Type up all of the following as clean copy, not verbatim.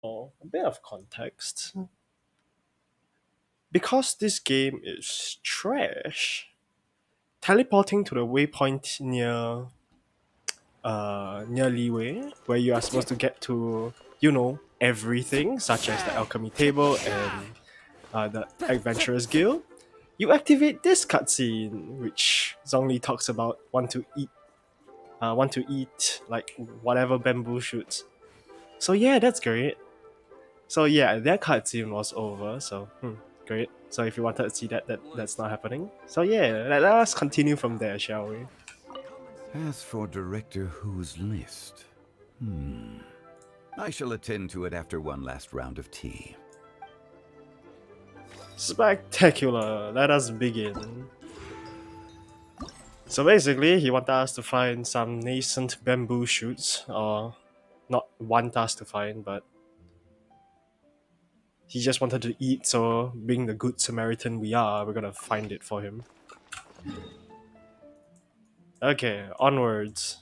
Oh, a bit of context. Because this game is trash, teleporting to the waypoint near Leeway, where you are supposed to get to, everything, such as the alchemy table and the adventurers guild, you activate this cutscene, which Zhongli talks about want to eat like whatever bamboo shoots. So yeah, that's great. So yeah, that cutscene was over. So great. So if you wanted to see that's not happening. So yeah, let us continue from there, shall we? As for Director Who's list, I shall attend to it after one last round of tea. Spectacular. Let us begin. So basically, he wanted us to find some nascent bamboo shoots, or not want us to find, but he just wanted to eat. So being the good Samaritan we are, we're gonna find it for him. Okay, onwards.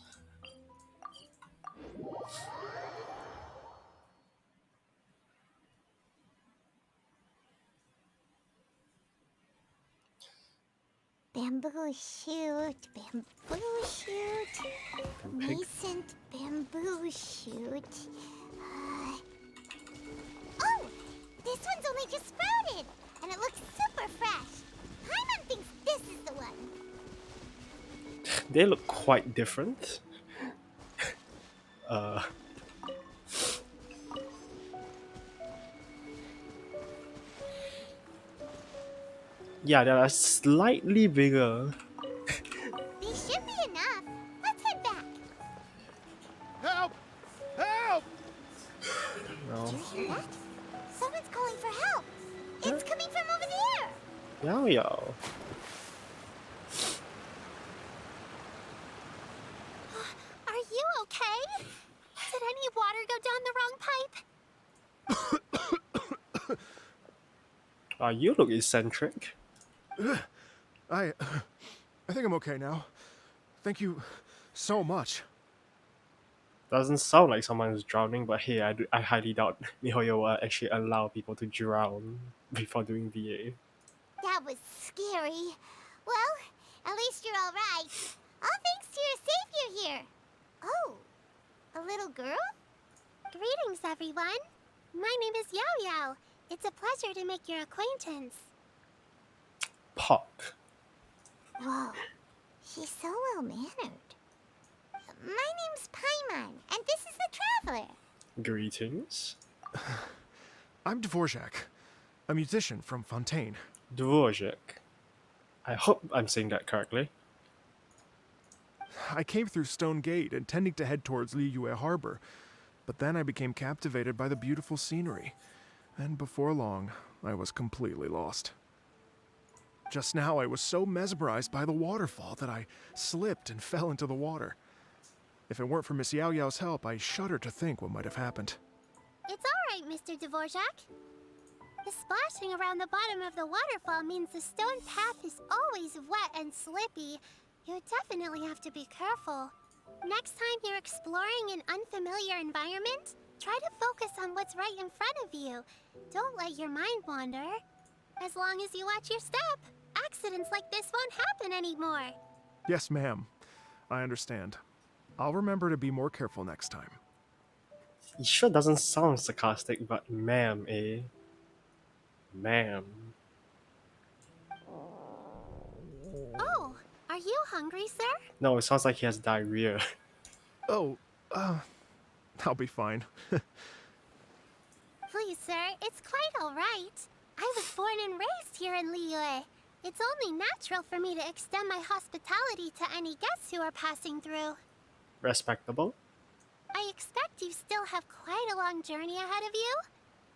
Bamboo shoot, bamboo shoot, Pig. nascent bamboo shoot. Oh, this one's only just sprouted, and it looks super fresh. Paimon thinks this is the one. They look quite different. Uh, yeah, they are slightly bigger. These should be enough. Let's head back. Help! Help! No. Did you hear that? Someone's calling for help. It's coming from over there. Yao yao. Are you okay? Did any water go down the wrong pipe? You look eccentric. I think I'm okay now. Thank you so much. Doesn't sound like someone is drowning, but hey, I highly doubt MiHoYo will actually allow people to drown before doing VA. That was scary. Well, at least you're all right. All thanks to your savior here. Oh, a little girl? Greetings, everyone. My name is Yao Yao. It's a pleasure to make your acquaintance. Pop. Whoa, she's so well-mannered. My name's Paimon, and this is the Traveler. Greetings. I'm Dvorak, a musician from Fontaine. Dvorak. I hope I'm saying that correctly. I came through Stone Gate intending to head towards Liyue Harbor, but then I became captivated by the beautiful scenery, and before long, I was completely lost. Just now, I was so mesmerized by the waterfall that I slipped and fell into the water. If it weren't for Miss Yao Yao's help, I shudder to think what might have happened. It's all right, Mr. Dvorak. The splashing around the bottom of the waterfall means the stone path is always wet and slippy. You definitely have to be careful. Next time you're exploring an unfamiliar environment, try to focus on what's right in front of you. Don't let your mind wander. As long as you watch your step, accidents like this won't happen anymore. Yes, ma'am. I understand. I'll remember to be more careful next time. He sure doesn't sound sarcastic, but ma'am, eh? Ma'am. Oh, are you hungry, sir? No, it sounds like he has diarrhea. Oh, I'll be fine. Please, sir, it's quite all right. I was born and raised here in Liyue. It's only natural for me to extend my hospitality to any guests who are passing through. Respectable. I expect you still have quite a long journey ahead of you.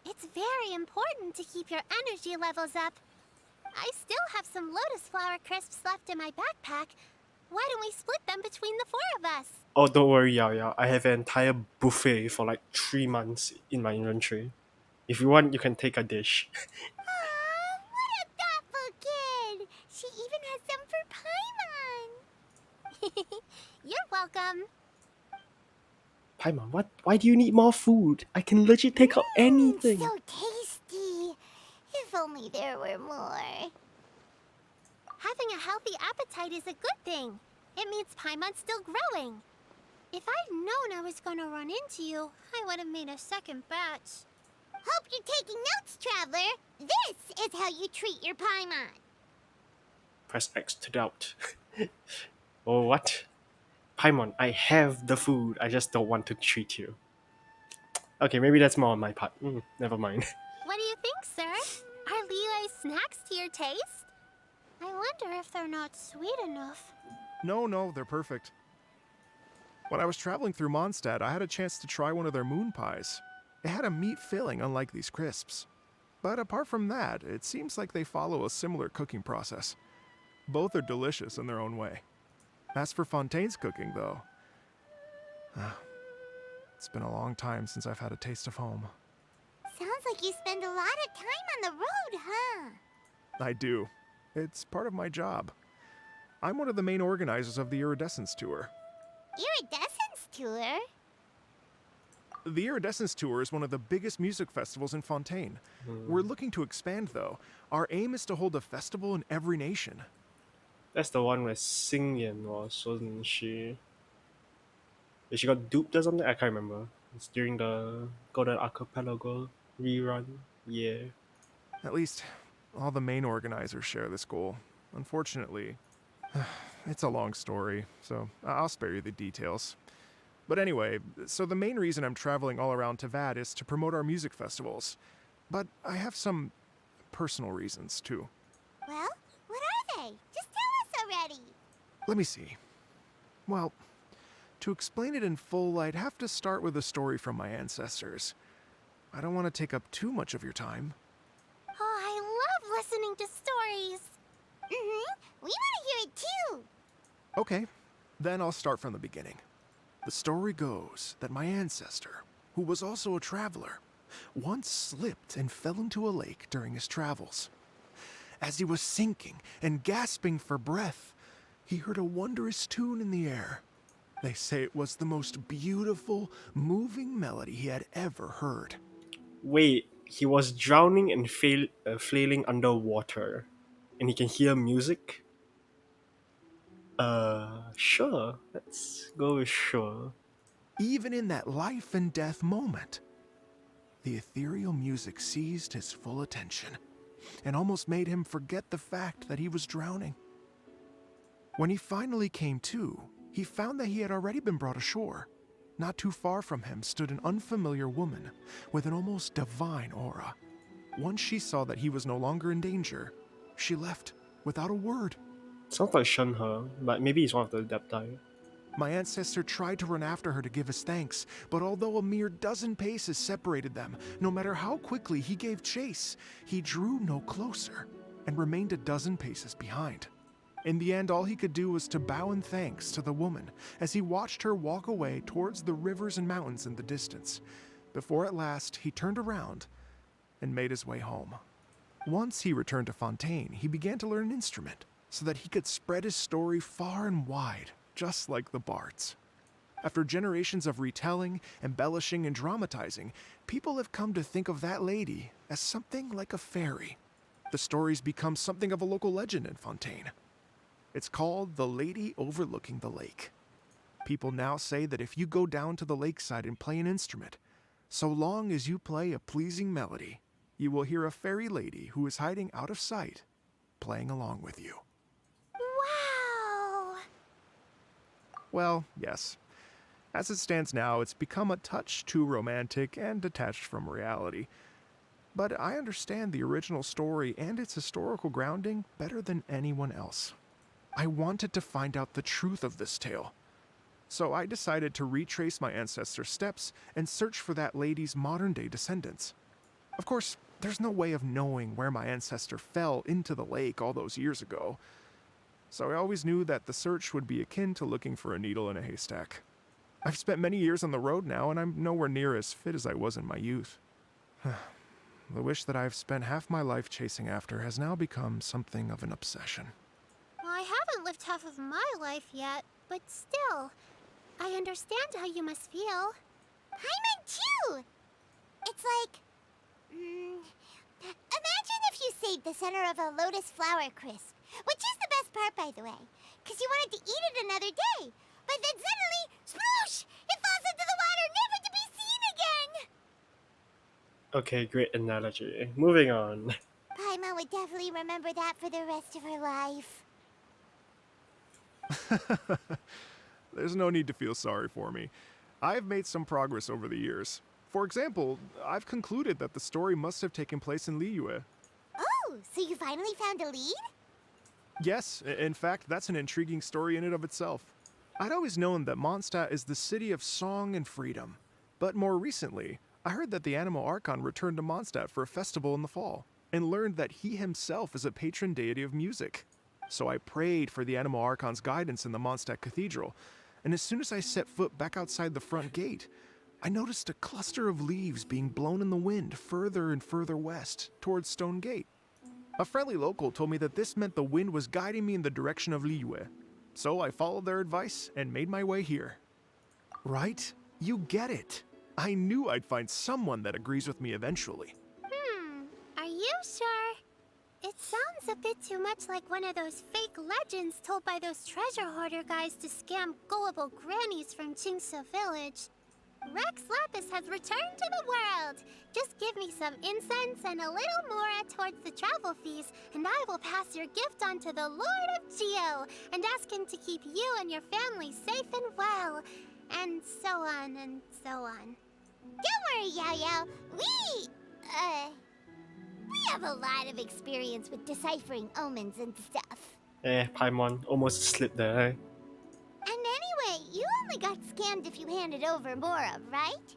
It's very important to keep your energy levels up. I still have some lotus flower crisps left in my backpack. Why don't we split them between the four of us? Oh, don't worry, Yao Yao. I have an entire buffet for like 3 months in my inventory. If you want, you can take a dish. Aw, what a thoughtful kid! She even has some for Paimon! You're welcome. Paimon, what? Why do you need more food? I can legit take out anything. So tasty. If only there were more. Having a healthy appetite is a good thing. It means Paimon's still growing. If I'd known I was gonna run into you, I would have made a second batch. Hope you're taking notes, Traveler. This is how you treat your Paimon. Press X to doubt. Oh, what? Paimon, I have the food. I just don't want to treat you. Okay, maybe that's more on my part. Never mind. What do you think, sir? Are Liyue's snacks to your taste? I wonder if they're not sweet enough. No, they're perfect. When I was traveling through Mondstadt, I had a chance to try one of their moon pies. It had a meat filling, unlike these crisps. But apart from that, it seems like they follow a similar cooking process. Both are delicious in their own way. As for Fontaine's cooking, though, it's been a long time since I've had a taste of home. Sounds like you spend a lot of time on the road, huh? I do. It's part of my job. I'm one of the main organizers of the Iridescence Tour. Iridescence tour? The Iridescence Tour is one of the biggest music festivals in Fontaine. We're looking to expand, though. Our aim is to hold a festival in every nation. That's the one where Xingyan was, wasn't she? She got duped or something? I can't remember. It's during the Golden Archipelago rerun. Yeah. At least, all the main organizers share this goal. Unfortunately, it's a long story, so I'll spare you the details. But anyway, so the main reason I'm traveling all around Tavad is to promote our music festivals. But I have some personal reasons, too. Well, what are they? Just tell us already. Let me see. Well, to explain it in full, I'd have to start with a story from my ancestors. I don't want to take up too much of your time. Oh, I love listening to stories. We want to hear it too. Okay, then I'll start from the beginning. The story goes that my ancestor, who was also a traveler, once slipped and fell into a lake during his travels. As he was sinking and gasping for breath, he heard a wondrous tune in the air. They say it was the most beautiful, moving melody he had ever heard. Wait, he was drowning and flailing underwater, and he can hear music? Sure. Let's go with sure. Even in that life and death moment, the ethereal music seized his full attention and almost made him forget the fact that he was drowning. When he finally came to, he found that he had already been brought ashore. Not too far from him stood an unfamiliar woman with an almost divine aura. Once she saw that he was no longer in danger, she left without a word. Sounds like Shenhe, but maybe he's one of the Adepti. My ancestor tried to run after her to give his thanks, but although a mere dozen paces separated them, no matter how quickly he gave chase, he drew no closer and remained a dozen paces behind. In the end, all he could do was to bow in thanks to the woman as he watched her walk away towards the rivers and mountains in the distance, before at last he turned around and made his way home. Once he returned to Fontaine, he began to learn an instrument so that he could spread his story far and wide, just like the bards. After generations of retelling, embellishing, and dramatizing, people have come to think of that lady as something like a fairy. The story's become something of a local legend in Fontaine. It's called the Lady Overlooking the Lake. People now say that if you go down to the lakeside and play an instrument, so long as you play a pleasing melody, you will hear a fairy lady who is hiding out of sight, playing along with you. Wow. Well, yes. As it stands now, it's become a touch too romantic and detached from reality. But I understand the original story and its historical grounding better than anyone else. I wanted to find out the truth of this tale. So I decided to retrace my ancestors' steps and search for that lady's modern-day descendants. Of course, there's no way of knowing where my ancestor fell into the lake all those years ago. So I always knew that the search would be akin to looking for a needle in a haystack. I've spent many years on the road now, and I'm nowhere near as fit as I was in my youth. The wish that I've spent half my life chasing after has now become something of an obsession. I haven't lived half of my life yet, but still, I understand how you must feel. Paimon too! It's like... imagine if you saved the center of a lotus flower crisp, which is the best part, by the way, because you wanted to eat it another day. But then suddenly, sploosh! It falls into the water, never to be seen again! Okay, great analogy. Moving on. Paimon would definitely remember that for the rest of her life. There's no need to feel sorry for me. I've made some progress over the years. For example, I've concluded that the story must have taken place in Liyue. Oh, so you finally found a lead? Yes, in fact, that's an intriguing story in and of itself. I'd always known that Mondstadt is the city of song and freedom. But more recently, I heard that the Animal Archon returned to Mondstadt for a festival in the fall, and learned that he himself is a patron deity of music. So I prayed for the Animal Archon's guidance in the Mondstadt Cathedral, and as soon as I set foot back outside the front gate, I noticed a cluster of leaves being blown in the wind further and further west, towards Stone Gate. A friendly local told me that this meant the wind was guiding me in the direction of Liyue. So I followed their advice and made my way here. Right? You get it. I knew I'd find someone that agrees with me eventually. Are you sure? It sounds a bit too much like one of those fake legends told by those treasure hoarder guys to scam gullible grannies from Jingsa Village. Rex Lapis has returned to the world. Just give me some incense and a little more towards the travel fees, and I will pass your gift on to the Lord of Geo and ask him to keep you and your family safe and well. And so on and so on. Don't worry, Yao Yao. We have a lot of experience with deciphering omens and stuff. Paimon almost slipped there. Eh? And anyway, you only got scammed if you handed over Mora, right?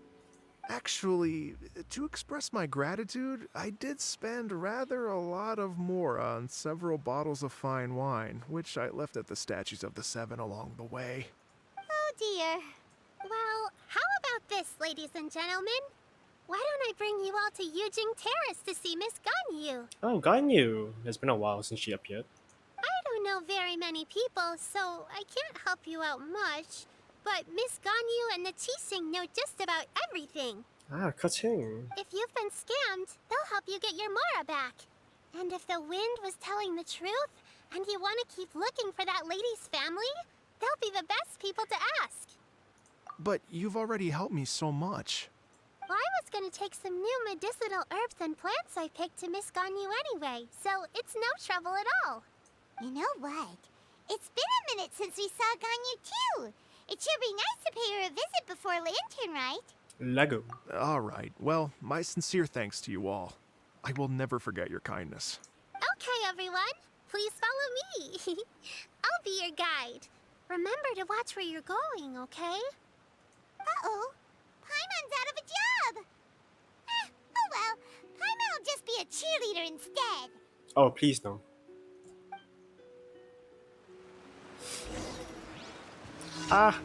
Actually, to express my gratitude, I did spend rather a lot of Mora on several bottles of fine wine, which I left at the Statues of the Seven along the way. Oh dear. Well, how about this, ladies and gentlemen? Why don't I bring you all to Yujing Terrace to see Miss Ganyu? Oh, Ganyu! It's been a while since she appeared. I don't know very many people, so I can't help you out much. But Miss Ganyu and the Qixing know just about everything. Ah, Ka-Ting. If you've been scammed, they'll help you get your Mora back. And if the wind was telling the truth, and you want to keep looking for that lady's family, they'll be the best people to ask. But you've already helped me so much. Well, I was going to take some new medicinal herbs and plants I picked to Miss Ganyu anyway, so it's no trouble at all. You know what? It's been a minute since we saw Ganyu too. It should be nice to pay her a visit before Lantern, right? Lego. All right, well, my sincere thanks to you all. I will never forget your kindness. Okay, everyone. Please follow me. I'll be your guide. Remember to watch where you're going, okay? Uh-oh. Paimon's out of a job. Oh well. Paimon will just be a cheerleader instead. Oh, please no. Ah!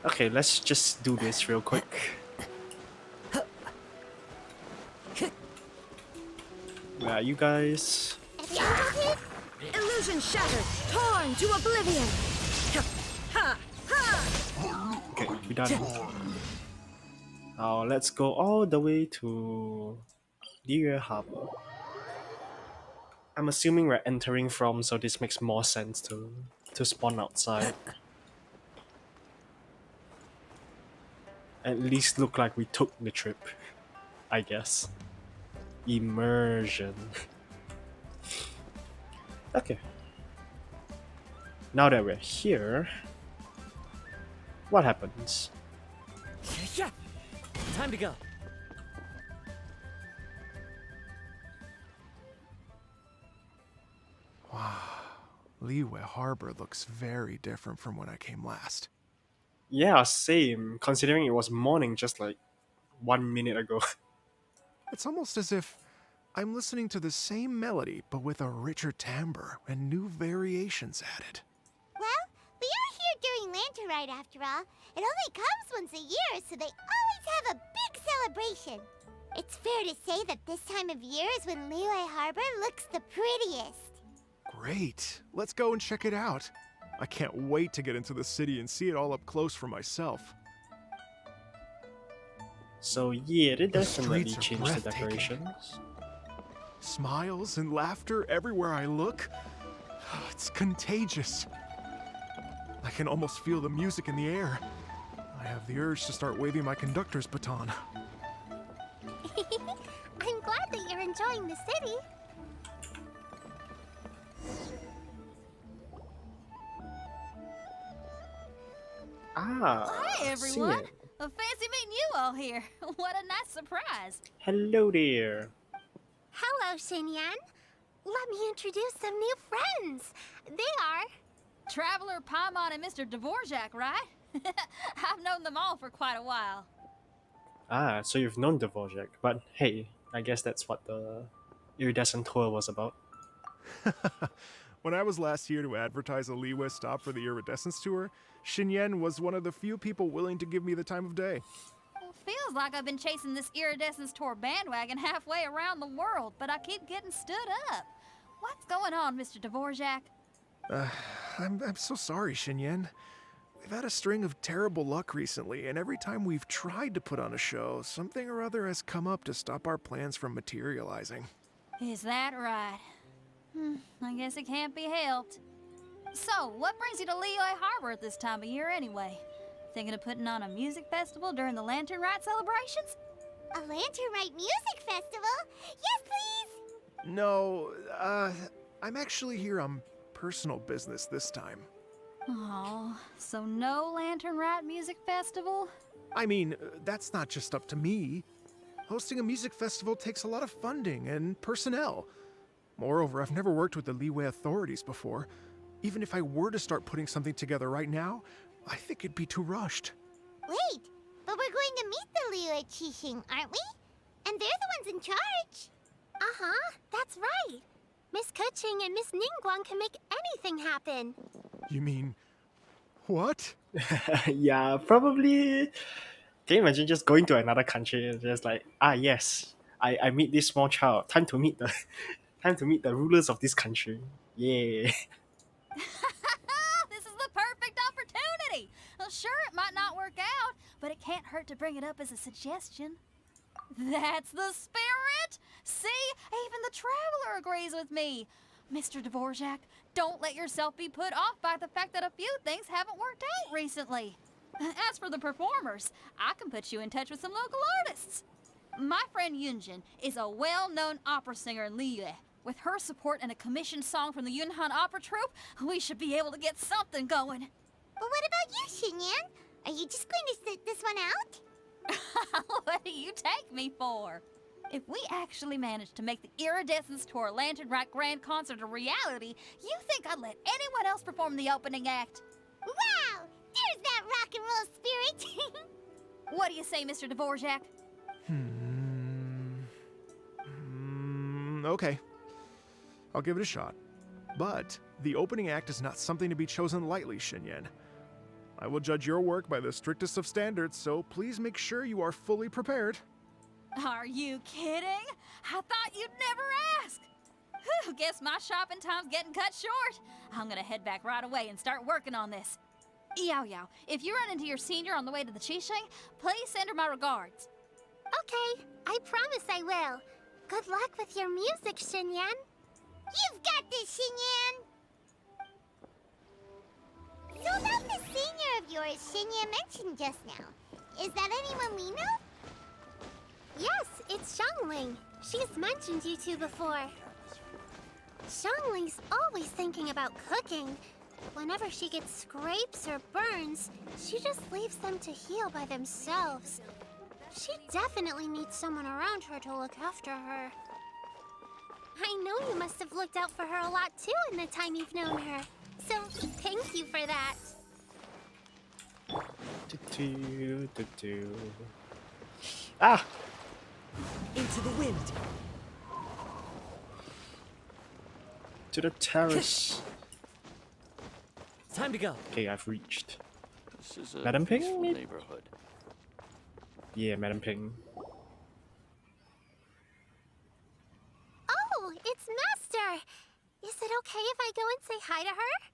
Okay, let's just do this real quick. Where are you guys? Illusion shattered, torn to oblivion. Ha! Ha! Okay, we done. Now let's go all the way to Liyue Harbor. I'm assuming we're entering from, so this makes more sense to spawn outside. At least look like we took the trip, I guess. Immersion. Okay. Now that we're here, what happens? Yeah. Time to go. Liyue Harbor looks very different from when I came last. Yeah, same, considering it was morning just like 1 minute ago. It's almost as if I'm listening to the same melody, but with a richer timbre and new variations added. Well, we are here during Lantern Rite after all. It only comes once a year, so they always have a big celebration. It's fair to say that this time of year is when Liyue Harbor looks the prettiest. Great. Let's go and check it out. I can't wait to get into the city and see it all up close for myself. So yeah, they The definitely streets are changed the breathtaking. decorations. Smiles and laughter everywhere I look. It's contagious. I can almost feel the music in the air. I have the urge to start waving my conductor's baton. I'm glad that you're enjoying the city. Ah, Hi, I everyone. see it. A fancy meeting you all here. What a nice surprise. Hello there. Hello, Xinyan. Let me introduce some new friends. They are... Traveler Paimon and Mr. Dvorak, right? I've known them all for quite a while. Ah, so you've known Dvorak, but hey, I guess that's what the iridescent tour was about. When I was last here to advertise a Liyue stop for the Iridescence Tour, Xinyan was one of the few people willing to give me the time of day. Well, feels like I've been chasing this Iridescence Tour bandwagon halfway around the world, but I keep getting stood up. What's going on, Mr. Dvorak? I'm so sorry, Xinyan. We've had a string of terrible luck recently, and every time we've tried to put on a show, something or other has come up to stop our plans from materializing. Is that right? I guess it can't be helped. So, what brings you to Liyue Harbor at this time of year anyway? Thinking of putting on a music festival during the Lantern Rite celebrations? A Lantern Rite Music Festival? Yes, please! No, I'm actually here on personal business this time. Oh, so no Lantern Rite Music Festival? I mean, that's not just up to me. Hosting a music festival takes a lot of funding and personnel. Moreover, I've never worked with the Liyue authorities before. Even if I were to start putting something together right now, I think it'd be too rushed. Wait, but we're going to meet the Liyue Qixing, aren't we? And they're the ones in charge. Uh-huh, that's right. Miss Keqing and Miss Ningguang can make anything happen. You mean, what? Yeah, probably. Can you imagine just going to another country and just like, yes, I meet this small child. Time to meet the time to meet the rulers of this country. Yeah. This is the perfect opportunity! Well, sure, it might not work out, but it can't hurt to bring it up as a suggestion. That's the spirit! See? Even the Traveler agrees with me. Mr. Dvorak, don't let yourself be put off by the fact that a few things haven't worked out recently. As for the performers, I can put you in touch with some local artists. My friend Yunjin is a well-known opera singer in Liyue. With her support and a commissioned song from the Yunhan Opera Troupe, we should be able to get something going. But what about you, Xinyan? Are you just going to sit this one out? What do you take me for? If we actually manage to make the Iridescence Tour Lantern Rite Grand Concert a reality, you think I'd let anyone else perform the opening act? Wow! There's that rock and roll spirit! What do you say, Mr. Dvorak? Okay. I'll give it a shot. But the opening act is not something to be chosen lightly, Xinyan. I will judge your work by the strictest of standards, so please make sure you are fully prepared. Are you kidding? I thought you'd never ask. Whew, guess my shopping time's getting cut short. I'm gonna head back right away and start working on this. Yao Yao, if you run into your senior on the way to the Qixing, please send her my regards. Okay, I promise I will. Good luck with your music, Xinyan. You've got this, Xinyan! So about the senior of yours Xinyan mentioned just now. Is that anyone we know? Yes, it's Xiangling. She's mentioned you two before. Xiangling's always thinking about cooking. Whenever she gets scrapes or burns, she just leaves them to heal by themselves. She definitely needs someone around her to look after her. I know you must have looked out for her a lot too in the time you've known her. So, thank you for that. Ah! Into the wind. To the terrace. Time to go. Okay, I've reached. This is a Madam Ping, peaceful maybe? neighborhood. Yeah, Madam Ping. okay if I go and say hi to her?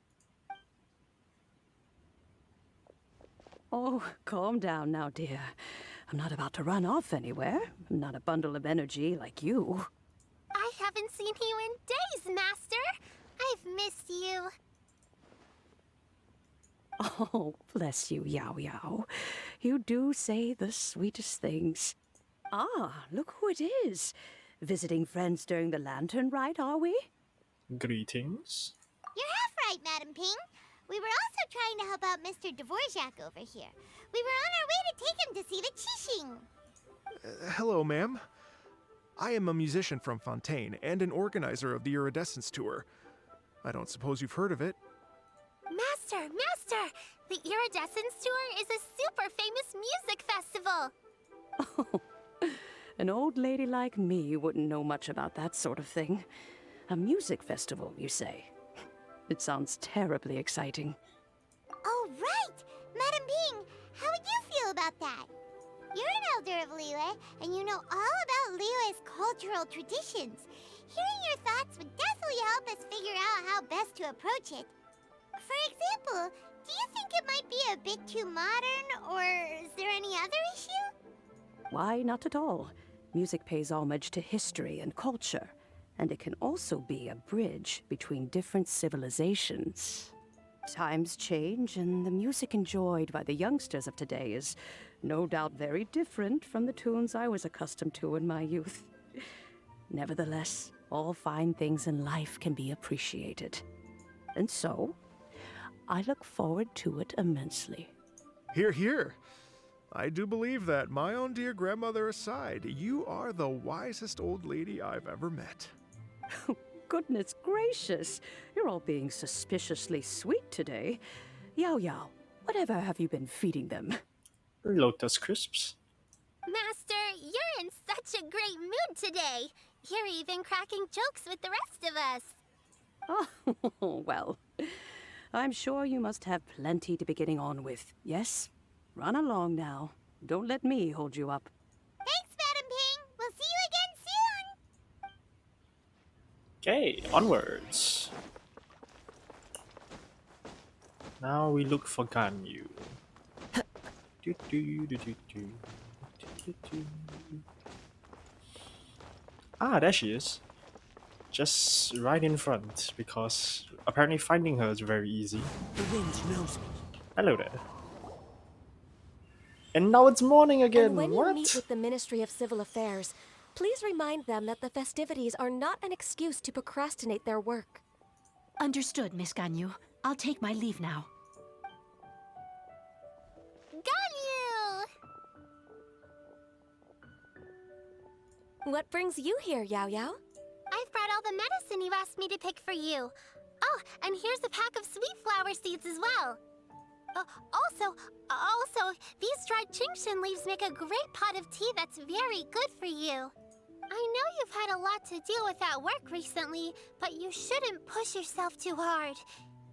Oh, calm down now, dear. I'm not about to run off anywhere. I'm not a bundle of energy like you. I haven't seen you in days, Master. I've missed you. Oh, bless you, Yao Yao. You do say the sweetest things. Ah, look who it is. Visiting friends during the lantern rite, are we? Greetings. You're half right, Madam Ping. We were also trying to help out Mr. Dvorak over here. We were on our way to take him to see the Qixing. Hello, ma'am. I am a musician from Fontaine and an organizer of the Iridescence Tour. I don't suppose you've heard of it. Master! The Iridescence Tour is a super famous music festival. Oh, an old lady like me wouldn't know much about that sort of thing. A music festival, you say? It sounds terribly exciting. Oh, right! Madam Ping, how would you feel about that? You're an elder of Liyue, and you know all about Liyue's cultural traditions. Hearing your thoughts would definitely help us figure out how best to approach it. For example, do you think it might be a bit too modern, or is there any other issue? Why, not at all. Music pays homage to history and culture, and it can also be a bridge between different civilizations. Times change, and the music enjoyed by the youngsters of today is no doubt very different from the tunes I was accustomed to in my youth. Nevertheless, all fine things in life can be appreciated. And so, I look forward to it immensely. Hear, hear. I do believe that, my own dear grandmother aside, you are the wisest old lady I've ever met. Goodness gracious, you're all being suspiciously sweet today. Yao Yao, whatever have you been feeding them? Lotus crisps. Master, you're in such a great mood today. You're even cracking jokes with the rest of us. Oh, well, I'm sure you must have plenty to be getting on with, yes? Run along now. Don't let me hold you up. Thanks, Madam Ping. We'll see you again soon. Okay, onwards. Now we look for Ganyu. Do, do, do, do, do. Do, do. Ah, there she is. Just right in front, because apparently finding her is very easy. The wind knows me. Hello there. And now it's morning again. And when what? you meet with the Ministry of Civil Affairs, please remind them that the festivities are not an excuse to procrastinate their work. Understood, Miss Ganyu. I'll take my leave now. Ganyu! What brings you here, Yao Yao? I've brought all the medicine you asked me to pick for you. Oh, and here's a pack of sweet flower seeds as well. Also, these dried Qingshan leaves make a great pot of tea that's very good for you. I know you've had a lot to deal with at work recently, but you shouldn't push yourself too hard.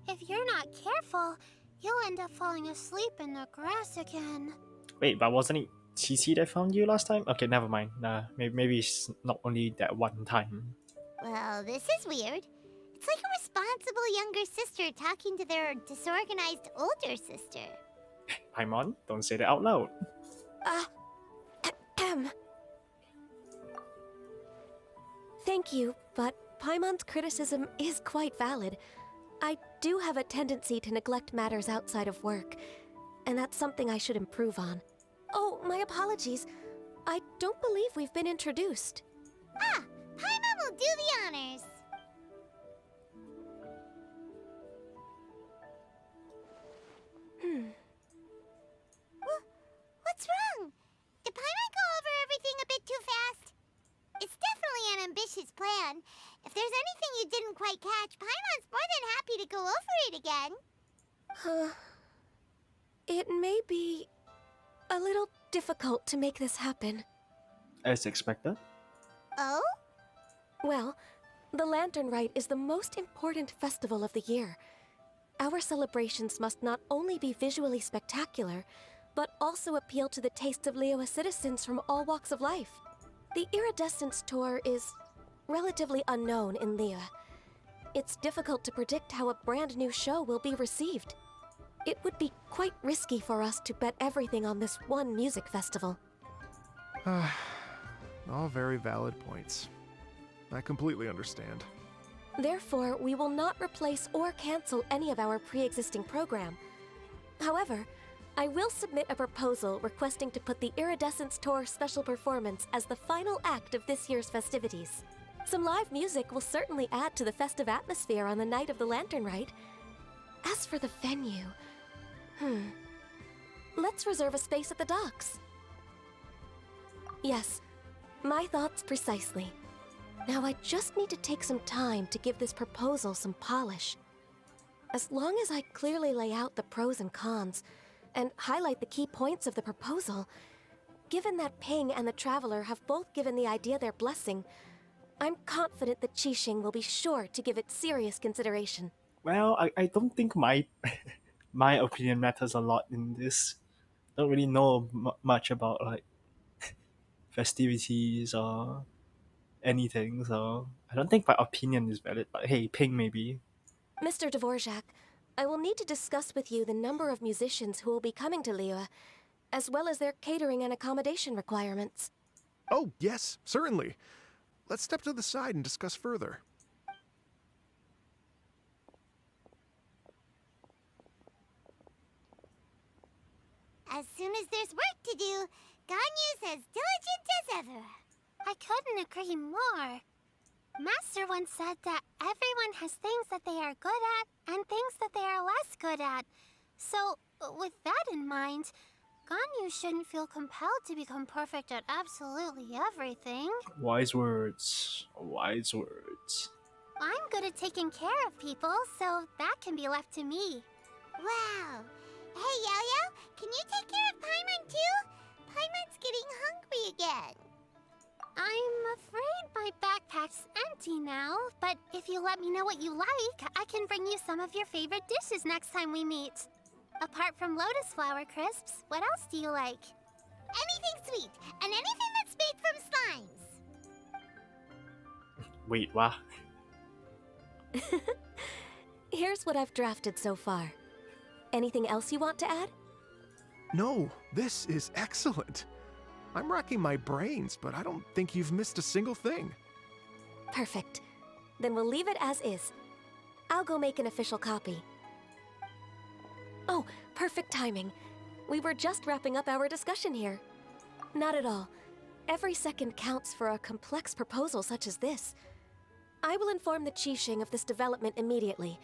If you're not careful, you'll end up falling asleep in the grass again. Wait, but wasn't it Qiqi that found you last time? Okay, never mind. Nah, maybe it's not only that one time. Well, this is weird. It's like a responsible younger sister talking to their disorganized older sister. Paimon, don't say that out loud. Thank you, but Paimon's criticism is quite valid. I do have a tendency to neglect matters outside of work, and that's something I should improve on. Oh, my apologies. I don't believe we've been introduced. Ah, Paimon will do the honors. What's wrong? Did Paimon go over everything a bit too fast? It's definitely an ambitious plan. If there's anything you didn't quite catch, Paimon's more than happy to go over it again. It may be a little difficult to make this happen. As expected. Oh? Well, the Lantern Rite is the most important festival of the year. Our celebrations must not only be visually spectacular, but also appeal to the tastes of Liyue citizens from all walks of life. The Iridescence Tour is relatively unknown in Liyue. it's difficult to predict how a brand new show will be received. It would be quite risky for us to bet everything on this one music festival. All very valid points. I completely understand. Therefore, we will not replace or cancel any of our pre-existing program. However, I will submit a proposal requesting to put the Iridescence Tour special performance as the final act of this year's festivities. Some live music will certainly add to the festive atmosphere on the night of the Lantern Rite. As for the venue, let's reserve a space at the docks. Yes, my thoughts precisely. Now I just need to take some time to give this proposal some polish. As long as I clearly lay out the pros and cons, and highlight the key points of the proposal, given that Ping and the Traveler have both given the idea their blessing, I'm confident that Qixing will be sure to give it serious consideration. Well, I don't think my my opinion matters a lot in this. Don't really know much about like festivities or anything, so I don't think my opinion is valid. But hey, Ping maybe. Mr. Dvorak, I will need to discuss with you the number of musicians who will be coming to Liyue, as well as their catering and accommodation requirements. Oh, yes, certainly. Let's step to the side and discuss further. As soon as there's work to do, Ganyu's as diligent as ever. I couldn't agree more. Master once said that everyone has things that they are good at and things that they are less good at. So, with that in mind, Ganyu shouldn't feel compelled to become perfect at absolutely everything. Wise words. Wise words. I'm good at taking care of people, so that can be left to me. Wow. Hey, Yo-Yo, can you take care of Paimon too? Paimon's getting hungry again. I'm afraid my backpack's empty now, but if you let me know what you like, I can bring you some of your favorite dishes next time we meet. Apart from lotus flower crisps, what else do you like? Anything sweet, and anything that's made from slimes. Wait, what? Here's what I've drafted so far. Anything else you want to add? No, this is excellent. I'm racking my brains, but I don't think you've missed a single thing. Perfect. Then we'll leave it as is. I'll go make an official copy. Oh, perfect timing. We were just wrapping up our discussion here. Not at all. Every second counts for a complex proposal such as this. I will inform the Qixing of this development immediately.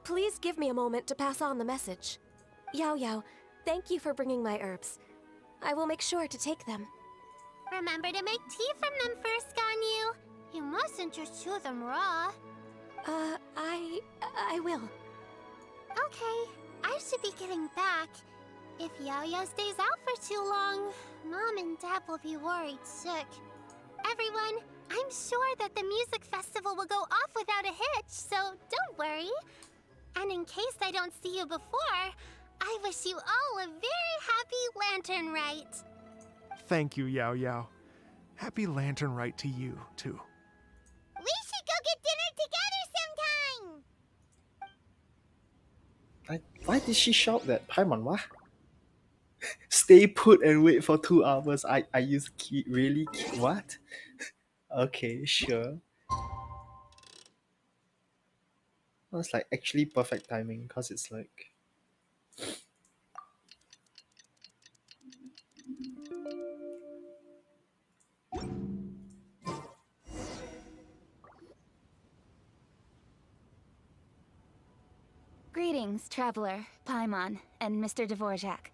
Please give me a moment to pass on the message. Yao Yao, thank you for bringing my herbs. I will make sure to take them. Remember to make tea from them first, Ganyu. You mustn't just chew them raw. I will. Okay, I should be getting back. If Yo-Yo stays out for too long, Mom and Dad will be worried sick. Everyone, I'm sure that the music festival will go off without a hitch, so don't worry. And in case I don't see you before, I wish you all a very happy Lantern Rite. Thank you, Yao Yao. Happy Lantern Rite to you, too. We should go get dinner together sometime! Why did she shout that? Paimon, what? Stay put and wait for 2 hours. I use key really key, what? Okay, sure. That's like actually perfect timing because it's like Greetings, Traveler, Paimon, and Mr. Dvorak.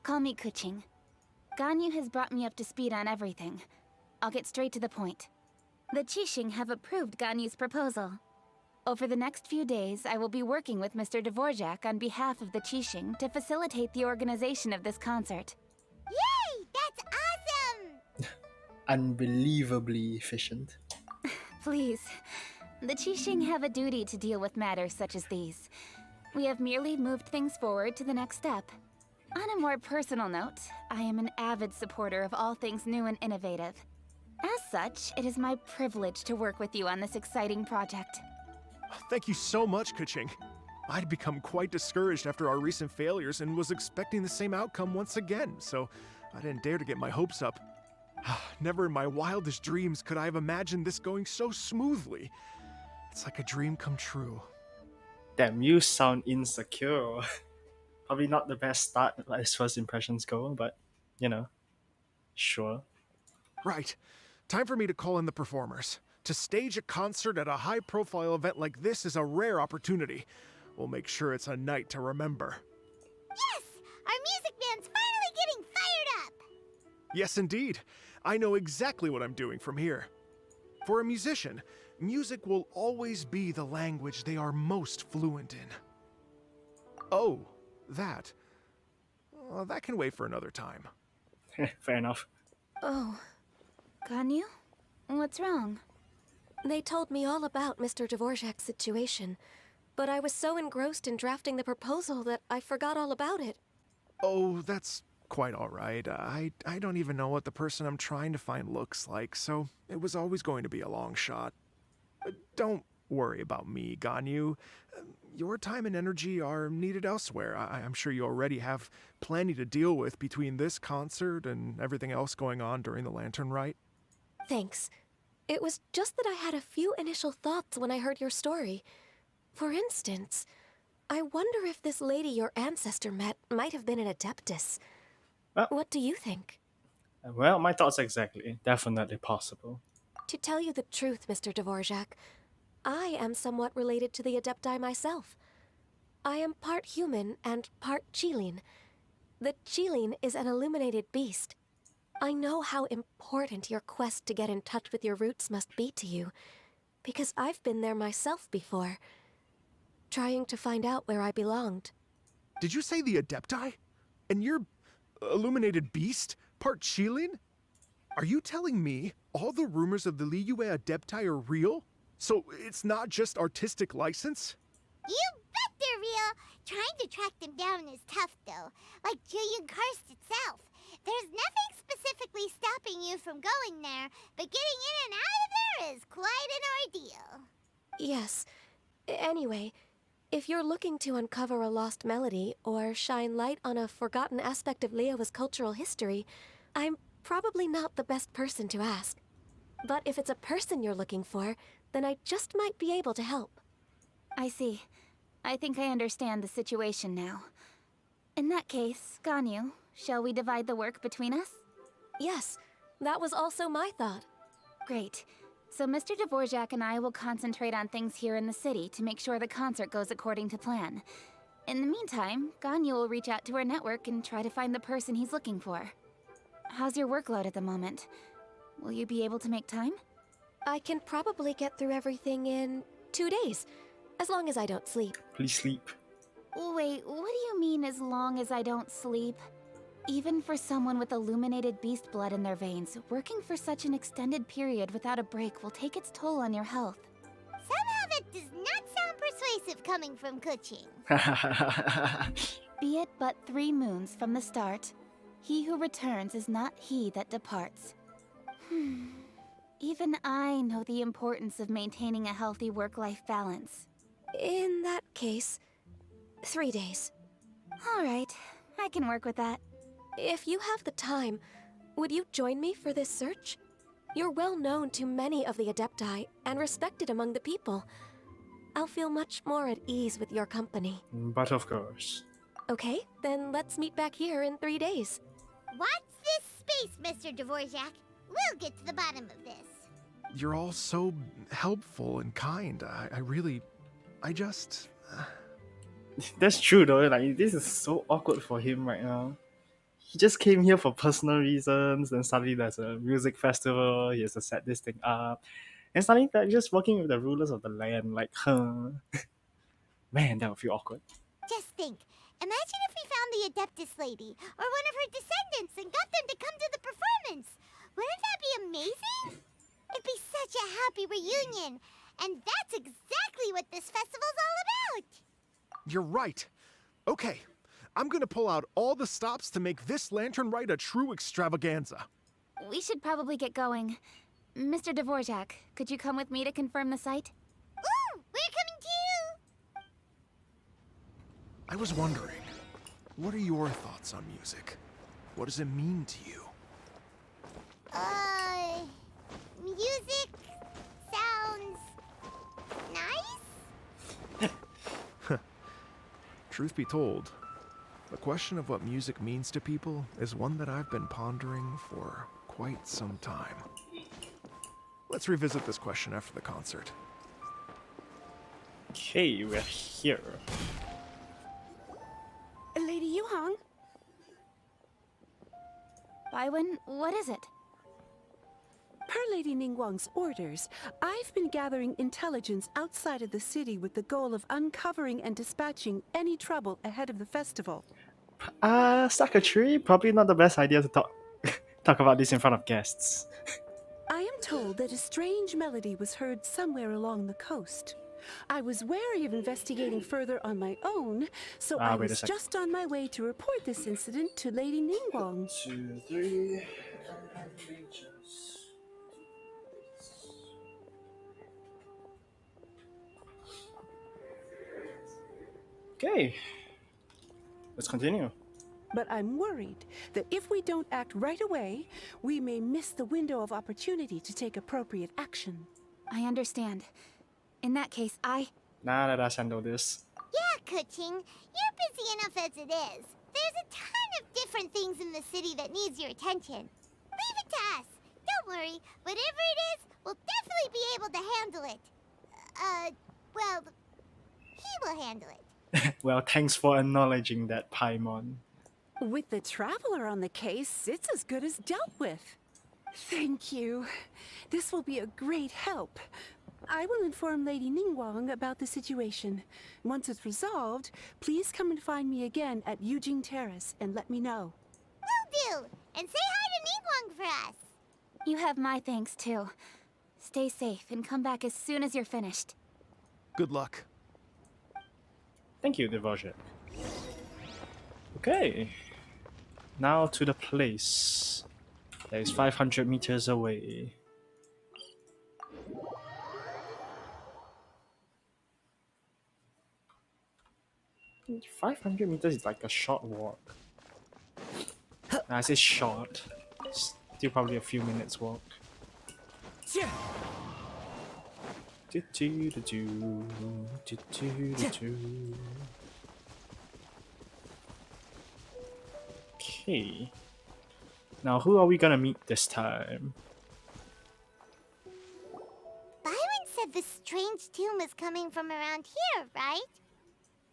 Call me Kuching. Ganyu has brought me up to speed on everything. I'll get straight to the point. The Qixing have approved Ganyu's proposal. Over the next few days, I will be working with Mr. Dvorak on behalf of the Qixing to facilitate the organization of this concert. Yay! That's awesome! unbelievably efficient. Please, the Qixing have a duty to deal with matters such as these. We have merely moved things forward to the next step. On a more personal note, I am an avid supporter of all things new and innovative. As such, it is my privilege to work with you on this exciting project. Thank you so much, Kaching. I'd become quite discouraged after our recent failures and was expecting the same outcome once again, so I didn't dare to get my hopes up. Never in my wildest dreams could I have imagined this going so smoothly. It's like a dream come true. Damn, you sound insecure. Probably not the best start as first impressions go, but you know, sure. Right. Time for me to call in the performers. To stage a concert at a high-profile event like this is a rare opportunity. We'll make sure it's a night to remember. Yes! Our music band's finally getting fired up! Yes, indeed. I know exactly what I'm doing from here. For a musician, music will always be the language they are most fluent in. Oh, that. Well, that can wait for another time. Fair enough. Oh. Ganyu? What's wrong? They told me all about Mr. Dvorak's situation, but I was so engrossed in drafting the proposal that I forgot all about it. Oh, that's quite all right. I don't even know what the person I'm trying to find looks like, so it was always going to be a long shot. Don't worry about me, Ganyu. Your time and energy are needed elsewhere. I'm sure you already have plenty to deal with between this concert and everything else going on during the Lantern Rite. Thanks. It was just that I had a few initial thoughts when I heard your story. For instance, I wonder if this lady your ancestor met might have been an Adeptus. What do you think? Well, my thoughts exactly. Definitely possible. To tell you the truth, Mr. Dvorak, I am somewhat related to the Adepti myself. I am part human and part Qilin. The Qilin is an illuminated beast. I know how important your quest to get in touch with your roots must be to you, because I've been there myself before, trying to find out where I belonged. Did you say the Adepti? And you're illuminated beast? Part Qilin? Are you telling me all the rumors of the Liyue Adepti are real? So it's not just artistic license? You bet they're real! Trying to track them down is tough, though. Like Julian Karst itself. There's nothing specifically stopping you from going there, but getting in and out of there is quite an ordeal. Yes. Anyway, if you're looking to uncover a lost melody or shine light on a forgotten aspect of Liyue's cultural history, I'm probably not the best person to ask. But if it's a person you're looking for, then I just might be able to help. I see. I think I understand the situation now. In that case, Ganyu, shall we divide the work between us? Yes, that was also my thought. Great. So Mr. Dvorak and I will concentrate on things here in the city to make sure the concert goes according to plan. In the meantime, Ganyu will reach out to our network and try to find the person he's looking for. How's your workload at the moment? Will you be able to make time? I can probably get through everything in 2 days, as long as I don't sleep. Please sleep. Wait, what do you mean as long as I don't sleep? Even for someone with illuminated beast blood in their veins, working for such an extended period without a break will take its toll on your health. Somehow that does not sound persuasive coming from Kuching. Be it but 3 moons from the start, he who returns is not he that departs. Even I know the importance of maintaining a healthy work-life balance. In that case, 3 days. All right, I can work with that. If you have the time, would you join me for this search? You're well known to many of the Adepti and respected among the people. I'll feel much more at ease with your company. But of course. Okay, then let's meet back here in 3 days. Watch this space, Mr. Dvorak. We'll get to the bottom of this. You're all so helpful and kind. I just... That's true though, like this is so awkward for him right now. He just came here for personal reasons, then suddenly there's a music festival, he has to set this thing up. And suddenly they're just working with the rulers of the land, like, huh. Man, that would feel awkward. Just think. Imagine if we found the Adeptus lady, or one of her descendants, and got them to come to the performance. Wouldn't that be amazing? It'd be such a happy reunion. And that's exactly what this festival's all about. You're right. Okay, I'm gonna pull out all the stops to make this Lantern Rite a true extravaganza. We should probably get going. Mr. Dvorak, could you come with me to confirm the site? Ooh, we're coming I was wondering, what are your thoughts on music? What does it mean to you? Music sounds nice? Truth be told, the question of what music means to people is one that I've been pondering for quite some time. Let's revisit this question after the concert. Okay, we're here. Lady Yuhong? Baiwen, what is it? Per Lady Ningguang's orders, I've been gathering intelligence outside of the city with the goal of uncovering and dispatching any trouble ahead of the festival. Secretary, probably not the best idea to talk about this in front of guests. I am told that a strange melody was heard somewhere along the coast. I was wary of investigating further on my own, so I wait a was sec. just on my way to report this incident to Lady Ningguang. 2, 3. Okay, let's continue. But I'm worried that if we don't act right away, we may miss the window of opportunity to take appropriate action. I understand. In that case, Nah, let us handle this. Yeah, Kuching, you're busy enough as it is. There's a ton of different things in the city that needs your attention. Leave it to us. Don't worry, whatever it is, we'll definitely be able to handle it. Well, he will handle it. Well, thanks for acknowledging that, Paimon. With the traveler on the case, it's as good as dealt with. Thank you. This will be a great help. I will inform Lady Ningguang about the situation. Once it's resolved, please come and find me again at Yujing Terrace and let me know. Will do. And say hi to Ningguang for us. you have my thanks too. Stay safe and come back as soon as you're finished. Good luck. Thank you, Dvorak. Okay, now to the place that is 500 meters away. Mm, 500 meters is like a short walk. I say short, still probably a few minutes walk. Okay. Now, who are we gonna meet this time? Byron said the strange tomb was coming from around here, right?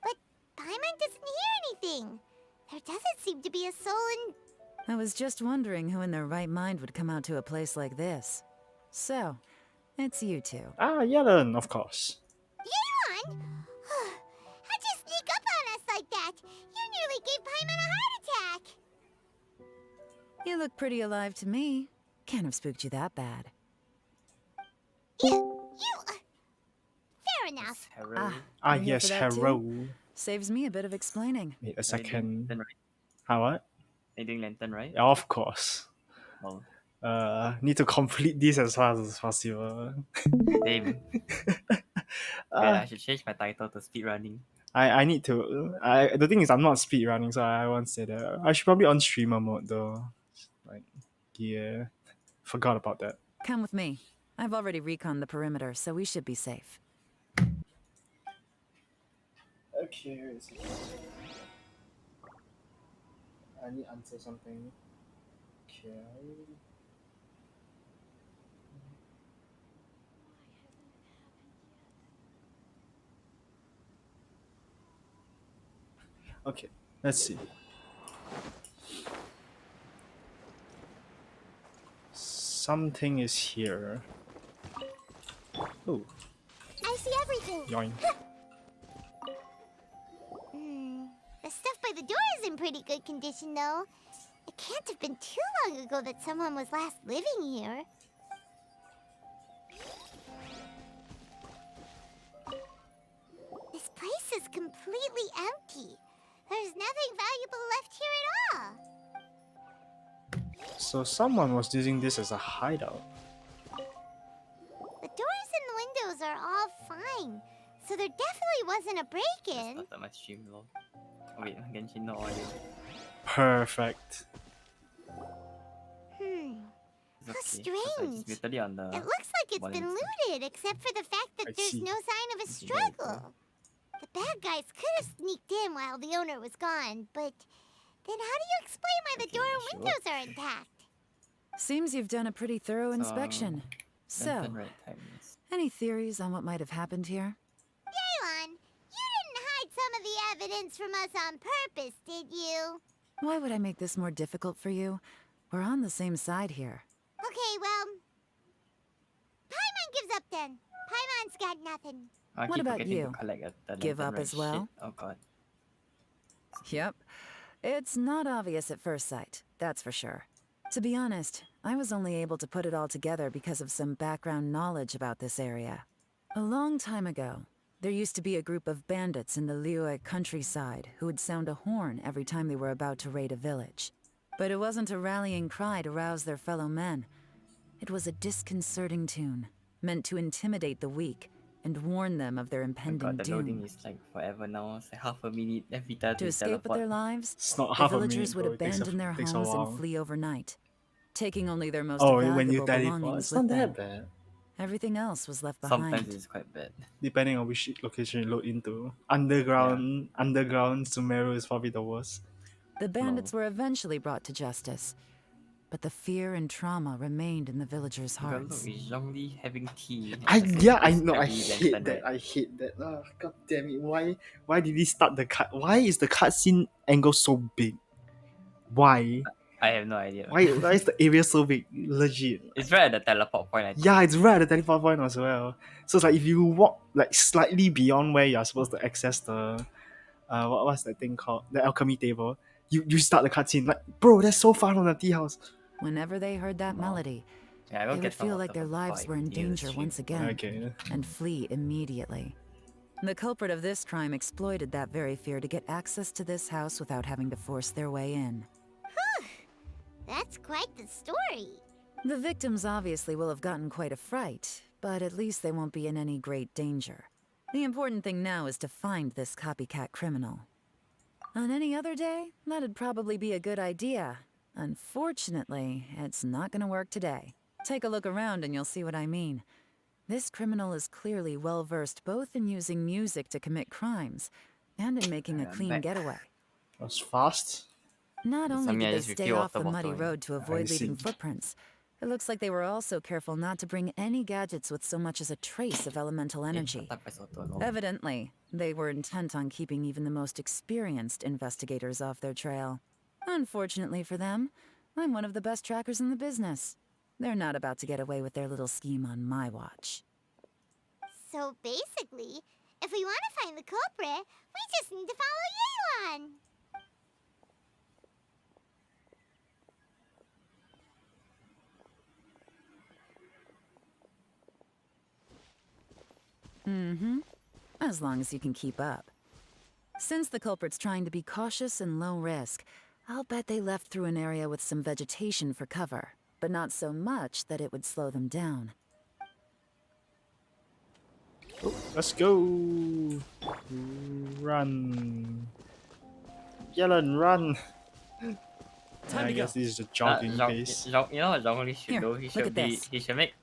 But Paimon doesn't hear anything. There doesn't seem to be a soul in... I was just wondering who in their right mind would come out to a place like this. So, it's you two. Ah, Yellen, of course. Yeon! How'd you sneak up on us like that? You nearly gave Paimon a heart attack! You look pretty alive to me. Can't have spooked you that bad. Fair enough. You're here Yes, for that too? Hero. Saves me a bit of explaining. Wait a second. Lantern, right? How what? Are you doing lantern, right? Yeah, of course. Oh, Need to complete this as fast as possible. same. I should change my title to speedrunning. I need to. The thing is, I'm not speed running, so I won't say that. I should probably on streamer mode though. Like, yeah, forgot about that. Come with me. I've already reconned the perimeter, so we should be safe. Okay, I need to answer something. Okay. Okay, let's see. Something is here. Oh, I see everything. yoink. The stuff by the door is in pretty good condition, though. It can't have been too long ago that someone was last living here. This place is completely empty. There's nothing valuable left here at all. So someone was using this as a hideout. The doors and windows are all fine, so there definitely wasn't a break-in. Not that much stream lol. Wait, Genshin no audio. Perfect. It's How okay. 'cause I strange. just literally on the It looks like it's been volume stuff. looted, except for the fact that I there's see. no sign of a Okay, there we go. struggle. The bad guys could have sneaked in while the owner was gone, but then how do you explain why the Okay, door that and should windows work. are intact? Seems you've done a pretty thorough inspection. So, Lantern right time is. any theories on what might have happened here? Gaylon, you didn't hide some of the evidence from us on purpose, did you? Why would I make this more difficult for you? We're on the same side here. Okay, well, Paimon gives up then. Paimon's got nothing. I What keep about forgetting you? to collect the Give lantern up right as well? shit. Oh god. Yep. It's not obvious at first sight, that's for sure. To be honest, I was only able to put it all together because of some background knowledge about this area. A long time ago, there used to be a group of bandits in the Liyue countryside who would sound a horn every time they were about to raid a village. But it wasn't a rallying cry to rouse their fellow men. It was a disconcerting tune, meant to intimidate the weak and warn them of their Oh impending god, the loading doom. is like forever now. It's like half a minute every time To we escape with teleport. their lives, It's not the half a villagers minute, would bro. It abandon their takes a homes and while. flee overnight, taking only their most Oh, when you valuable teleport, belongings it's with not them. that bad. Everything else was left Sometimes behind. it's quite bad. Depending on which location you load into. Underground Sumeru is probably the worst. The bandits were eventually brought to justice, but the fear and trauma remained in the villagers' But look, hearts. it's Zhongli having tea. I That's know. I every hate lantern, that. right? I hate that. Oh, god damn it! Why did he start the cut? Why is the cutscene angle so big? Why? I have no idea. Why is the area so big? Legit. It's right at the teleport point, I think. Yeah, it's right at the teleport point as well. So it's like if you walk like slightly beyond where you're supposed to access the what's that thing called? The alchemy table. You start the cutscene. Like, bro, that's so far from the tea house. Whenever they heard that melody, Yeah, I they don't would get some feel of like the their lives vibe were in near the danger stream. once again Okay. and flee immediately. The culprit of this crime exploited that very fear to get access to this house without having to force their way in. That's quite the story. The victims obviously will have gotten quite a fright, but at least they won't be in any great danger. The important thing now is to find this copycat criminal. On any other day, that'd probably be a good idea. Unfortunately, it's not gonna work today. Take a look around and you'll see what I mean. This criminal is clearly well-versed both in using music to commit crimes and in making a I'm clean back. getaway. That's fast. Not only Sammy, I did they just stay refill off the water muddy bottle. road to I avoid leaving see. footprints, it looks like they were also careful not to bring any gadgets with so much as a trace of elemental energy. Evidently, they were intent on keeping even the most experienced investigators off their trail. Unfortunately for them, I'm one of the best trackers in the business. They're not about to get away with their little scheme on my watch. So basically, if we want to find the culprit, we just need to follow Yelan. Mm-hmm. As long as you can keep up. Since the culprit's trying to be cautious and low risk, I'll bet they left through an area with some vegetation for cover, but not so much that it would slow them down. Oh, let's go. Run. Yellen, run. I guess this is the jogging pace. You know what Zhongli should Here, do? He look should at be. this. He should make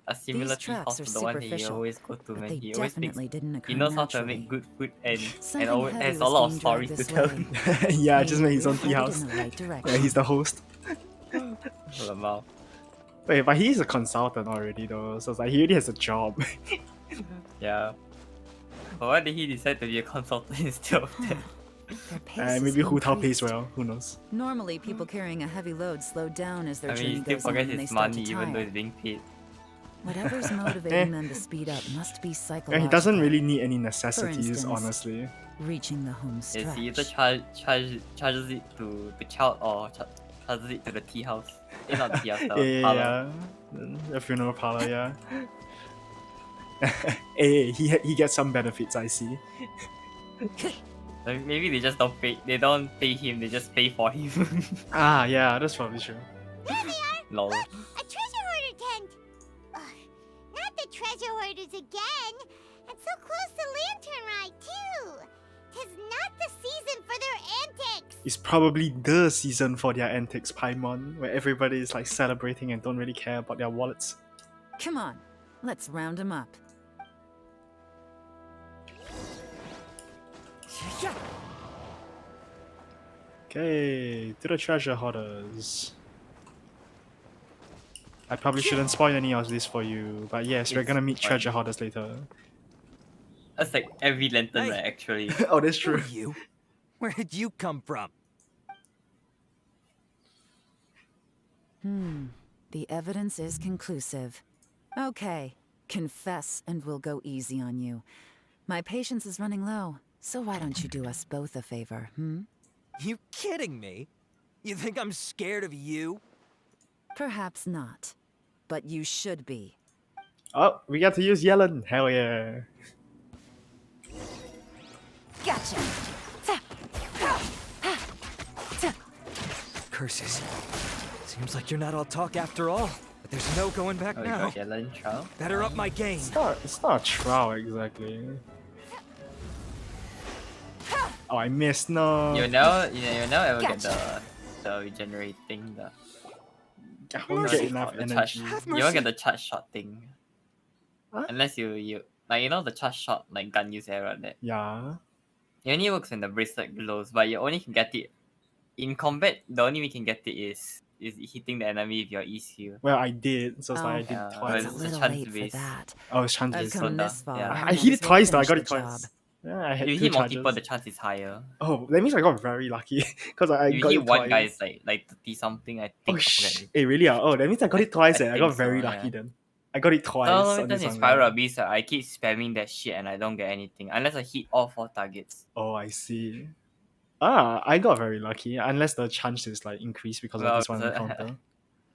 a similar These tea house tracks are to the one he superficial, always go to, but man. they He always makes. definitely didn't occur He knows how to naturally. make good food and Something always heavy has a was lot of being stories dragged to this tell. way. Yeah, just make his Maybe own tea headed house. in the right Yeah, direction. he's the host. Lmao. Wait, but he's a consultant already though, so it's like he already has a job. Yeah. But why did he decide to be a consultant instead of that? Their pace is Maybe Hu Tao increased. pays well, who knows. Normally, people carrying a heavy load slow down as their I mean, journey he still goes on forgets and they his start money to even though tire. he's being paid. Whatever's motivating them to speed up must be Yeah, psychological. he doesn't really need any For necessities, instance, honestly. reaching the home Yes, he stretch. either charges it to the child or charges it to the tea house. Eh, not the tea house, the parlor. The funeral parlor, yeah. Hey, he gets some benefits, I see. Like, maybe they just don't pay. They don't pay him. They just pay for him. Ah, yeah, that's probably true. There they are! Lol. Look, a treasure hoarder tent! Ugh, not the treasure hoarders again! And so close to Lantern Ride, too! 'Tis not the season for their antics. It's probably the season for their antics, Paimon, where everybody is like celebrating and don't really care about their wallets. Come on, let's round them up. Okay, to the treasure hoarders. I probably shouldn't spoil any of this for you, but yes, we're It's gonna meet fine. treasure hoarders later. That's like every lantern, right, actually. Oh, that's Who are true. you? Where did you come from? The evidence is conclusive. Okay, confess and we'll go easy on you. My patience is running low, so why don't you do us both a favor, You kidding me? You think I'm scared of you? Perhaps not, but you should be. Oh, we got to use Yellen. Hell yeah. Gotcha! Curses. Seems like you're not all talk after all. But there's no going back Oh, you now. got yellow trial? Better up my game. It's not a trial exactly. Oh, I missed. No. You'll never get the regenerating the. I won't get enough the energy. charge, you won't get the charge shot thing. What? Unless you like the charge shot like gun use arrow that. Yeah. It only works when the bracelet glows, but you only can get it in combat. The only way you can get it is hitting the enemy with your E skill. Well, I did, so it's like I Oh, did Yeah, twice. It's a it's a little chance late for base. that. Oh, it's chance I've based. come so this far. yeah. I might hit as it well twice though. I finish got it the twice. job. Yeah, I had You two hit multiple, charges. the chance is higher. Oh, that means I got very lucky because I You got hit it one twice. guy is like 30 something. I Oh think. I forget. Hey, really? Oh, that means I got it twice. I got think very so, lucky yeah. then. I got it twice So on this in one. Spiral Abyss, I keep spamming that shit and I don't get anything unless I hit all 4 targets. Oh, I see. Ah, I got very lucky. Unless the chance is like increased because of Well, this one encounter.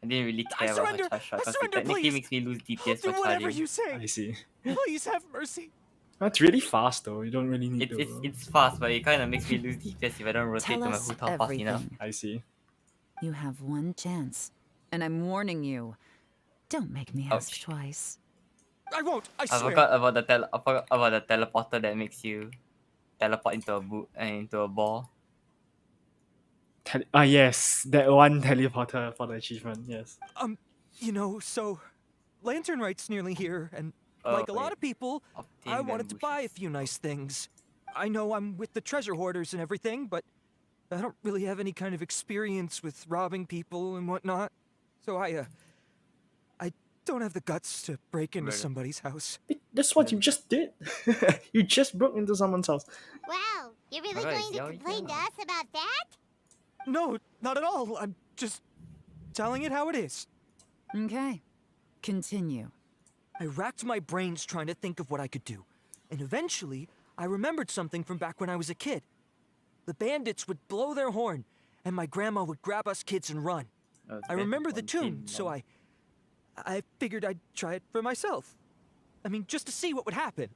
I didn't really I care about her surrender! charge shot I because it surrender, technically please! makes me lose I'll DPS do for whatever charging. you say. I see. Please have mercy. That's really fast though. You don't really need It's fast, but it kind of makes me lose DPS if I don't rotate Tell to my us Hu Tao fast enough. everything. I see. You have one chance, and I'm warning you. Don't make me ask Ouch. twice. I won't, I I swear. forgot about the teleporter that makes you teleport into a ball. Yes, that one teleporter for the achievement. Yes. So Lantern Right's nearly here, and Oh, like a lot wait. of people, Obtain I wanted to bamboo buy a shoots. few nice things. I know I'm with the treasure hoarders and everything, but I don't really have any kind of experience with robbing people and whatnot. So I don't have the guts to break into Really? somebody's house. That's what you just did. You just broke into someone's house. Wow, you're really Alright, going to Xiao complain to Yang. us about that? No, not at all. I'm just telling it how it is. Okay, continue. I racked my brains trying to think of what I could do. And eventually, I remembered something from back when I was a kid. The bandits would blow their horn, and my grandma would grab us kids and run. Oh, it's I been remember the 1 tune, pin so now. I figured I'd try it for myself. I mean, just to see what would happen.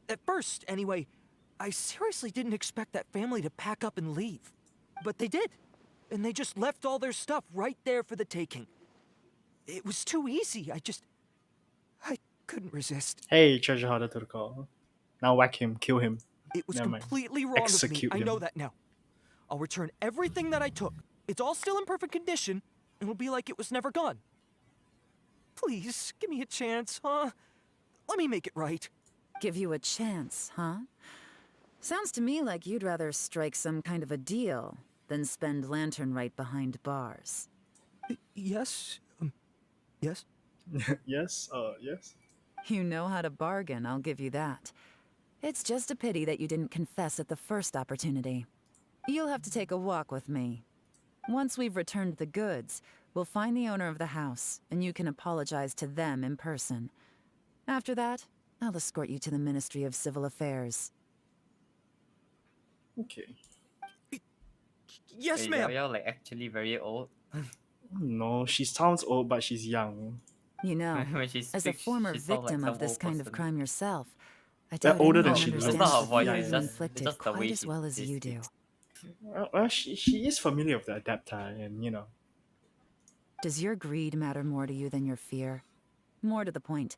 At first, anyway, I seriously didn't expect that family to pack up and leave. But they did. And they just left all their stuff right there for the taking. It was too easy. I couldn't resist. Hey, treasure hoarder to the call. Now whack him, kill him. It was Never mind. completely wrong of me. Execute I know him. that now. I'll return everything that I took. It's all still in perfect condition, and it'll be like it was never gone. Please, give me a chance, huh? Let me make it right. Give you a chance, huh? Sounds to me like you'd rather strike some kind of a deal than spend Lantern right behind bars. Yes? Yes? Yes, yes. You know how to bargain, I'll give you that. It's just a pity that you didn't confess at the first opportunity. You'll have to take a walk with me. Once we've returned the goods, we'll find the owner of the house, and you can apologize to them in person. After that, I'll escort you to the Ministry of Civil Affairs. Okay. Yes, Wait, ma'am. You're like actually very old. No, she sounds old, but she's young. You know, When she as a speaks, former she sounds like victim some of this old kind of person. crime yourself, I They're doubt older anyone than she It's looks. understands not her the voice, fear it's you just inflicted the way quite as she well as you do. speaks. Well, she is familiar with the adapter, and you know. Does your greed matter more to you than your fear? More to the point,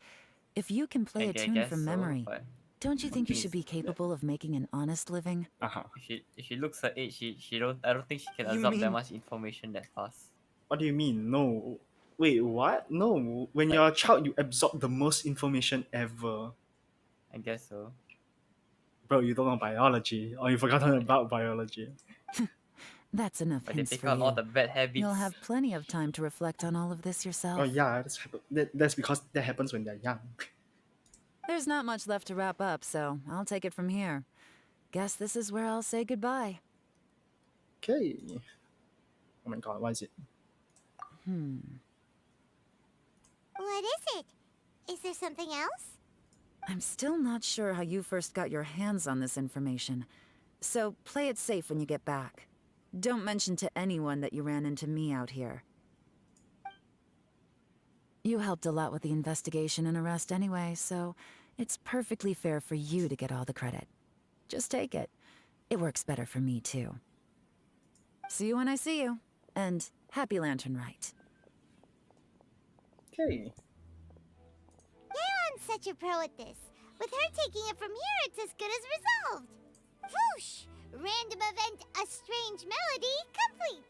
if you can play a I tune guess from so, memory, but Don't you think you should be capable of making an honest living? Uh-huh. If she looks her age, she don't. I don't think she can You absorb that mean- much information that fast. What do you mean? No. Wait, what? No. When you're a child, you absorb the most information ever. I guess so. Bro, you don't know biology, or you forgotten about biology. That's enough But they hints take for on all you. the bad habits. You'll have plenty of time to reflect on all of this yourself. Oh yeah, that's because that happens when they're young. There's not much left to wrap up, so I'll take it from here. Guess this is where I'll say goodbye. Okay. Oh my god, why is it? What is it? Is there something else? I'm still not sure how you first got your hands on this information, so play it safe when you get back. Don't mention to anyone that you ran into me out here. You helped a lot with the investigation and arrest anyway, so it's perfectly fair for you to get all the credit. Just take it. It works better for me, too. See you when I see you, and happy Lantern Rite. Okay. Yeon's such a pro at this. With her taking it from here, it's as good as resolved. Whoosh! Random event, a strange melody, complete.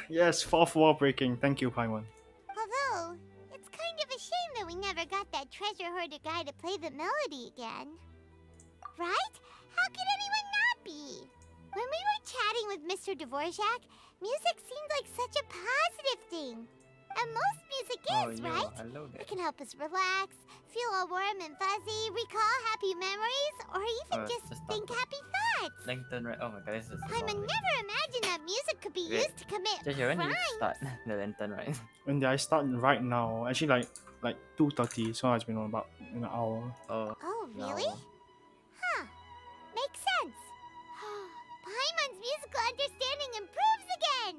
Yes, fourth wall breaking. Thank you, Paimon. Although, it's kind of a shame that we never got that treasure hoarder guy to play the melody again. Right? How could anyone not be? When we were chatting with Mr. Dvorak, music seemed like such a positive thing. And most music is, yo, right? I love It that. can help us relax, feel all warm and fuzzy, recall happy memories, or even Just just stop think it. happy thoughts. Lantern, right? Oh my god, this is so Paimon long. never imagined that music could be Wait, used to commit Joshua, when did you crimes. start the lantern, right? When did I start? Right now. Actually, like 2:30. So it's been about an hour. Oh, Oh, really? no. Huh. Makes sense. Paimon's musical understanding improves again.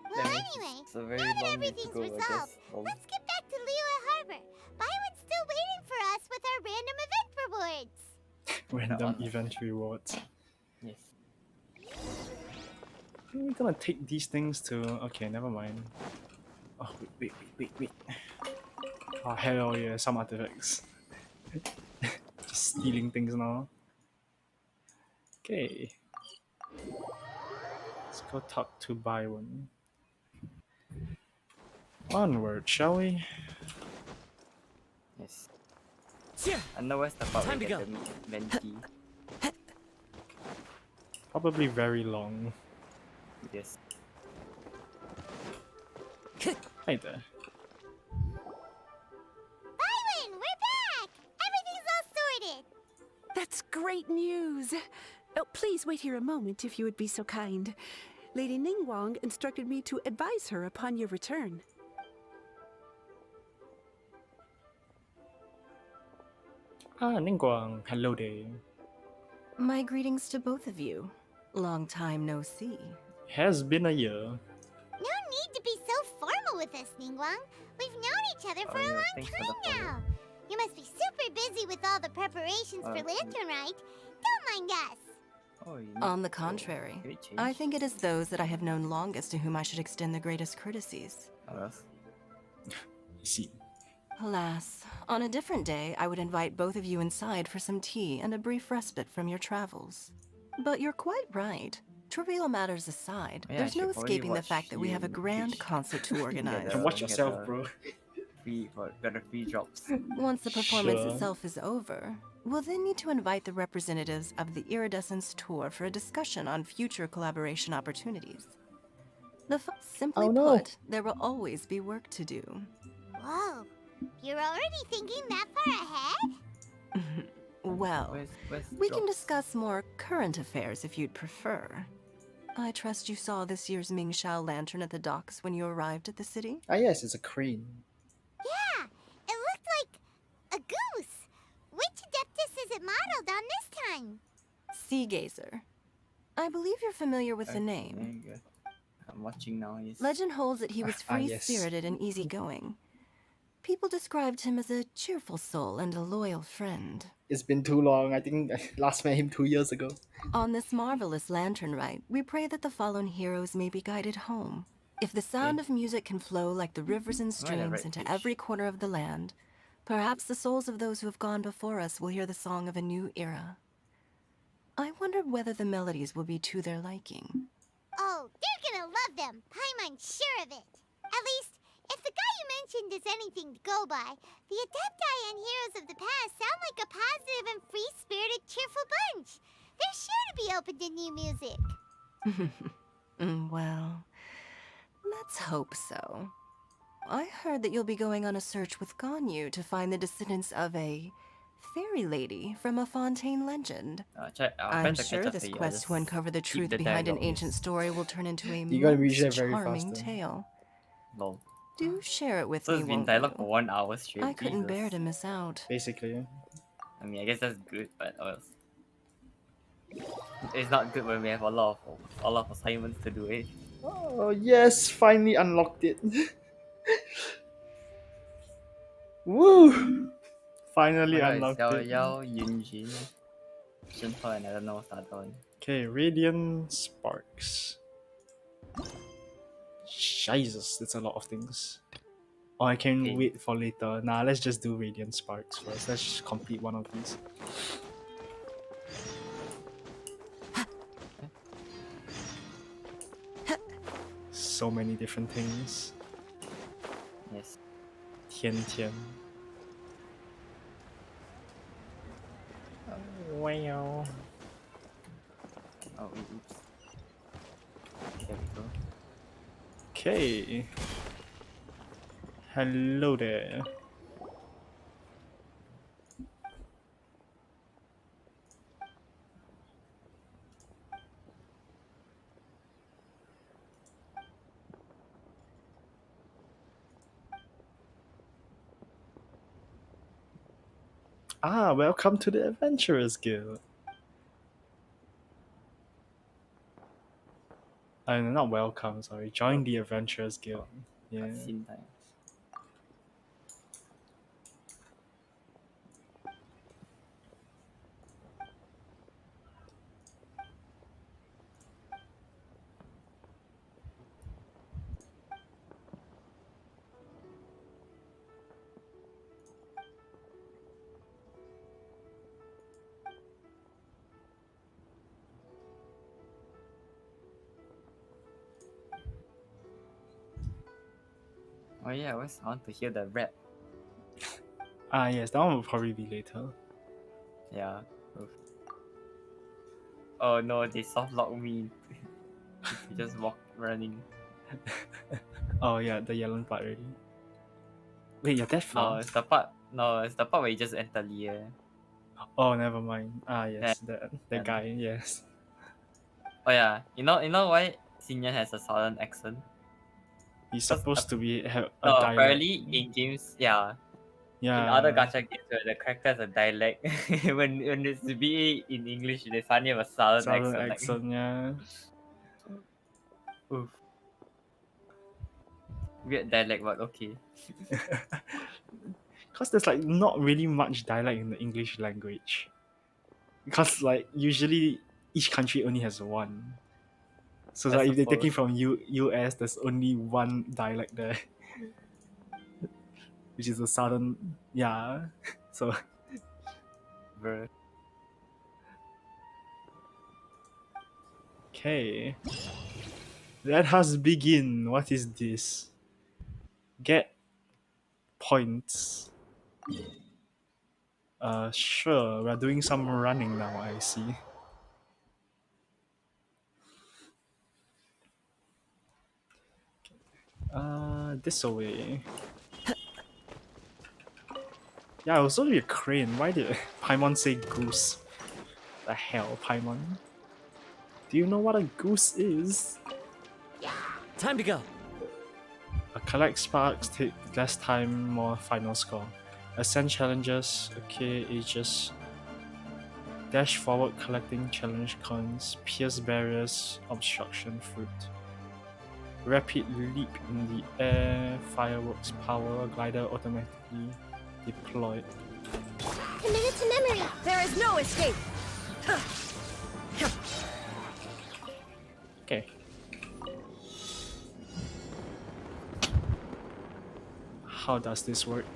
Well, Damn it, anyway, it's a very now that long way to everything's go, I resolved, guess. Oh. let's get back to Liyue Harbor. Baiwen's still waiting for us with our random event rewards. Random on. event rewards. Yes. We're gonna take these things to. Okay, never mind. Oh, wait. Oh, hell yeah, some artifacts. Just stealing things now. Okay. Let's go talk to Byron. Onward, shall we? Yes. Yeah. I know where's the part where Time you to get the venti. Probably very long. Yes. Hey there. Baiwen, we're back! Everything's all sorted. That's great news. Oh, please wait here a moment if you would be so kind. Lady Ningguang instructed me to advise her upon your return. Ah, Ningguang, hello there. My greetings to both of you. Long time no see. Has been a year. No need to be so formal with us, Ningguang. We've known each other for Oh, a yeah, long thanks for time the follow. now. You must be super busy with all the preparations for Lantern Rite. Don't mind us. Oh, you need On the to- contrary, Did it change? I think it is those that I have known longest to whom I should extend the greatest courtesies. Oh, that's- I see. Alas, on a different day, I would invite both of you inside for some tea and a brief respite from your travels. But you're quite right. Trivial matters aside, Yeah, there's I no should probably escaping the watch fact that we have a you grand teach. concert to organize. Yeah, Watch get yourself, the bro. got the free drops. Once the performance Sure. itself is over, we'll then need to invite the representatives of the Iridescence Tour for a discussion on future collaboration opportunities. Simply Oh, no. put, there will always be work to do. Whoa, you're already thinking that far ahead? Well, Where's we can drops? discuss more current affairs if you'd prefer. I trust you saw this year's Mingxiao lantern at the docks when you arrived at the city? Ah, yes, it's a crane. Yeah, it looked like a goose. Which Adeptus is it modeled on this time? Sea Gazer. I believe you're familiar with the name. There you go. I'm watching now. Yes. Legend holds that he was yes. free-spirited and easygoing. People described him as a cheerful soul and a loyal friend. It's been too long. I think I last met him 2 years ago. On this marvelous lantern rite, we pray that the fallen heroes may be guided home. If the sound of music can flow like the rivers and Am I on the streams right into page? every corner of the land, Perhaps the souls of those who have gone before us will hear the song of a new era. I wondered whether the melodies will be to their liking. Oh, they're gonna love them. Paimon's sure of it. At least, if the guy you mentioned is anything to go by, the Adepti and Heroes of the Past sound like a positive and free-spirited, cheerful bunch. They're sure to be open to new music. Well, let's hope so. I heard that you'll be going on a search with Ganyu to find the descendants of a fairy lady from a Fontaine legend. I'll try I'm to sure catch up this to you. I'll quest just to uncover the keep truth the behind an dialogue, ancient yes. story will turn into a You gotta reach there most very charming fast, tale. Lol. Do share it with So me, it's been won't dialogue you? for 1 hour straight. I couldn't Jesus. bear to miss out. basically. I mean, I guess that's good, but it's not good when we have a lot of assignments to do. Eh? Oh yes, finally unlocked it. Woo! Oh Finally my god, it's unlocked Xiao it. Yao, Yunjin, Shinho, and I don't know what's the other one. Okay, Radiant Sparks. Jesus, that's a lot of things. Oh, I can Okay. wait for later. Nah, let's just do Radiant Sparks first. Let's just complete one of these. So many different things. Yes. Tian Tian. Wow. Oh, oops. There we go. Okay. Hello there. Ah, welcome to the Adventurers Guild. Not welcome, sorry. Join the Adventurers Guild. Yeah. Cutscene time. Oh yeah, I always want to hear the rap. Ah, yes, that one will probably be later. Yeah. Oof. Oh no, they soft lock me. To just running. Oh, yeah, the yellow part already. Wait, you're that No, far? it's the part. No, it's the part where you just enter Leah. Oh, never mind. Ah, yes, Yeah. that guy, yes. Oh yeah, you know why Senior has a southern accent? He's 'Cause supposed to be have a no, dialect. apparently in games, yeah. In other Yeah, gacha games where the character has a dialect, when it's BA in English, they suddenly have a southern southern accent. accent, yeah. Oof. Weird dialect, but okay. Because there's like not really much dialect in the English language. Because like usually each country only has one. So I like if they're suppose. taking from US, there's only one dialect there, which is the southern. Yeah. So Bruh. okay, let us begin. What is this? Get points. Sure. We're doing some running now. I see. This away. Yeah, it was only a crane. Why did Paimon say goose? The hell, Paimon? Do you know what a goose is? Time to go. Collect sparks, take less time, more final score. Ascend challenges, okay, ages. Dash forward, collecting challenge coins. Pierce barriers, obstruction fruit. Rapid leap in the air, fireworks power, glider automatically deployed. Committed to memory. There is no escape! Okay. How does this work?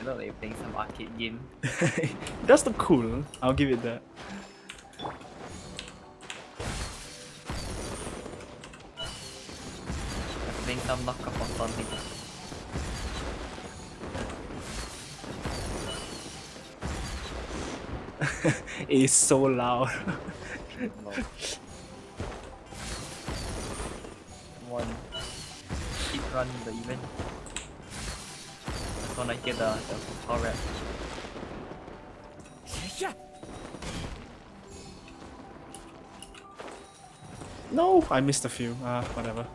You know, like playing some arcade game. That's the cool. I'll give it that. Like playing some knockoff or something. It is so loud. No. Come on. Keep running the event. Just wanna hear the power rap. No, I missed a few. Whatever.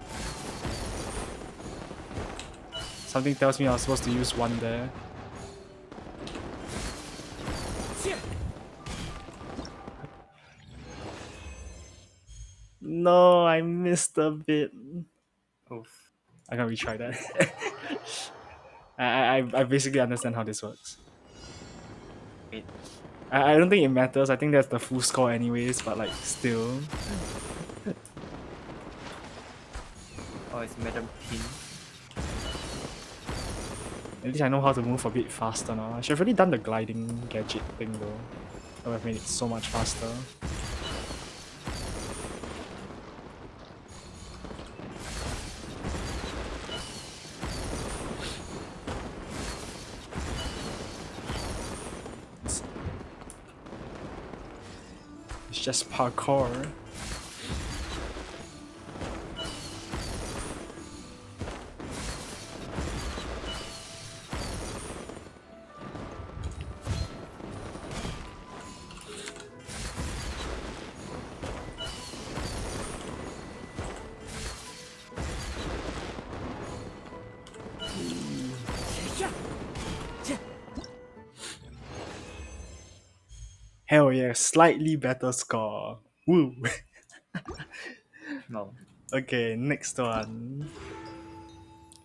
Something tells me I was supposed to use one there. No, I missed a bit. Oof. I can retry that. I basically understand how this works. Wait. I don't think it matters. I think that's the full score anyways, but like still. Oh, it's Madam Pin. At least I know how to move a bit faster now. I should have really done the gliding gadget thing though. That would have made it so much faster. It's just parkour. Hell yeah, slightly better score. Woo! No. Okay, next one.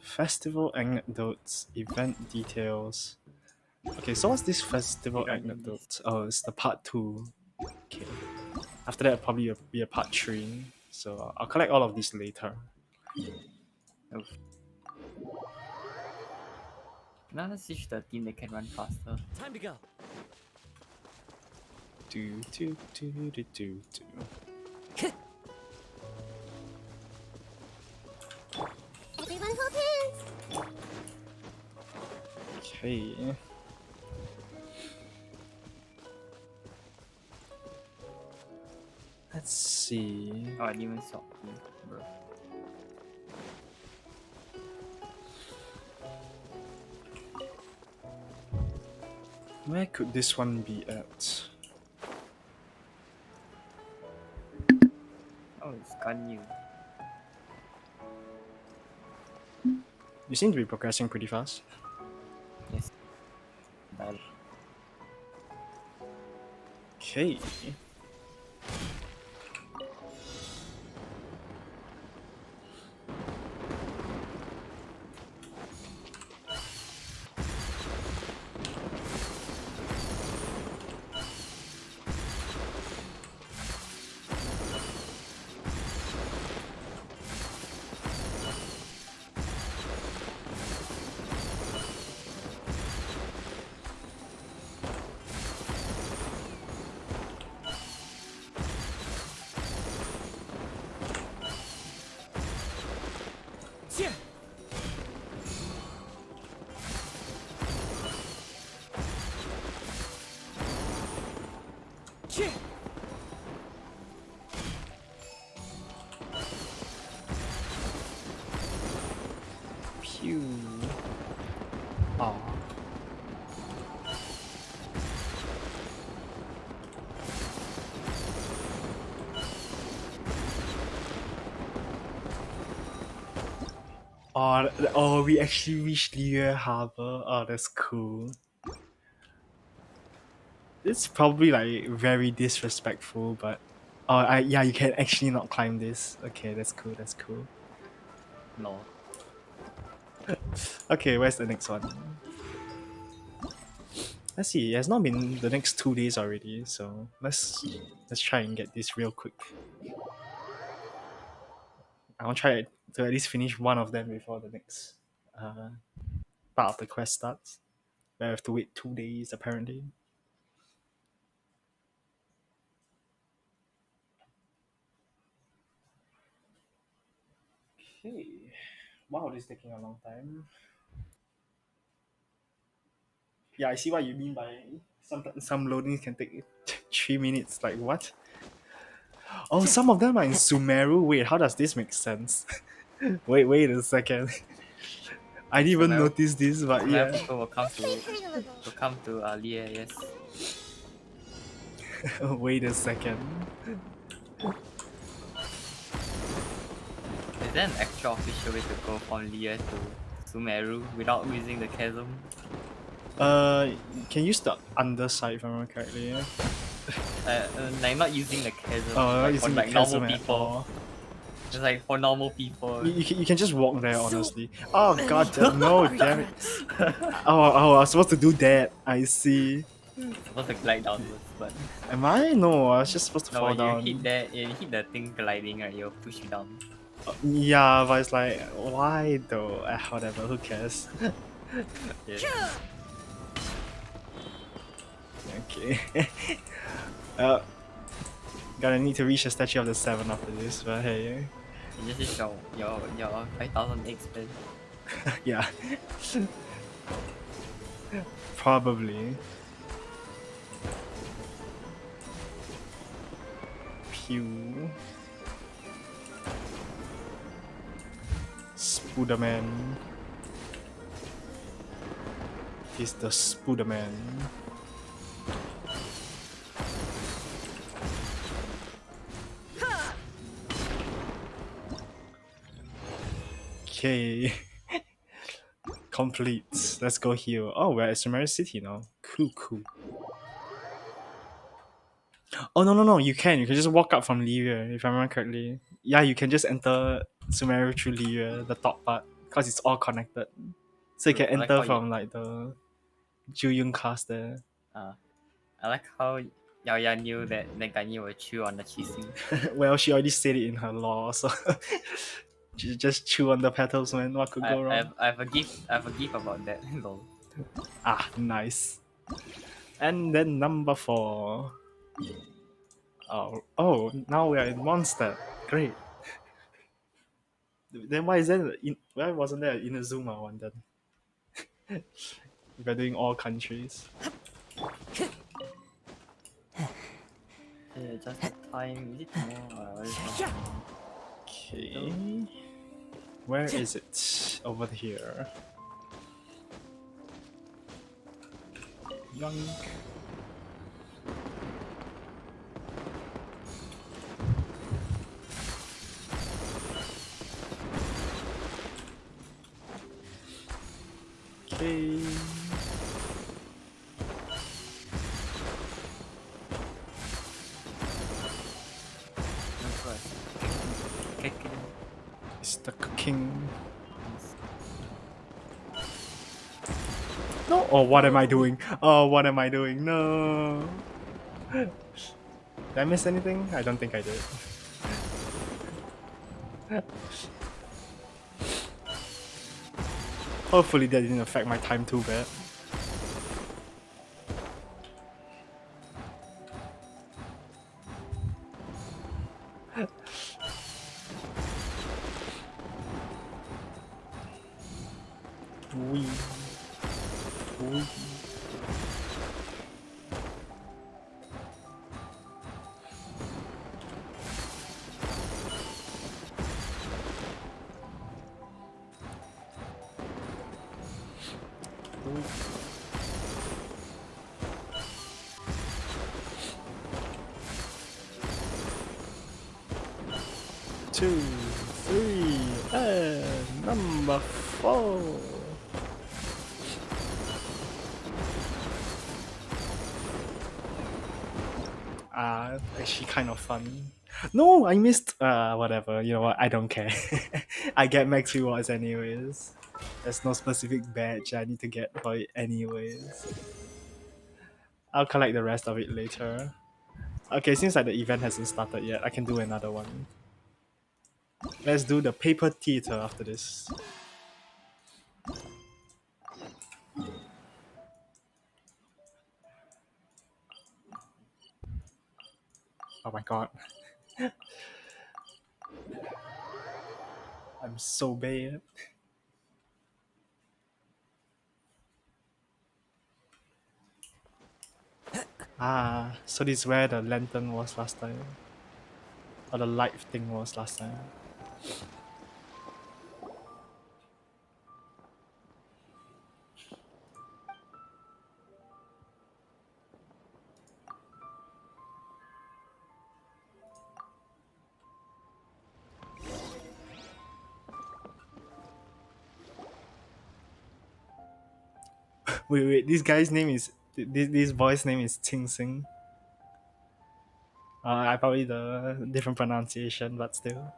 Festival anecdotes, event details. Okay, so what's this festival We don't need this. anecdotes? Oh, it's the part 2. Okay. After that, probably be a part 3. So I'll collect all of these later. Oof. Now let's switch the team that can run faster. Time to go. Do, do, do, do, do, do. Everyone hold hands. Okay. Let's see. Oh, I didn't even saw him, bro. Where could this one be at? Oh, it's Ganyu. You seem to be progressing pretty fast. Yes. Dial. Okay. Pew. Aw. Oh, we actually reached Liyue Harbor. Oh, that's cool. It's probably like very disrespectful, but yeah, you can actually not climb this. Okay, that's cool. That's cool. No. Okay, where's the next one? Let's see. It has not been the next 2 days already, so let's try and get this real quick. I'll try to at least finish one of them before the next part of the quest starts. I have to wait 2 days apparently. Okay. Wow, this is taking a long time. Yeah, I see what you mean by some loadings can take 3 minutes. Like what? Oh, some of them are in Sumeru. Wait, how does this make sense? wait a second. I didn't even Sumeru, notice this, but Sumeru yeah. people will come Okay, pretty little. to Leah, yes. Wait a second. Is there an actual official way to go from Leah to Sumeru without using the chasm? You can use the underside if I remember correctly. Yeah? Like not using the chasm, Oh, like for using the like normal chasm at people. all. It's like for normal people. You can just walk there, honestly. Oh many god, no, damn it. Oh, I was supposed to do that. I see. Supposed to glide downwards, but Am I? No, I was just supposed to no, fall when you down. hit that, you hit the thing gliding, right, it'll push you down. Yeah, but it's like, why though? Whatever, who cares? Yeah. Okay. uh, Gonna need to reach the Statue of the Seven after this, but hey. You just show your 5,000 XP. Yeah. Probably. Pew. Spooderman. He's the Spooderman. Okay. Complete. Let's go here. Oh, we're at Sumeru City now. Cool. Oh no! You can just walk up from Liyue, if I remember correctly. Yeah, you can just enter Sumeru through Liyue, the top part, because it's all connected. So you can I like enter how from like the Juyun cast there. I like how Yao Ya knew that Negani will chew on the cheesing. Well, she already said it in her law, so just chew on the petals, man. What could go wrong? I have a gift about that. Lol. Ah, nice. And then number 4. Oh, now we are in Monster. Great. Then why wasn't there an Inazuma one then? We're doing all countries. Yeah, just the time. Is it tomorrow? What is it? Okay. Where is it? Over here. Yoink. Okay. It's the cooking. No! Oh, what am I doing? Oh, what am I doing? No! Did I miss anything? I don't think I did. Hopefully that didn't affect my time too bad. Wee. Wee. Two, three, and number 4. Actually kind of fun. No, I missed. Whatever. You know what? I don't care. I get max rewards anyways. There's no specific badge I need to get for it anyways. I'll collect the rest of it later. Okay, seems like the event hasn't started yet. I can do another one. Let's do the paper theater after this. Oh my god. I'm so bad. Ah, so this is where the lantern was last time. Or the light thing was last time. Wait, this guy's name is this boy's name is Qing Sing. I probably the different pronunciation, but still.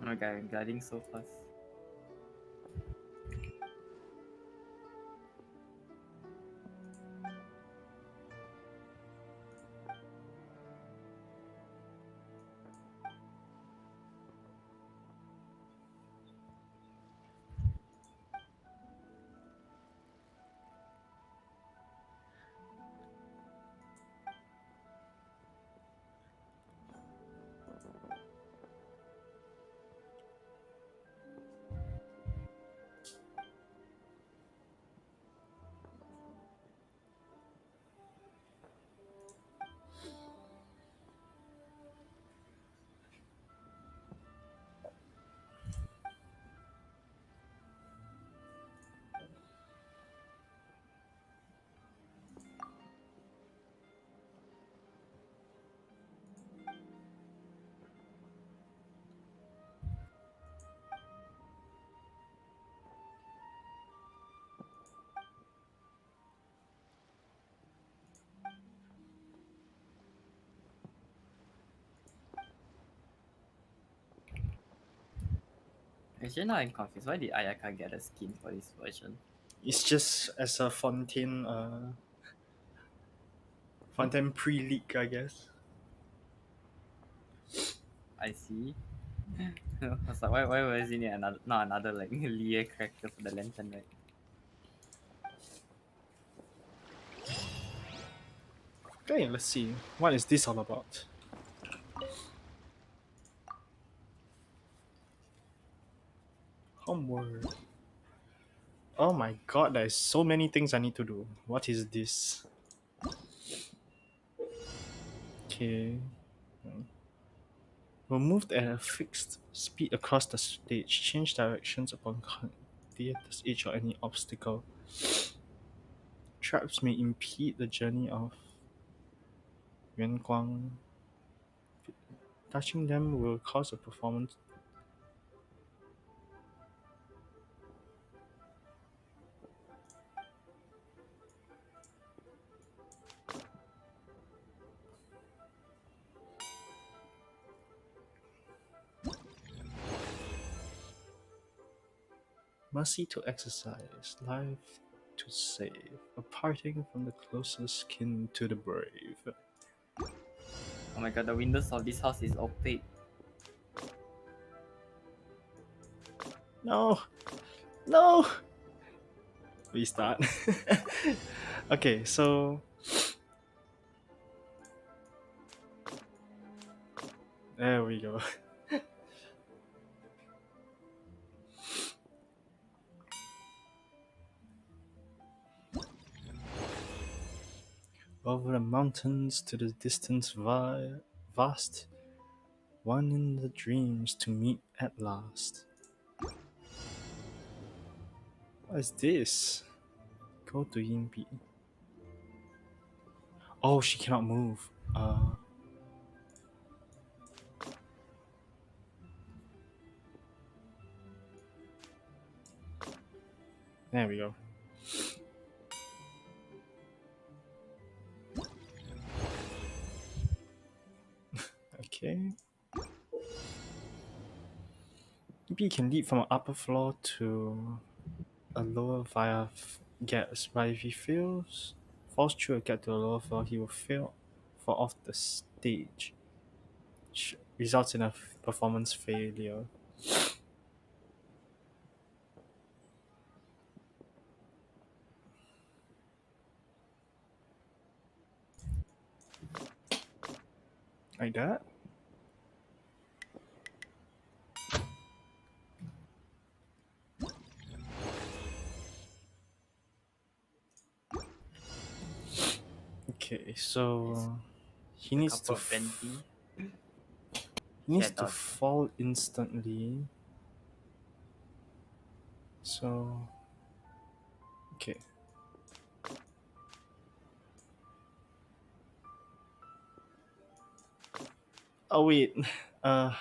Okay, I'm gliding so fast. Actually, now I'm confused. Why did Ayaka get a skin for this version? It's just as a Fontaine pre-leak, I guess. I see. I was like, why was it not another like Leah character for the lantern, right? Okay, let's see. What is this all about? Homework. Oh my god, there's so many things I need to do. What is this? Okay. We're moved at a fixed speed across the stage. Change directions upon theater's edge or any obstacle. Traps may impede the journey of Yuan Guang. Touching them will cause a performance. Mercy to exercise, life to save, a parting from the closest kin to the brave. Oh my god, the windows of this house is opaque. No! No! Restart. Okay, so there we go. Over the mountains to the distance vast, one in the dreams to meet at last. What is this? Go to Yinbi. Oh, she cannot move. There we go. Okay. Maybe you can leap from an upper floor to a lower via gas, but if he falls through a gap to a lower floor, he will fall off the stage, which results in a performance failure. Like that? Okay, so he A needs to couple of venti. he needs Yeah, to does. fall instantly. So okay. Oh wait, uh,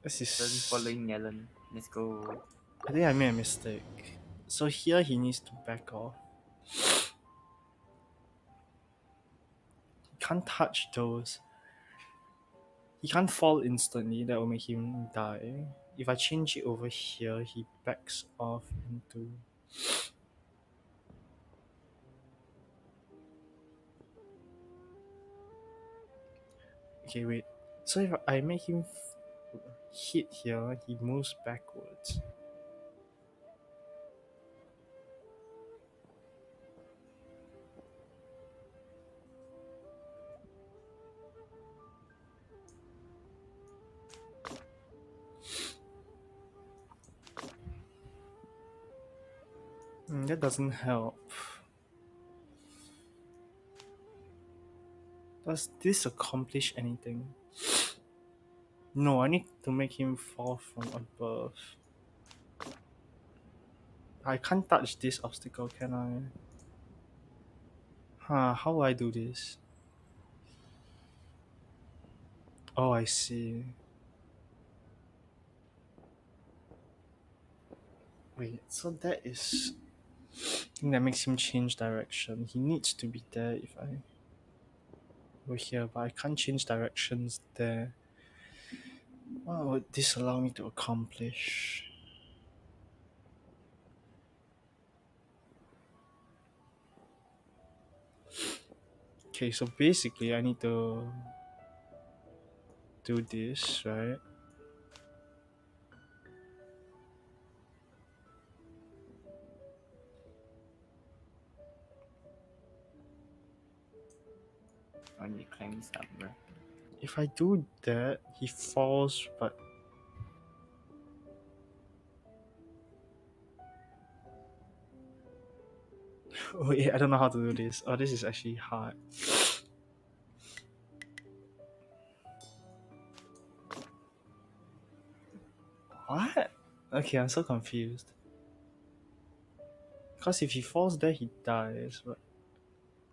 this Doesn't is. following Yellen. Let's go. I think I made a mistake. So here he needs to back off. He can't touch those. He can't fall instantly, that will make him die. If I change it over here, he backs off into. Okay, wait. So if I make him hit here, he moves backwards. That doesn't help. Does this accomplish anything? No, I need to make him fall from above. I can't touch this obstacle, can I? How do I do this? Oh, I see. Wait, so that is. I think that makes him change direction. He needs to be there if I go here, but I can't change directions there. What would this allow me to accomplish? Okay, so basically I need to do this, right? I need to climb this up, bro. If I do that, he falls, but wait, I don't know how to do this. Oh, this is actually hard. What? Okay, I'm so confused. Because if he falls there, he dies. But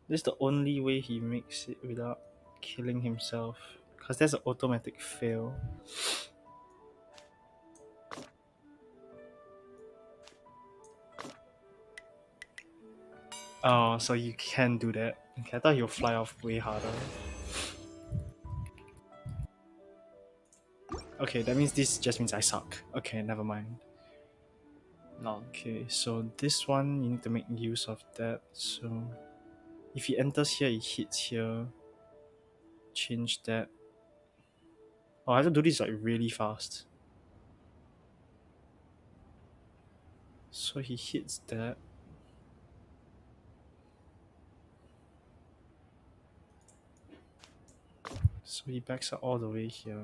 This is the only way he makes it without killing himself. Because there's an automatic fail. Oh, so you can do that. Okay, I thought he'll fly off way harder. Okay, that means this just means I suck. Okay, never mind. No. Okay, so this one, you need to make use of that. So if he enters here, he hits here. Change that. Oh, I have to do this like really fast. So he hits that. So he backs up all the way here.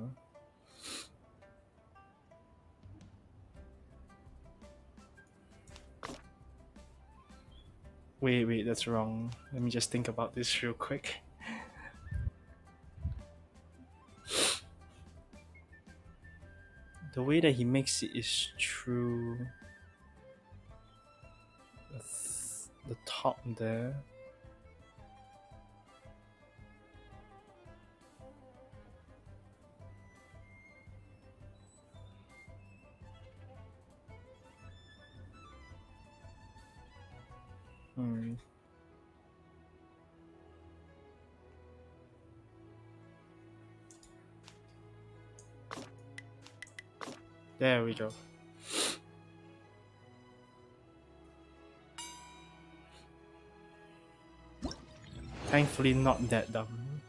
Wait, that's wrong. Let me just think about this real quick. The way that he makes it is through the top there. Hmm. There we go. Thankfully, not that dumb.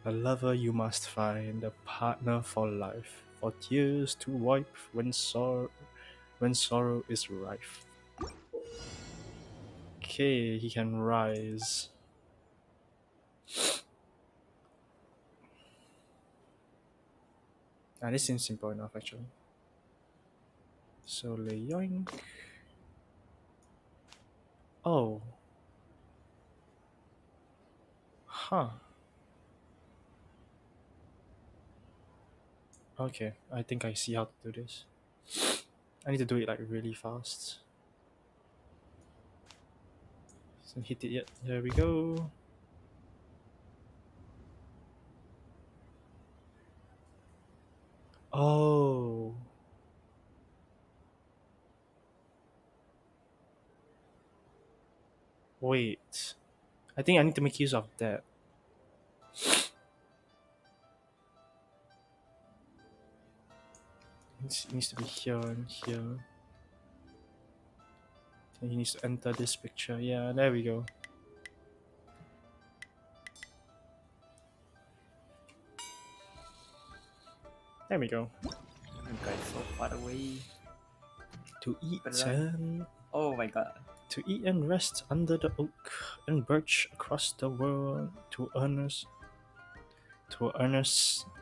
A lover you must find, a partner for life, for tears to wipe when sorrow is rife. Okay, he can rise. Ah, this seems simple enough actually. So lay yoink. Oh. Huh. Okay, I think I see how to do this. I need to do it like really fast. So hit it yet. There we go. Oh. Wait. I think I need to make use of that. It needs to be here and here. And he needs to enter this picture. Yeah, there we go. There we go. You guys so far away. To eat But and oh my god. to eat and rest under the oak and birch across the world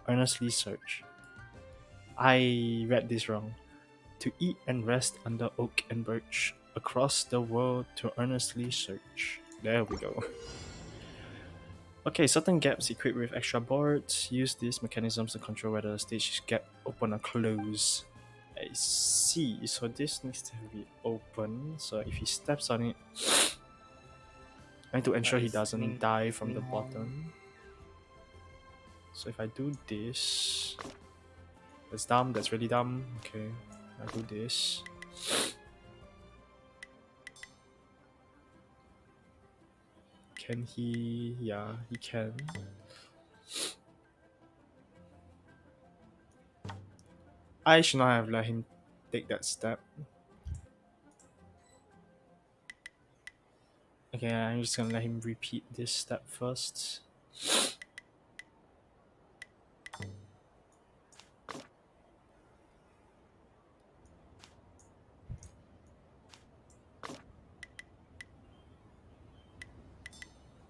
earnestly search. I read this wrong. To eat and rest under oak and birch across the world to earnestly search. There we go. Okay, certain gaps equipped with extra boards. Use these mechanisms to control whether the stage gap open or close. I see. So this needs to be open. So if he steps on it, I need to ensure he doesn't die from the bottom. So if I do this, that's dumb. That's really dumb. Okay, I do this. Can he? Yeah, he can. I should not have let him take that step. Okay, I'm just gonna let him repeat this step first.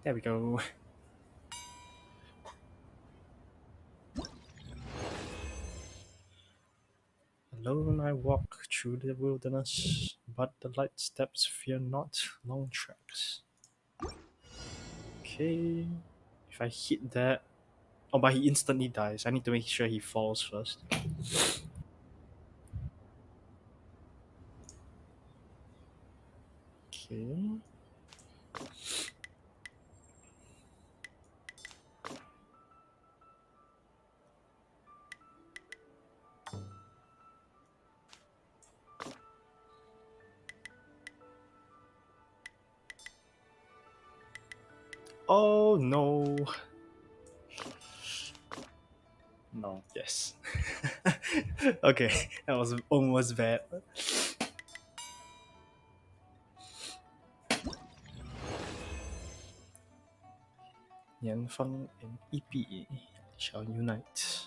There we go. Alone I walk through the wilderness, but the light steps fear not long tracks. Okay. If I hit that. Oh, but he instantly dies. I need to make sure he falls first. Okay. Oh no. No. Yes. Okay, that was almost bad. Yanfeng and EP shall unite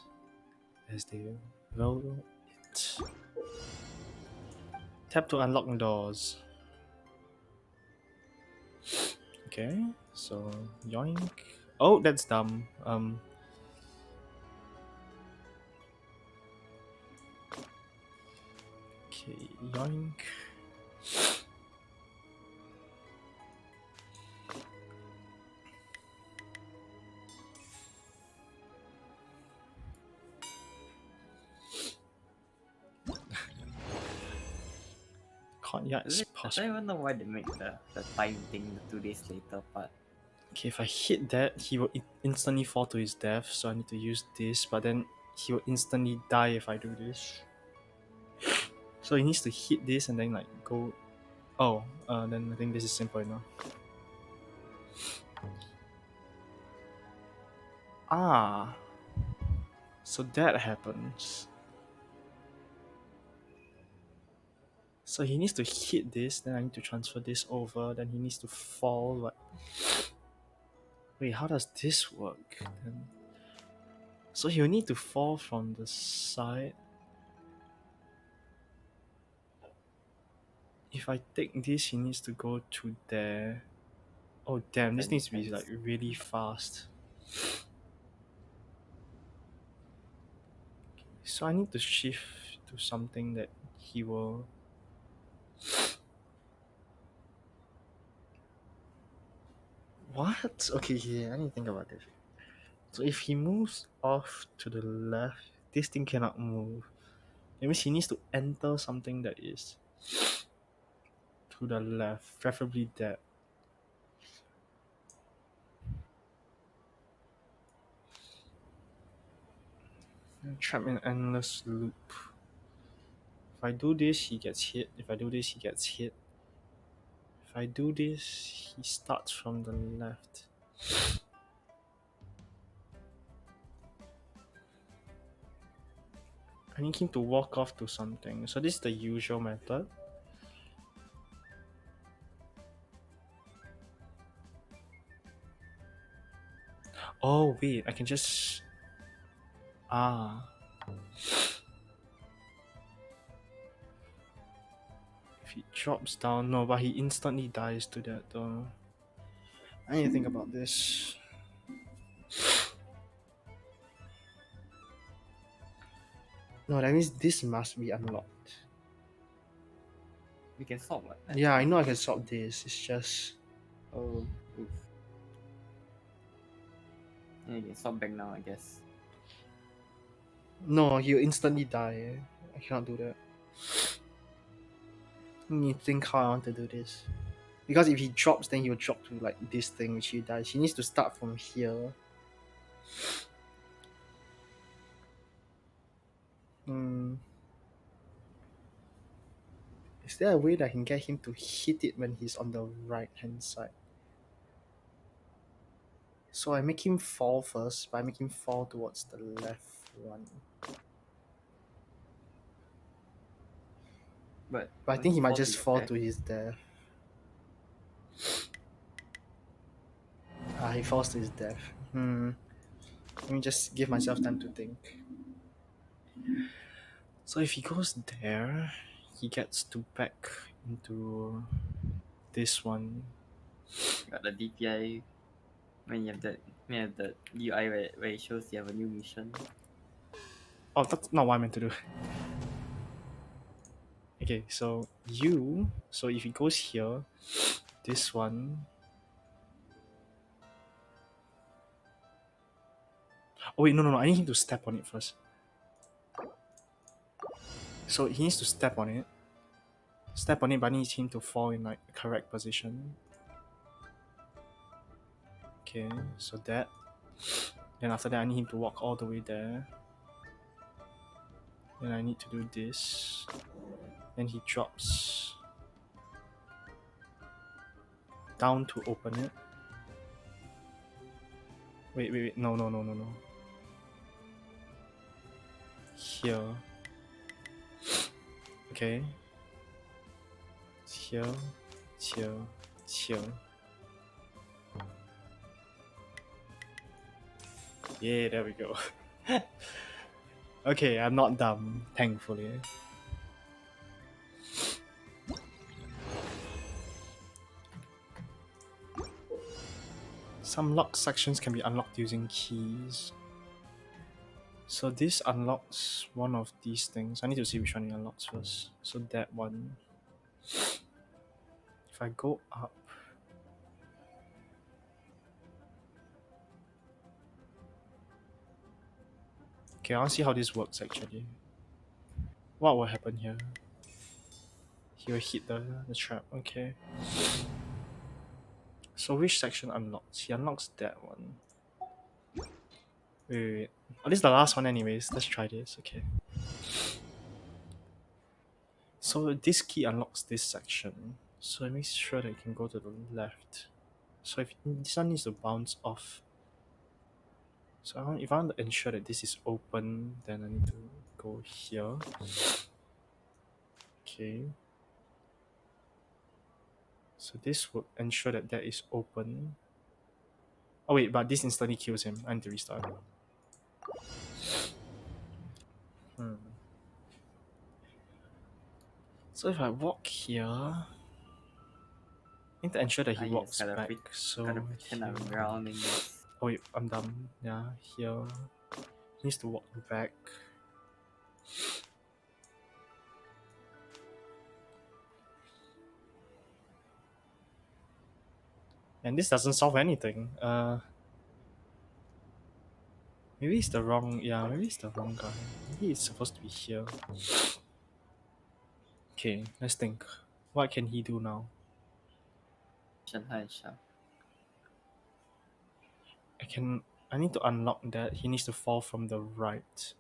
as they roll it. Tap to unlock doors. Okay, so yoink. Oh, that's dumb. Okay, yoink. Yes, I don't even know why they make the time thing the 2 days later part. Okay, if I hit that, he will instantly fall to his death, so I need to use this, but then he will instantly die if I do this. So he needs to hit this and then like go... Oh, then I think this is simple enough. Ah, so that happens. So he needs to hit this, then I need to transfer this over, then he needs to fall, like... Wait, how does this work? Then... So he'll need to fall from the side. If I take this, he needs to go to there. Oh damn, this needs to be like really fast. So I need to shift to something that he will... What? Okay, yeah, I need to think about this. So if he moves off to the left, this thing cannot move. That means he needs to enter something that is to the left, preferably that. Trap in endless loop. If I do this, he gets hit. If I do this, he gets hit. If I do this, he starts from the left. I need him to walk off to something. So this is the usual method. Oh wait, I can just... Ah. If he drops down, no, but he instantly dies to that though. I need to think about this. No, that means this must be unlocked. We can swap what? Yeah, I know I can swap this. It's just... Oh, oof. Yeah, you can swap back now, I guess. No, he'll instantly die. I cannot do that. I need to think how I want to do this. Because if he drops, then he'll drop to like this thing which he dies. He needs to start from here. Hmm. Is there a way that I can get him to hit it when he's on the right hand side? So I make him fall first, but I make him fall towards the left one. But I think he might just fall to his death. Ah, he falls to his death. Let me just give myself time to think. So if he goes there, he gets to back into this one. Got the DPI when you have the UI where it shows you have a new mission. Oh, that's not what I meant to do. Okay, so if he goes here, this one... Oh wait, no, I need him to step on it first. So he needs to step on it, but I need him to fall in like the correct position. Okay, so that. Then after that, I need him to walk all the way there. Then I need to do this. Then he drops down to open it. Wait. No. Here. Okay. Here. Yeah, there we go. Okay, I'm not dumb, thankfully. Some locked sections can be unlocked using keys. So this unlocks one of these things. I need to see which one it unlocks first. So that one. If I go up. Okay, I want to see how this works actually. What will happen here? He will hit the trap. Okay. So which section unlocks? He unlocks that one. Wait. Oh, this is the last one anyways. Let's try this. Okay. So this key unlocks this section. So it makes sure that it can go to the left. So if this one needs to bounce off. So if I want to ensure that this is open, then I need to go here. Okay. So this would ensure that that is open. Oh wait, but this instantly kills him. I need to restart. So if I walk here, I need to ensure that he walks back. So gotta pretend I'm here. grounding this. Oh wait, I'm dumb. Yeah, here. He needs to walk back. And this doesn't solve anything. Maybe it's the wrong. Yeah, maybe it's the wrong guy. Maybe it's supposed to be here. Okay, let's think. What can he do now? I need to unlock that. He needs to fall from the right.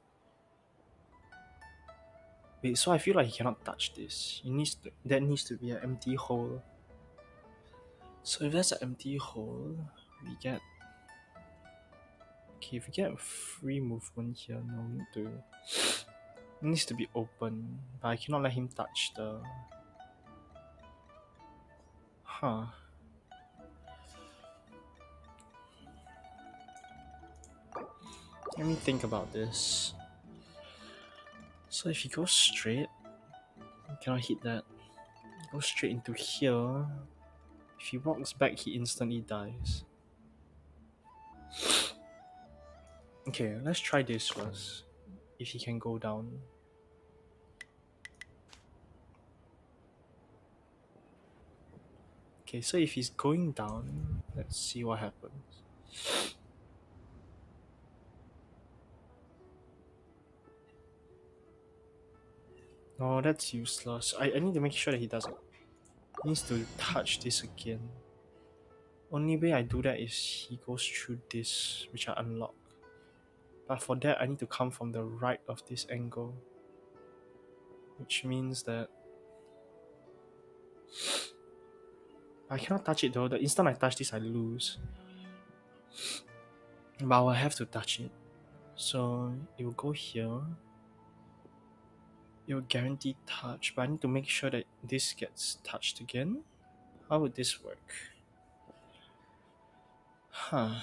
Wait, so I feel like he cannot touch this. That needs to be an empty hole. So if that's an empty hole, we get. Okay, if we get free movement here, no need to. It needs to be open, but I cannot let him touch the. Huh. Let me think about this. So if he goes straight, I cannot hit that. Go straight into here. If he walks back, he instantly dies. Okay, let's try this first. If he can go down. Okay, so if he's going down, let's see what happens. No, that's useless. I need to make sure that he doesn't. He needs to touch this again. Only way I do that is he goes through this, which I unlock. But for that, I need to come from the right of this angle. Which means that I cannot touch it though. The instant I touch this, I lose. But I will have to touch it. So it will go here. It will guarantee touch, but I need to make sure that this gets touched again. How would this work? Huh.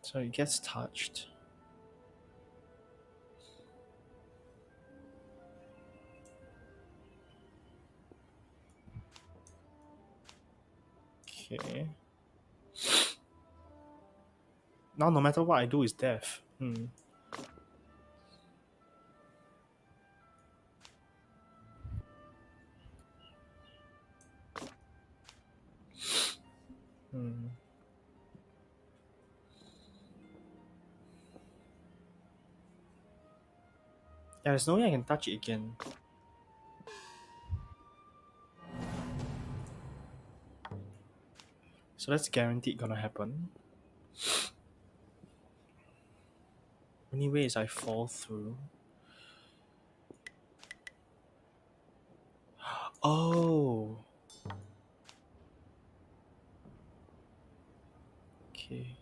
So it gets touched. Okay. Now no matter what I do is death. Hmm. Hmm. Yeah, there's no way I can touch it again. So that's guaranteed gonna happen. Only way is I fall through. Oh. Okay.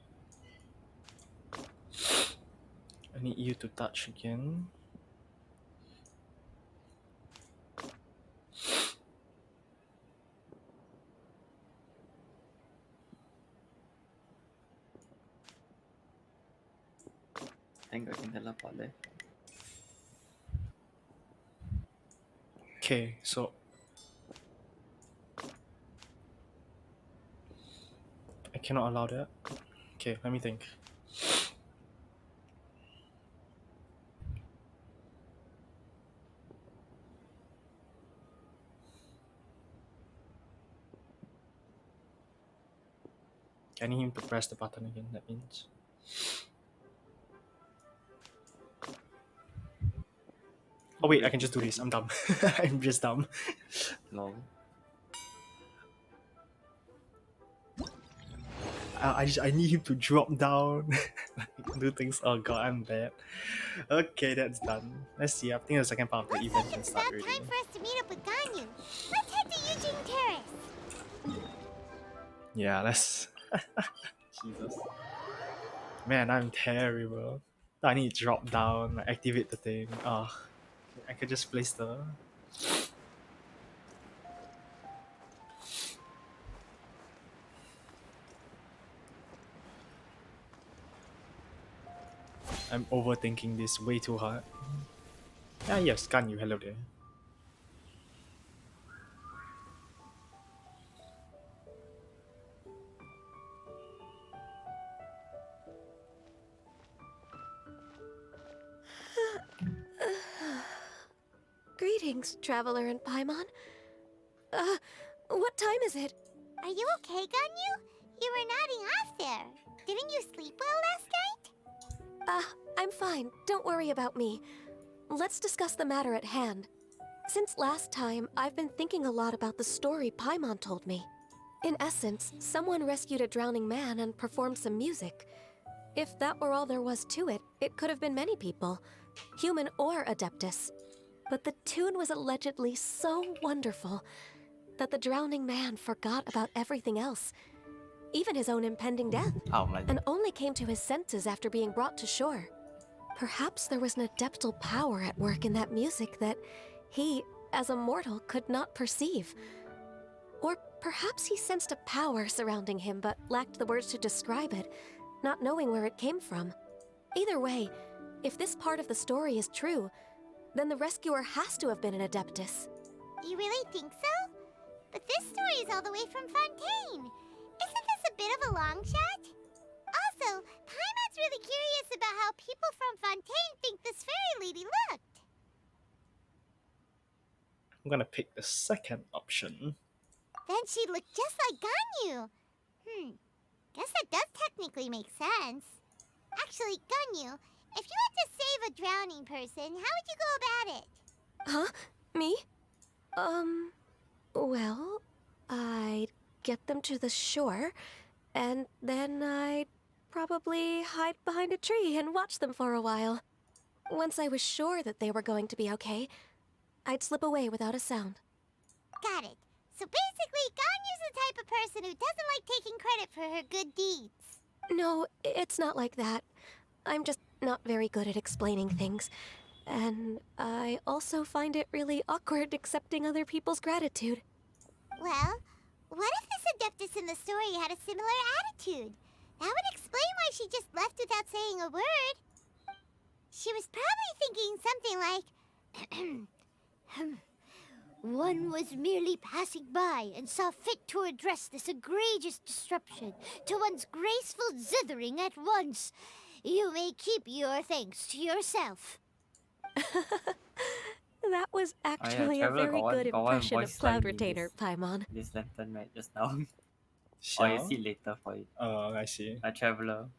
I need you to touch again. Thank God I can teleport there. Okay, so I cannot allow that. Okay, let me think. I need him to press the button again, that means. Oh wait, I can just do this. I'm dumb. I'm just dumb. Lol. I need him to drop down. Do things. Oh god, I'm bad. Okay, that's done. Let's see. I think the second part of the Looks event like can it's start about already. time for us to meet up with Ganyu. Let's head to Eugene Terrace. Yeah, let's. Jesus. Man, I'm terrible. I need to drop down, like, activate the thing. I could just place the. I'm overthinking this way too hard. Ah, yes, Ganyu, hello there. Greetings, Traveler and Paimon. What time is it? Are you okay, Ganyu? You were nodding off there. Didn't you sleep well last night? I'm fine. Don't worry about me. Let's discuss the matter at hand. Since last time, I've been thinking a lot about the story Paimon told me. In essence, someone rescued a drowning man and performed some music. If that were all there was to it, it could have been many people, human or Adeptus. But the tune was allegedly so wonderful that the drowning man forgot about everything else, even his own impending death, Oh my and only came to his senses after being brought to shore. Perhaps there was an adeptal power at work in that music that he, as a mortal, could not perceive. Or perhaps he sensed a power surrounding him but lacked the words to describe it, not knowing where it came from. Either way, if this part of the story is true, then the rescuer has to have been an Adeptus. You really think so? But this story is all the way from Fontaine. Isn't this a bit of a long shot? Also, Paimon's really curious about how people from Fontaine think this fairy lady looked. I'm gonna pick the second option. Then she looked just like Ganyu. Guess that does technically make sense. Actually, Ganyu, if you had to save a drowning person, how would you go about it? Huh? Me? Well, I'd get them to the shore, and then I'd probably hide behind a tree and watch them for a while. Once I was sure that they were going to be okay, I'd slip away without a sound. Got it. So basically, Ganyu's the type of person who doesn't like taking credit for her good deeds. No, it's not like that. I'm just not very good at explaining things. And I also find it really awkward accepting other people's gratitude. Well, what if this Adeptus in the story had a similar attitude? That would explain why she just left without saying a word. She was probably thinking something like, one was merely passing by and saw fit to address this egregious disruption to one's graceful zithering at once. You may keep your thanks to yourself. That was actually a Traveler very good got one impression voice of Cloud line in Retainer, Paimon. this lantern right just now. Or you Xiao? see it later for it. Oh, I see. A traveler.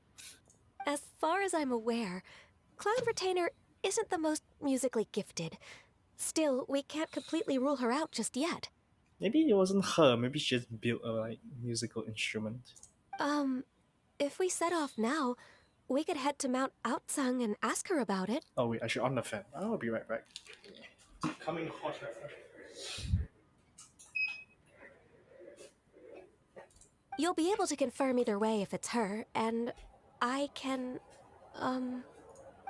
As far as I'm aware, Cloud Retainer isn't the most musically gifted. Still, we can't completely rule her out just yet. Maybe it wasn't her. Maybe she just built a musical instrument. If we set off now, we could head to Mount Outsung and ask her about it. Oh wait, I should on the fan. I'll be right back. Coming hot. You'll be able to confirm either way if it's her, and I can,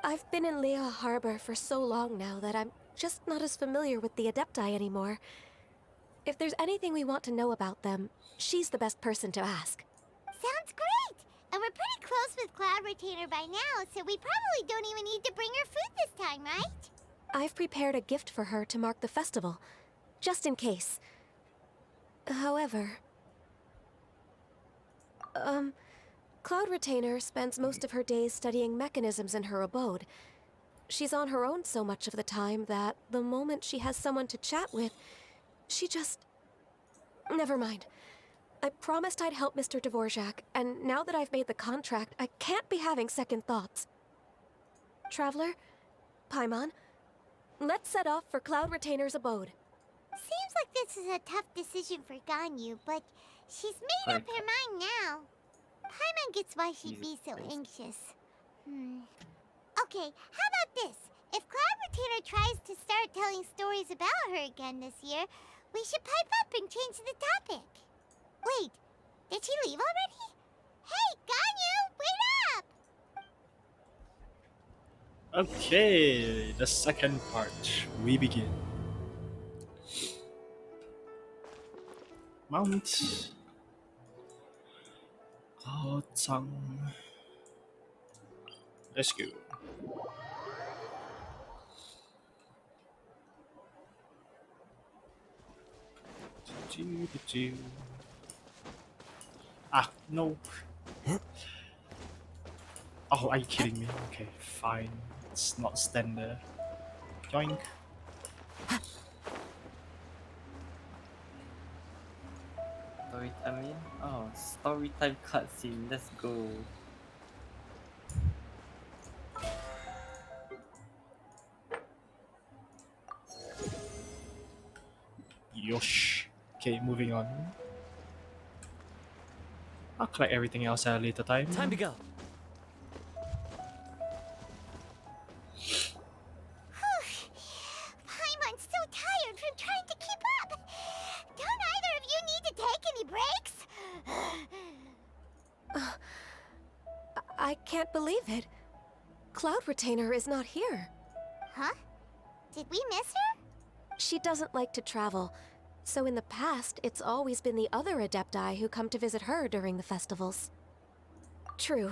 I've been in Lea Harbor for so long now that I'm just not as familiar with the Adepti anymore. If there's anything we want to know about them, she's the best person to ask. Sounds great! And we're pretty close with Cloud Retainer by now, so we probably don't even need to bring her food this time, right? I've prepared a gift for her to mark the festival, just in case. However... Cloud Retainer spends most of her days studying mechanisms in her abode. She's on her own so much of the time that the moment she has someone to chat with, she just... Never mind. I promised I'd help Mr. Dvorak, and now that I've made the contract, I can't be having second thoughts. Traveler, Paimon, let's set off for Cloud Retainer's abode. Seems like this is a tough decision for Ganyu, but she's made up her mind now. Paimon gets why she'd be so anxious. Okay, how about this? If Cloud Retainer tries to start telling stories about her again this year, we should pipe up and change the topic. Wait, did she leave already? Hey, Ganyu, wait up! Okay, the second part. We begin. Mount. Tongue. Let's go. Ah, no. Oh, are you kidding me? Okay, fine. It's not standard. Yoink. Story time in? Oh, story time cutscene. Let's go. Yosh. Okay, moving on. I'll collect everything else at a later time. Time to go. Paimon's so tired from trying to keep up. Don't either of you need to take any breaks? I can't believe it. Cloud Retainer is not here. Huh? Did we miss her? She doesn't like to travel, so in the past, it's always been the other Adepti who come to visit her during the festivals. True.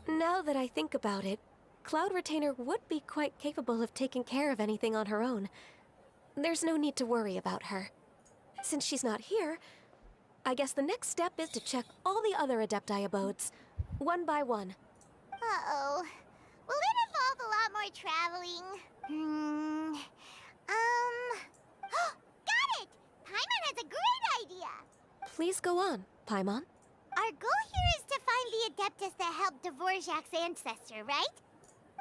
Now that I think about it, Cloud Retainer would be quite capable of taking care of anything on her own. There's no need to worry about her. Since she's not here, I guess the next step is to check all the other Adepti abodes, one by one. Uh-oh. Will it involve a lot more traveling? Got it! Paimon has a great idea! Please go on, Paimon. Our goal here is to find the Adeptus that helped Dvorak's ancestor, right?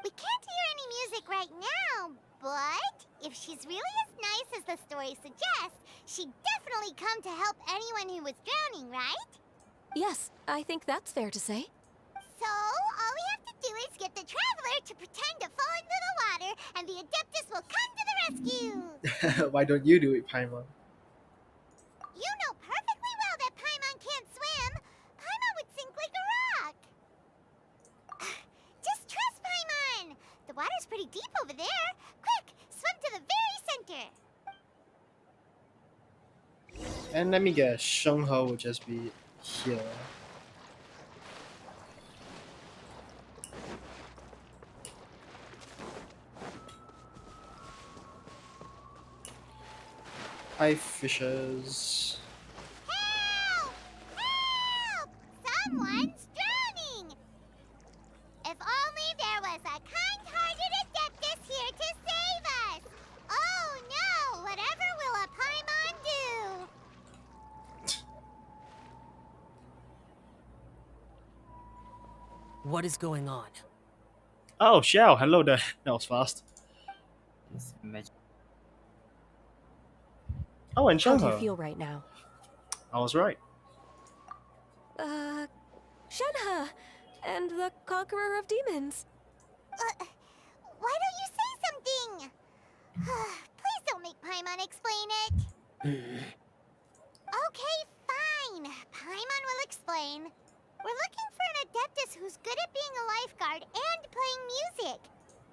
We can't hear any music right now, but if she's really as nice as the story suggests, she'd definitely come to help anyone who was drowning, right? Yes, I think that's fair to say. So, all we have to do is get the Traveler to pretend to fall into the water, and the Adeptus will come to the rescue! Why don't you do it, Paimon? You know perfectly well that Paimon can't swim! Paimon would sink like a rock! Just trust Paimon! The water's pretty deep over there! Quick, swim to the very center! And let me guess, Shenghe will just be here. Hi, fishes. Help! Help! Someone's drowning! If only there was a kind-hearted Adeptus here to save us! Oh no! Whatever will a Paimon do? What is going on? Oh, Xiao, hello there. That was fast. This magic. Oh, and How do you Shenghe. feel right now? I was right. Shenhe! And the Conqueror of Demons. Why don't you say something? Please don't make Paimon explain it. Okay, fine. Paimon will explain. We're looking for an Adeptus who's good at being a lifeguard and playing music.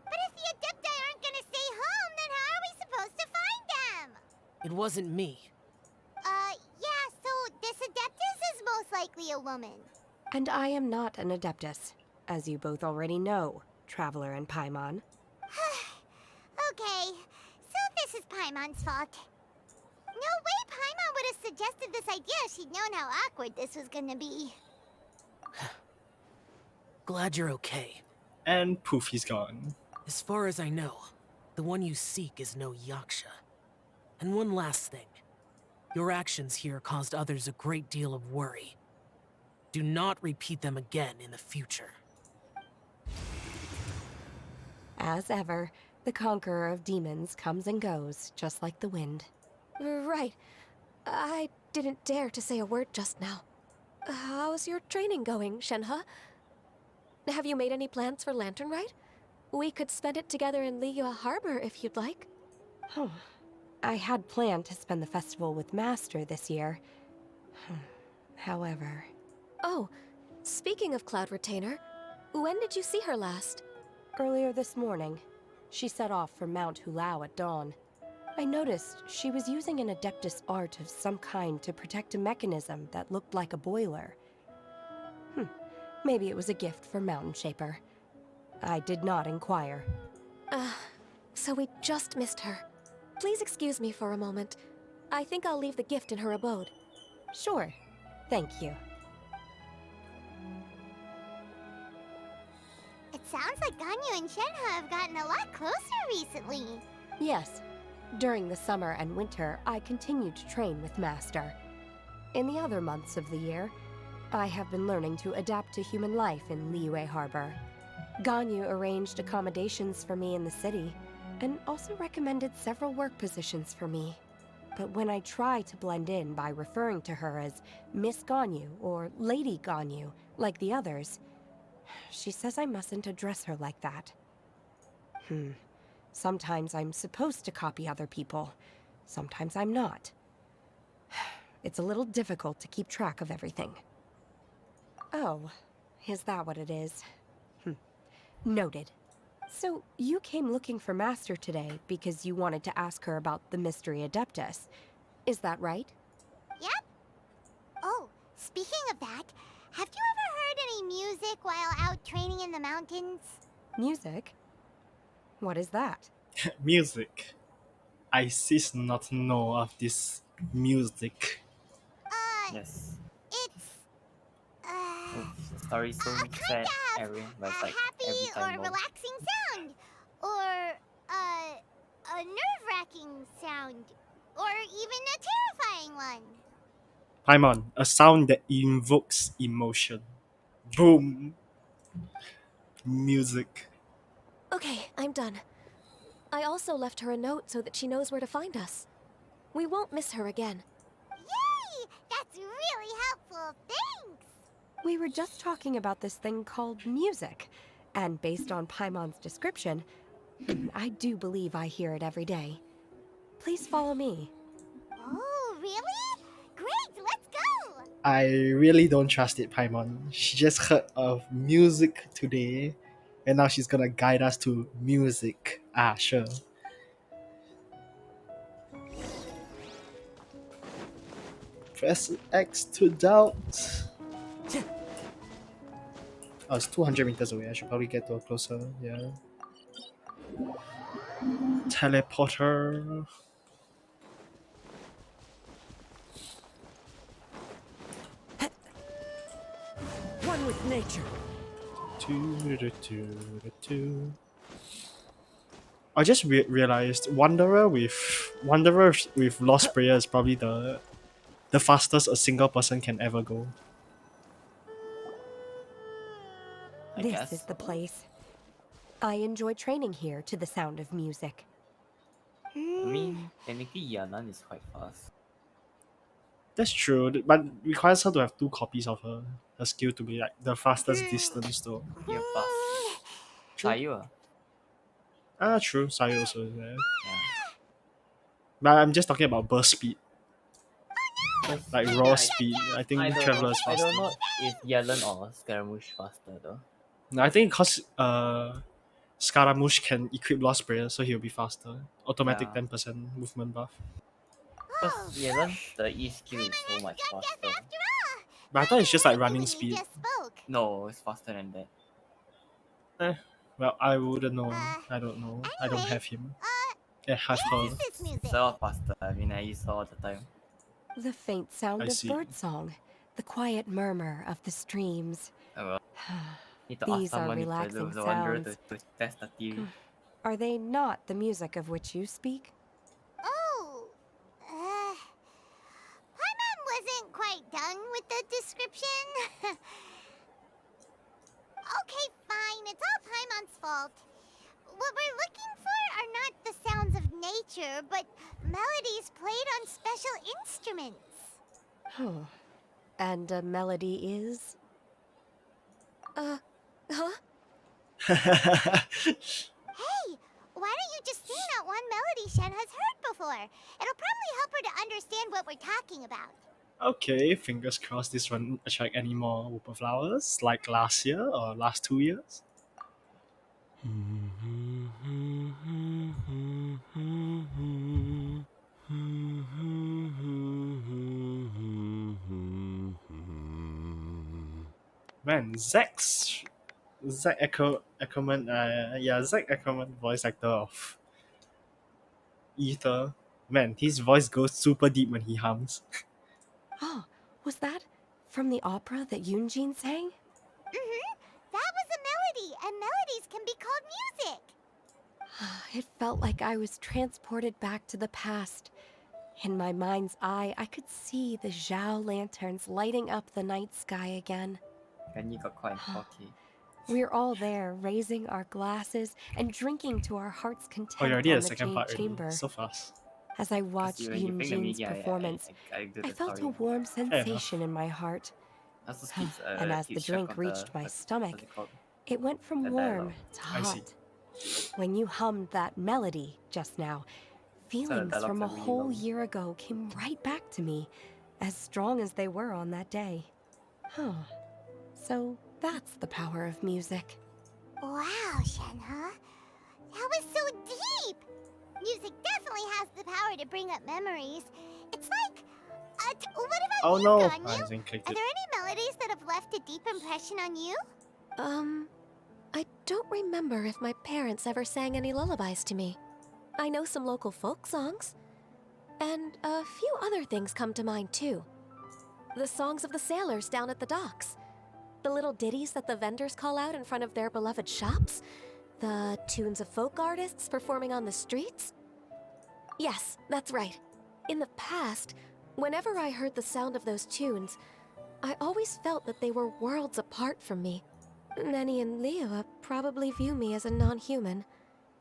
But if the Adepti aren't gonna stay home, then how are we supposed to find them? It wasn't me. Yeah, so this Adeptus is most likely a woman. And I am not an Adeptus, as you both already know, Traveler and Paimon. Okay, so this is Paimon's fault. No way Paimon would have suggested this idea if she'd known how awkward this was gonna be. Glad you're okay. And poof, he's gone. As far as I know, the one you seek is no Yaksha. And one last thing. Your actions here caused others a great deal of worry. Do not repeat them again in the future. As ever, the conqueror of demons comes and goes, just like the wind. Right. I didn't dare to say a word just now. How's your training going, Shenhe? Have you made any plans for Lantern Rite? We could spend it together in Liyue Harbor if you'd like. Oh, I had planned to spend the festival with Master this year. However... Oh, speaking of Cloud Retainer, when did you see her last? Earlier this morning, she set off for Mount Hulao at dawn. I noticed she was using an Adeptus art of some kind to protect a mechanism that looked like a boiler. Maybe it was a gift for Mountain Shaper. I did not inquire. So we just missed her. Please excuse me for a moment. I think I'll leave the gift in her abode. Sure. Thank you. It sounds like Ganyu and Shenhe have gotten a lot closer recently. Yes. During the summer and winter, I continued to train with Master. In the other months of the year, I have been learning to adapt to human life in Liyue Harbor. Ganyu arranged accommodations for me in the city, and also recommended several work positions for me. But when I try to blend in by referring to her as Miss Ganyu or Lady Ganyu, like the others, she says I mustn't address her like that. Sometimes I'm supposed to copy other people, sometimes I'm not. It's a little difficult to keep track of everything. Oh, is that what it is? Noted. So, you came looking for Master today because you wanted to ask her about the Mystery Adeptus. Is that right? Yep. Oh, speaking of that, have you ever heard any music while out training in the mountains? Music? What is that? Music. I cease not to know of this music. Yes. It's The story's so sad, everyone, but it's like happy every or time more. relaxing sound, or a nerve-wracking sound, or even a terrifying one. Paimon, a sound that invokes emotion. Boom. Music. Okay, I'm done. I also left her a note so that she knows where to find us. We won't miss her again. Yay! That's really helpful. Thanks. We were just talking about this thing called music, and based on Paimon's description, I do believe I hear it every day. Please follow me. Oh, really? Great, let's go! I really don't trust it, Paimon. She just heard of music today, and now she's gonna guide us to music. Sure. Press X to doubt. Oh, it's 200 meters away. I should probably get to a closer. Yeah. Teleporter. One with nature. I just realized Wanderer with Lost Prayer is probably the fastest a single person can ever go. I This guess. is the place. I enjoy training here to the sound of music. I mean, technically Yanan is quite fast. That's true, but it requires her to have 2 copies of her skill to be like the fastest distance though. You're fast. Sayu. True. Sayu also is there. Yeah. But I'm just talking about burst speed. Like Yeah, raw speed. I think I don't know. Traveler is I faster. don't know if Yellen or Scaramouche faster though. No, I think because Scaramouche can equip Lost Prayer, so he'll be faster. Automatic Yeah. 10% movement buff. Because Yellen's the E skill is so much faster. But I thought it's just like running speed. No, it's faster than that. Well, I wouldn't know. I don't know. I don't have him. I have her. It's a lot faster. I mean, I use her all the time. The faint sound I of see. birdsong, the quiet murmur of the streams. Oh, well. Need to ask These are someone if relaxing the Wanderer sounds. to test the theory. Are they not the music of which you speak? Oh, Paimon wasn't quite done with the description. Okay, fine. It's all Paimon's fault. What we're looking for are not the sounds of nature, but melodies played on special instruments. Oh. And a melody is? Huh? Hey, why don't you just sing that one melody Shen has heard before? It'll probably help her to understand what we're talking about. Okay, fingers crossed this won't attract any more Whooper flowers like last year or last 2 years. Man, Zack Ackerman, Zack Ackerman, voice actor of Ether. Man, his voice goes super deep when he hums. Oh, was that from the opera that Yunjin sang? That was a melody, and melodies can be called music. It felt like I was transported back to the past. In my mind's eye, I could see the Zhao lanterns lighting up the night sky again. And you got quite cocky. We're all there, raising our glasses and drinking to our heart's Oh, content you're already on at the the second Jade part already. Chamber. So fast. As I watched you bring the Yunjin's media, performance, I do I the felt a story. warm sensation in my heart. Also keeps, And as the keeps track drink of reached my stomach, what's it called? it went from The warm dialogue. to I see. hot. When you hummed that melody just now, feelings dialogues from a are really whole long. year ago came right back to me, as strong as they were on that day. Huh. So that's the power of music. Wow, Shenhe. That was so deep! Music definitely has the power to bring up memories. It's like... what about Oh you, no! Ganyu? I didn't click Are it. there any melodies that have left a deep impression on you? I don't remember if my parents ever sang any lullabies to me. I know some local folk songs. And a few other things come to mind, too. The songs of the sailors down at the docks. The little ditties that the vendors call out in front of their beloved shops. The tunes of folk artists performing on the streets. Yes, that's right. In the past, whenever I heard the sound of those tunes, I always felt that they were worlds apart from me. Nenny and Liyue probably view me as a non-human.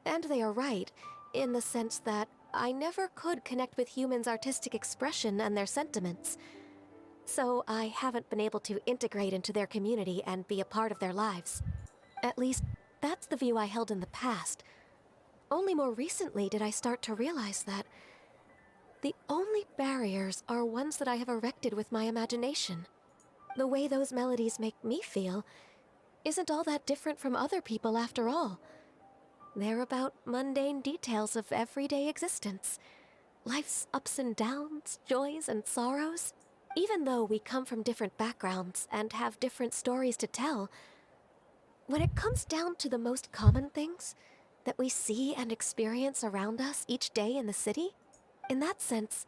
And they are right, in the sense that I never could connect with humans' artistic expression and their sentiments. So I haven't been able to integrate into their community and be a part of their lives. At least, that's the view I held in the past. Only more recently did I start to realize that the only barriers are ones that I have erected with my imagination. The way those melodies make me feel isn't all that different from other people after all. They're about mundane details of everyday existence. Life's ups and downs, joys and sorrows. Even though we come from different backgrounds and have different stories to tell, when it comes down to the most common things that we see and experience around us each day in the city, in that sense,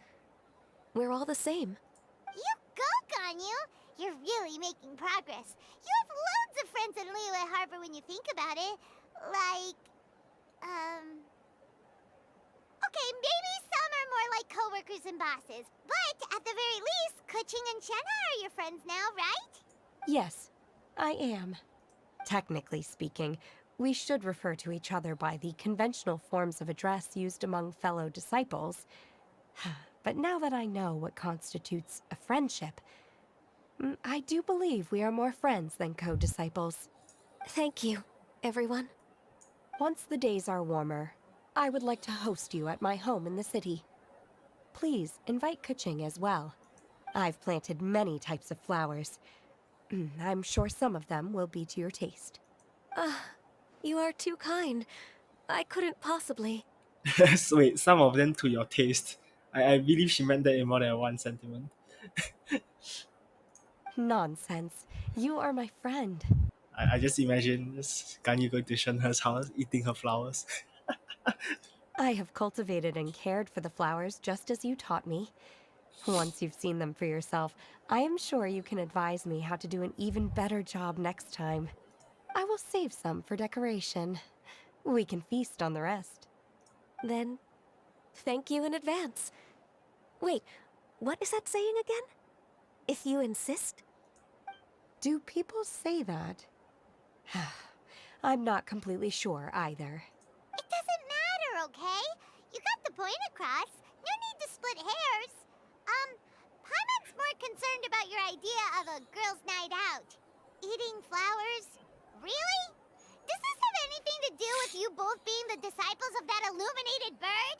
we're all the same. You go, Ganyu! You're really making progress. You have loads of friends in Liyue Harbor when you think about it. Like, okay, maybe some are more like coworkers and bosses. But at the very least, Keqing and Shenhe are your friends now, right? Yes, I am. Technically speaking, we should refer to each other by the conventional forms of address used among fellow disciples. But now that I know what constitutes a friendship, I do believe we are more friends than co-disciples. Thank you, everyone. Once the days are warmer, I would like to host you at my home in the city. Please invite Keqing as well. I've planted many types of flowers. I'm sure some of them will be to your taste. You are too kind. I couldn't possibly. So wait, some of them to your taste. I believe she meant that in more than one sentiment. Nonsense. You are my friend. I just imagine this Ganyu going to Shenhe's house, eating her flowers. I have cultivated and cared for the flowers just as you taught me. Once you've seen them for yourself, I am sure you can advise me how to do an even better job next time. I will save some for decoration. We can feast on the rest. Then, thank you in advance. Wait, what is that saying again? If you insist? Do people say that? I'm not completely sure either. It doesn't matter, okay? You got the point across. No need to split hairs. Paimon's more concerned about your idea of a girls' night out. Eating flowers? Really? Does this have anything to do with you both being the disciples of that illuminated bird?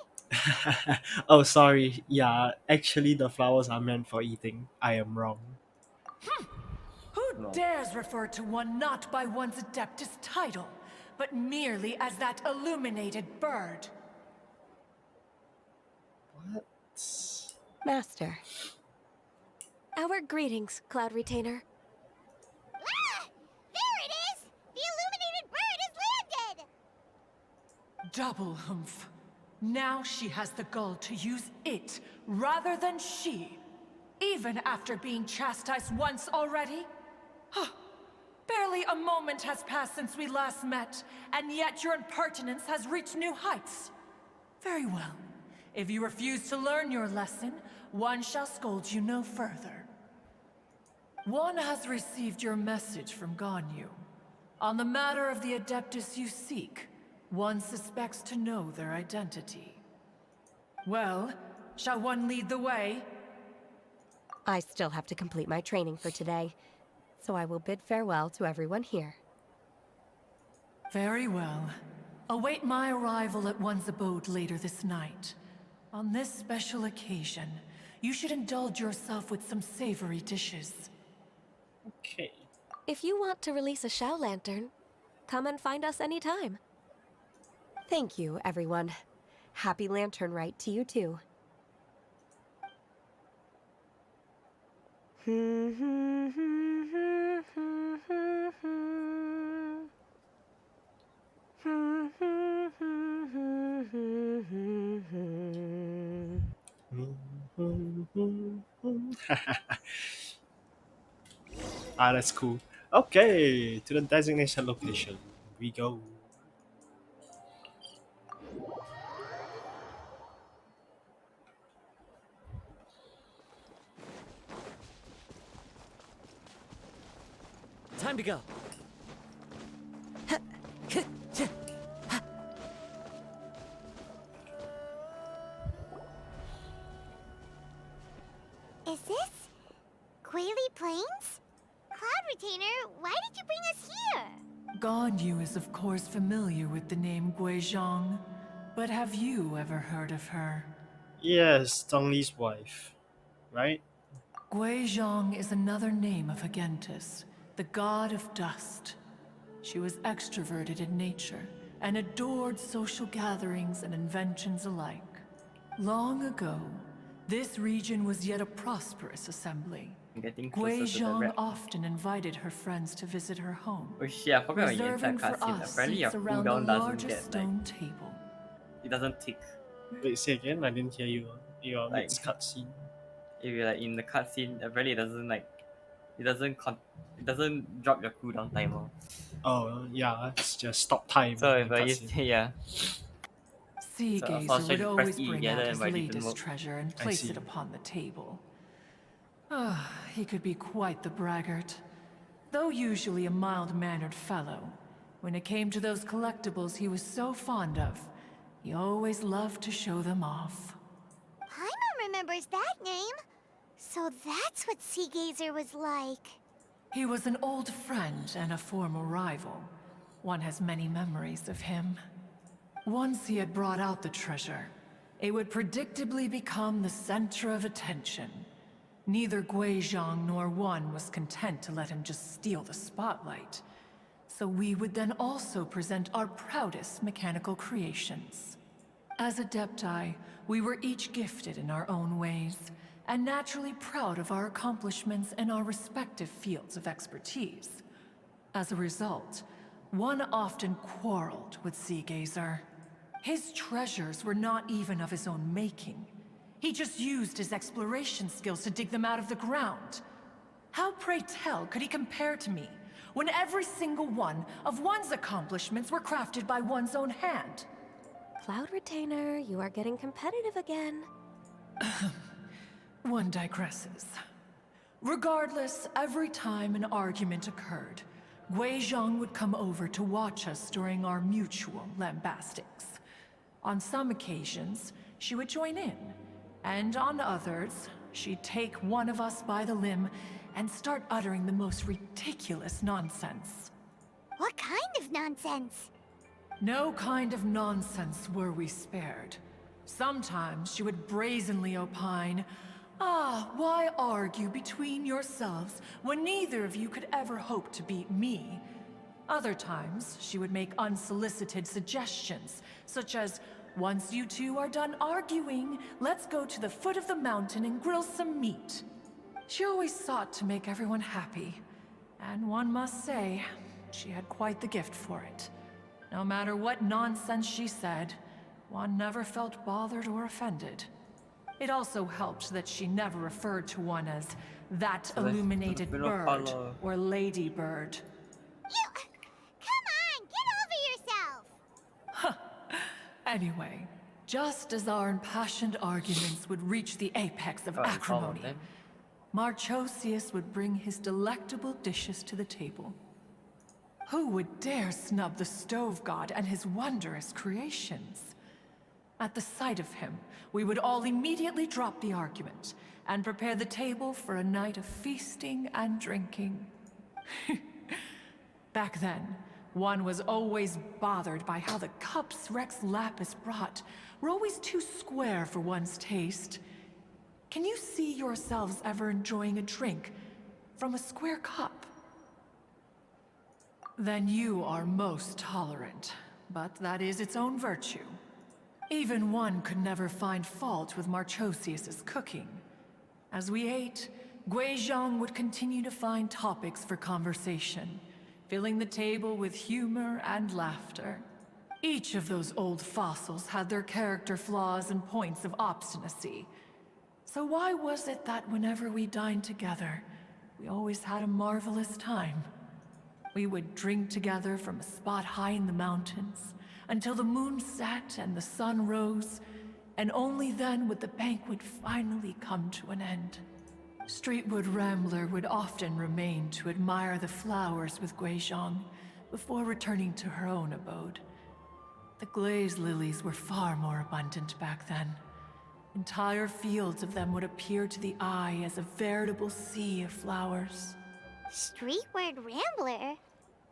Oh, sorry. Yeah, actually, the flowers are meant for eating. I am wrong. Who dares refer to one not by one's Adeptus title, but merely as that illuminated bird? What? Master. Our greetings, Cloud Retainer. Ah! There it is! The illuminated bird has landed! Double humph. Now she has the gall to use it rather than she. Even after being chastised once already? Barely a moment has passed since we last met, and yet your impertinence has reached new heights. Very well. If you refuse to learn your lesson, one shall scold you no further. One has received your message from Ganyu. On the matter of the Adeptus you seek, one suspects to know their identity. Well, shall one lead the way? I still have to complete my training for today, so I will bid farewell to everyone here. Very well. Await my arrival at one's abode later this night. On this special occasion, you should indulge yourself with some savory dishes. Okay. If you want to release a Shao Lantern, come and find us anytime. Thank you, everyone. Happy Lantern Rite to you too. Ah, that's cool. Okay, to the designation location we go. Time to go. Is this Guili Plains? Cloud Retainer, why did you bring us here? Ganyu is of course familiar with the name Guizhong, but have you ever heard of her? Yes, Tong Li's wife, right? Guizhong is another name of Agentis, the god of dust. She was extroverted in nature and adored social gatherings and inventions alike. Long ago, this region was yet a prosperous assembly. Getting closer to the Guizhong red. often invited her friends to visit her home, Oh shit, I forgot when you enter reserving for cutscene. us Apparently your seats around the cooldown doesn't largest get like, stone table. it doesn't tick. Wait, say again. I didn't hear you. Your Like- next cutscene. If you're like in the cutscene, apparently it doesn't like, it doesn't drop your cooldown timer. Oh yeah, it's just stop time. So in if the I cutscene. just yeah. Sea So Gazer I'll would press always E bring together out and his by different latest mode. treasure and I place see. it upon the table. He could be quite the braggart. Though usually a mild-mannered fellow, when it came to those collectibles he was so fond of, he always loved to show them off. Paimon remembers that name. So that's what Sea Gazer was like. He was an old friend and a former rival. One has many memories of him. Once he had brought out the treasure, it would predictably become the center of attention. Neither Guizhong nor Wan was content to let him just steal the spotlight. So we would then also present our proudest mechanical creations. As Adepti, we were each gifted in our own ways, and naturally proud of our accomplishments in our respective fields of expertise. As a result, one often quarreled with Seagazer. His treasures were not even of his own making. He just used his exploration skills to dig them out of the ground. How, pray tell, could he compare to me, when every single one of one's accomplishments were crafted by one's own hand? Cloud Retainer, you are getting competitive again. One digresses. Regardless, every time an argument occurred, Guizhong would come over to watch us during our mutual lambastics. On some occasions, she would join in, and on others, she'd take one of us by the limb and start uttering the most ridiculous nonsense. What kind of nonsense? No kind of nonsense were we spared. Sometimes she would brazenly opine, why argue between yourselves when neither of you could ever hope to beat me? Other times, she would make unsolicited suggestions, such as, once you two are done arguing, let's go to the foot of the mountain and grill some meat. She always sought to make everyone happy, and one must say, she had quite the gift for it. No matter what nonsense she said, one never felt bothered or offended. It also helped that she never referred to one as that illuminated bird or lady bird. Come on, get over yourself! Anyway, just as our impassioned arguments would reach the apex of acrimony, Marchosius would bring his delectable dishes to the table. Who would dare snub the stove god and his wondrous creations? At the sight of him, we would all immediately drop the argument and prepare the table for a night of feasting and drinking. Back then, one was always bothered by how the cups Rex Lapis brought were always too square for one's taste. Can you see yourselves ever enjoying a drink from a square cup? Then you are most tolerant, but that is its own virtue. Even one could never find fault with Marchosius's cooking. As we ate, Guizhong would continue to find topics for conversation, filling the table with humor and laughter. Each of those old fossils had their character flaws and points of obstinacy. So why was it that whenever we dined together, we always had a marvelous time? We would drink together from a spot high in the mountains, until the moon set and the sun rose, and only then would the banquet finally come to an end. Streetwood Rambler would often remain to admire the flowers with Guizhong before returning to her own abode. The glaze lilies were far more abundant back then. Entire fields of them would appear to the eye as a veritable sea of flowers. Streetward Rambler?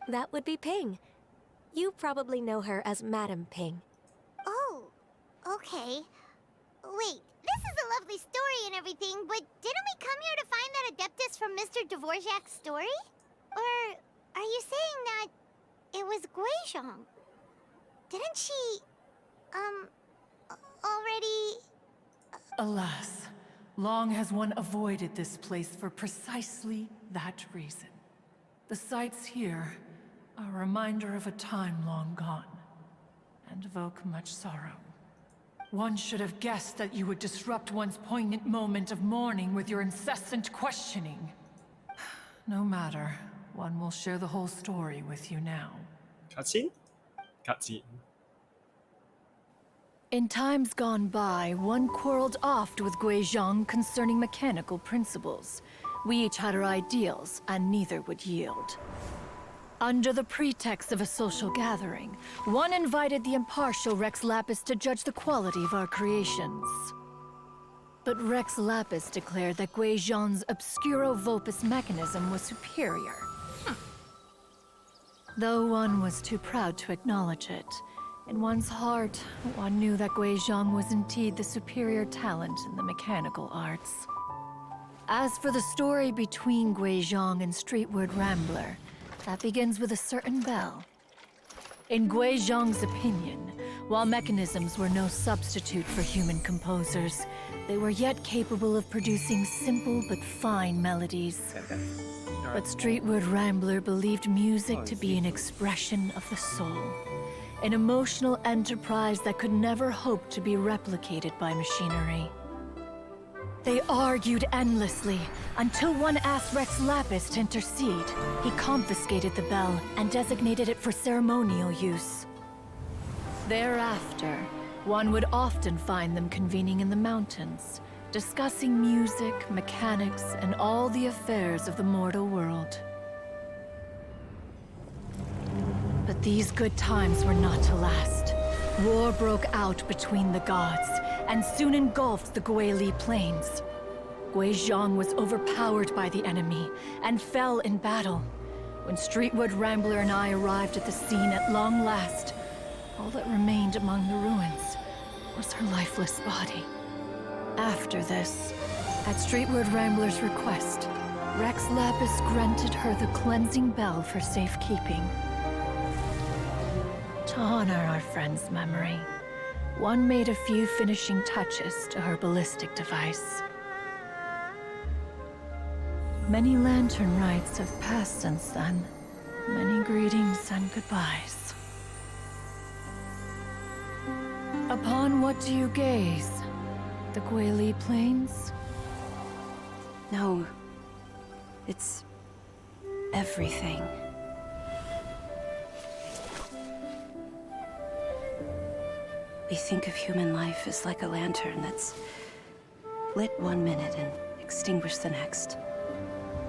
That would be Ping. You probably know her as Madam Ping. Oh, okay. Wait, this is a lovely story and everything, but didn't we come here to find that Adeptus from Mr. Dvorak's story? Or are you saying that it was Guizhong? Didn't she, already... Alas, long has one avoided this place for precisely that reason. The sights here are a reminder of a time long gone, and evoke much sorrow. One should have guessed that you would disrupt one's poignant moment of mourning with your incessant questioning. No matter, one will share the whole story with you now. Cutscene? Cutscene. In times gone by, one quarreled oft with Guizhong concerning mechanical principles. We each had our ideals, and neither would yield. Under the pretext of a social gathering, one invited the impartial Rex Lapis to judge the quality of our creations. But Rex Lapis declared that Guizhong's Obscuro Vulpus mechanism was superior. Though one was too proud to acknowledge it, in one's heart, one knew that Guizhong was indeed the superior talent in the mechanical arts. As for the story between Guizhong and Streetward Rambler, that begins with a certain bell. In Guizhong's opinion, while mechanisms were no substitute for human composers, they were yet capable of producing simple but fine melodies. But Streetward Rambler believed music to be an expression of the soul, an emotional enterprise that could never hope to be replicated by machinery. They argued endlessly, until one asked Rex Lapis to intercede. He confiscated the bell and designated it for ceremonial use. Thereafter, one would often find them convening in the mountains, discussing music, mechanics, and all the affairs of the mortal world. But these good times were not to last. War broke out between the gods, and soon engulfed the Guili Plains. Guizhong was overpowered by the enemy, and fell in battle. When Streetwood Rambler and I arrived at the scene at long last, all that remained among the ruins was her lifeless body. After this, at Streetwood Rambler's request, Rex Lapis granted her the cleansing bell for safekeeping. To honor our friend's memory, one made a few finishing touches to her ballistic device. Many lantern rites have passed since then. Many greetings and goodbyes. Upon what do you gaze? The Guili Plains? No. It's everything. We think of human life as like a lantern that's lit one minute and extinguished the next.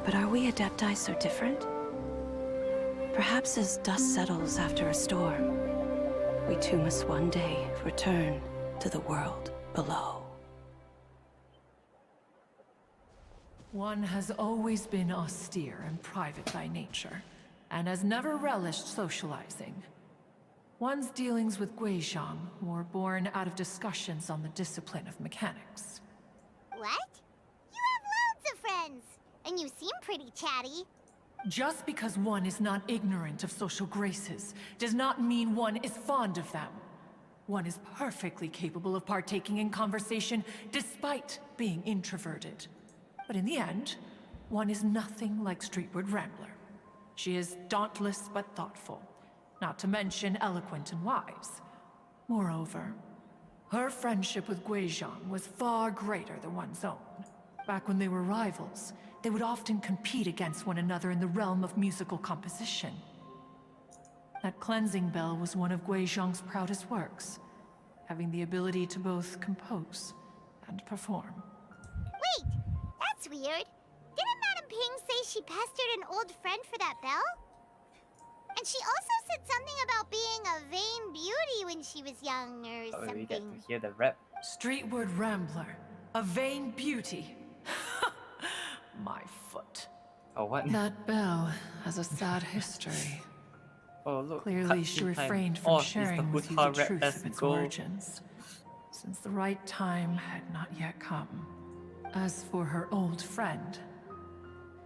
But are we Adepti so different? Perhaps as dust settles after a storm, we too must one day return to the world below. One has always been austere and private by nature, and has never relished socializing. One's dealings with Guizhong were born out of discussions on the discipline of mechanics. What? You have loads of friends, and you seem pretty chatty. Just because one is not ignorant of social graces does not mean one is fond of them. One is perfectly capable of partaking in conversation despite being introverted. But in the end, one is nothing like Streetwood Rambler. She is dauntless but thoughtful, not to mention eloquent and wise. Moreover, her friendship with Guizhong was far greater than one's own. Back when they were rivals, they would often compete against one another in the realm of musical composition. That cleansing bell was one of Guizhong's proudest works, having the ability to both compose and perform. Wait, that's weird. Didn't Madame Ping say she pestered an old friend for that bell? And she also said something about being a vain beauty when she was young or something. We get to hear the rap. Streetward Rambler, a vain beauty. My foot. Oh, what? That bell has a sad history. Oh, look. Clearly, she cutscene time. refrained from Oh, sharing it's with you the the truth let's of its go. origins, since the right time had not yet come. As for her old friend,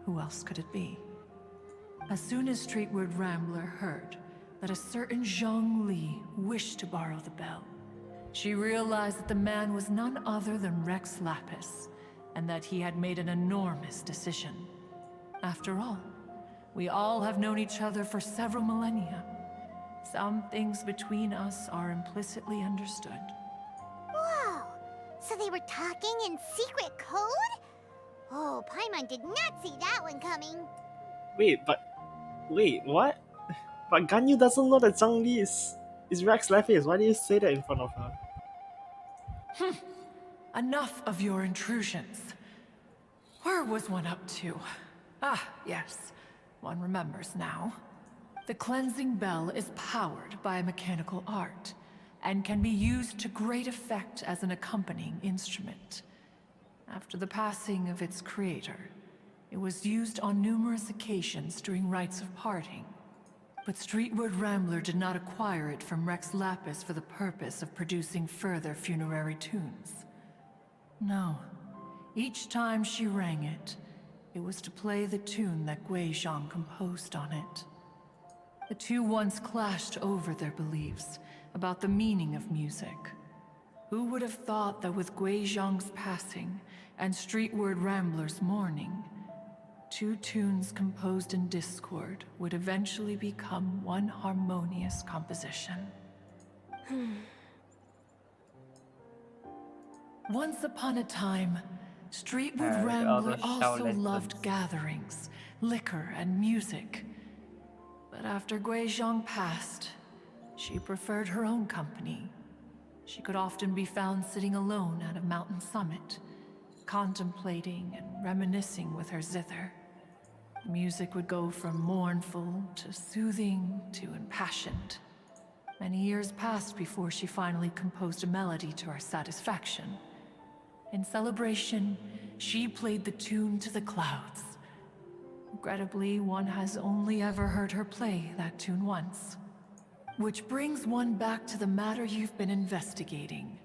who else could it be? As soon as Streetward Rambler heard that a certain Zhang Li wished to borrow the bell, she realized that the man was none other than Rex Lapis, and that he had made an enormous decision. After all, we all have known each other for several millennia. Some things between us are implicitly understood. Whoa! So they were talking in secret code? Oh, Paimon did not see that one coming. Wait, what? But Ganyu doesn't know that Zhang Li is Rex Lapis. Why do you say that in front of her? Enough of your intrusions. Where was one up to? Ah, yes. One remembers now. The cleansing bell is powered by a mechanical art, and can be used to great effect as an accompanying instrument. After the passing of its creator, it was used on numerous occasions during rites of parting. But Streetwood Rambler did not acquire it from Rex Lapis for the purpose of producing further funerary tunes. No. Each time she rang it, it was to play the tune that Gui Zhang composed on it. The two once clashed over their beliefs about the meaning of music. Who would have thought that with Gui Zhang's passing and Streetward Rambler's mourning, two tunes composed in discord would eventually become one harmonious composition? Once upon a time, Streetwood Rambler also loved gatherings, liquor, and music. But after Gui Zhang passed, she preferred her own company. She could often be found sitting alone at a mountain summit, contemplating and reminiscing with her zither. Music would go from mournful to soothing to impassioned. Many years passed before she finally composed a melody to her satisfaction. In celebration, she played the tune to the clouds. Regrettably, one has only ever heard her play that tune once. Which brings one back to the matter you've been investigating.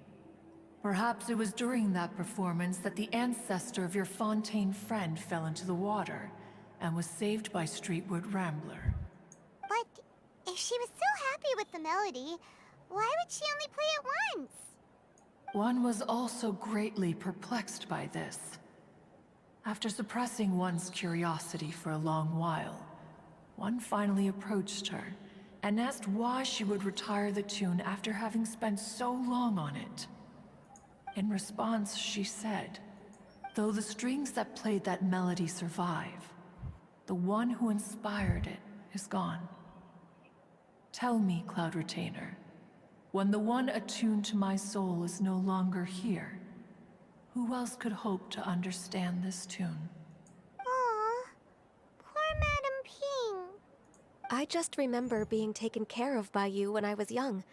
Perhaps it was during that performance that the ancestor of your Fontaine friend fell into the water and was saved by Streetwood Rambler. But if she was so happy with the melody, why would she only play it once? One was also greatly perplexed by this. After suppressing one's curiosity for a long while, one finally approached her and asked why she would retire the tune after having spent so long on it. In response, she said, though the strings that played that melody survive, the one who inspired it is gone. Tell me, Cloud Retainer, when the one attuned to my soul is no longer here, who else could hope to understand this tune? Aw, poor Madam Ping. I just remember being taken care of by you when I was young.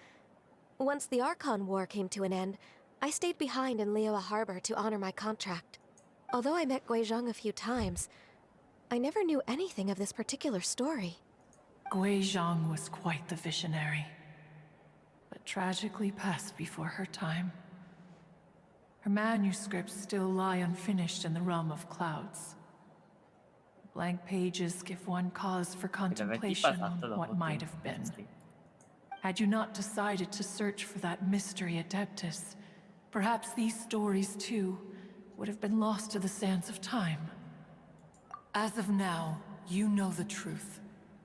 Once the Archon War came to an end, I stayed behind in Liyue Harbor to honor my contract. Although I met Gui Zhang a few times, I never knew anything of this particular story. Gui Zhang was quite the visionary, but tragically passed before her time. Her manuscripts still lie unfinished in the realm of clouds. Blank pages give one cause for contemplation on what might have been. Had you not decided to search for that mystery Adeptus, perhaps these stories too would have been lost to the sands of time. As of now, you know the truth.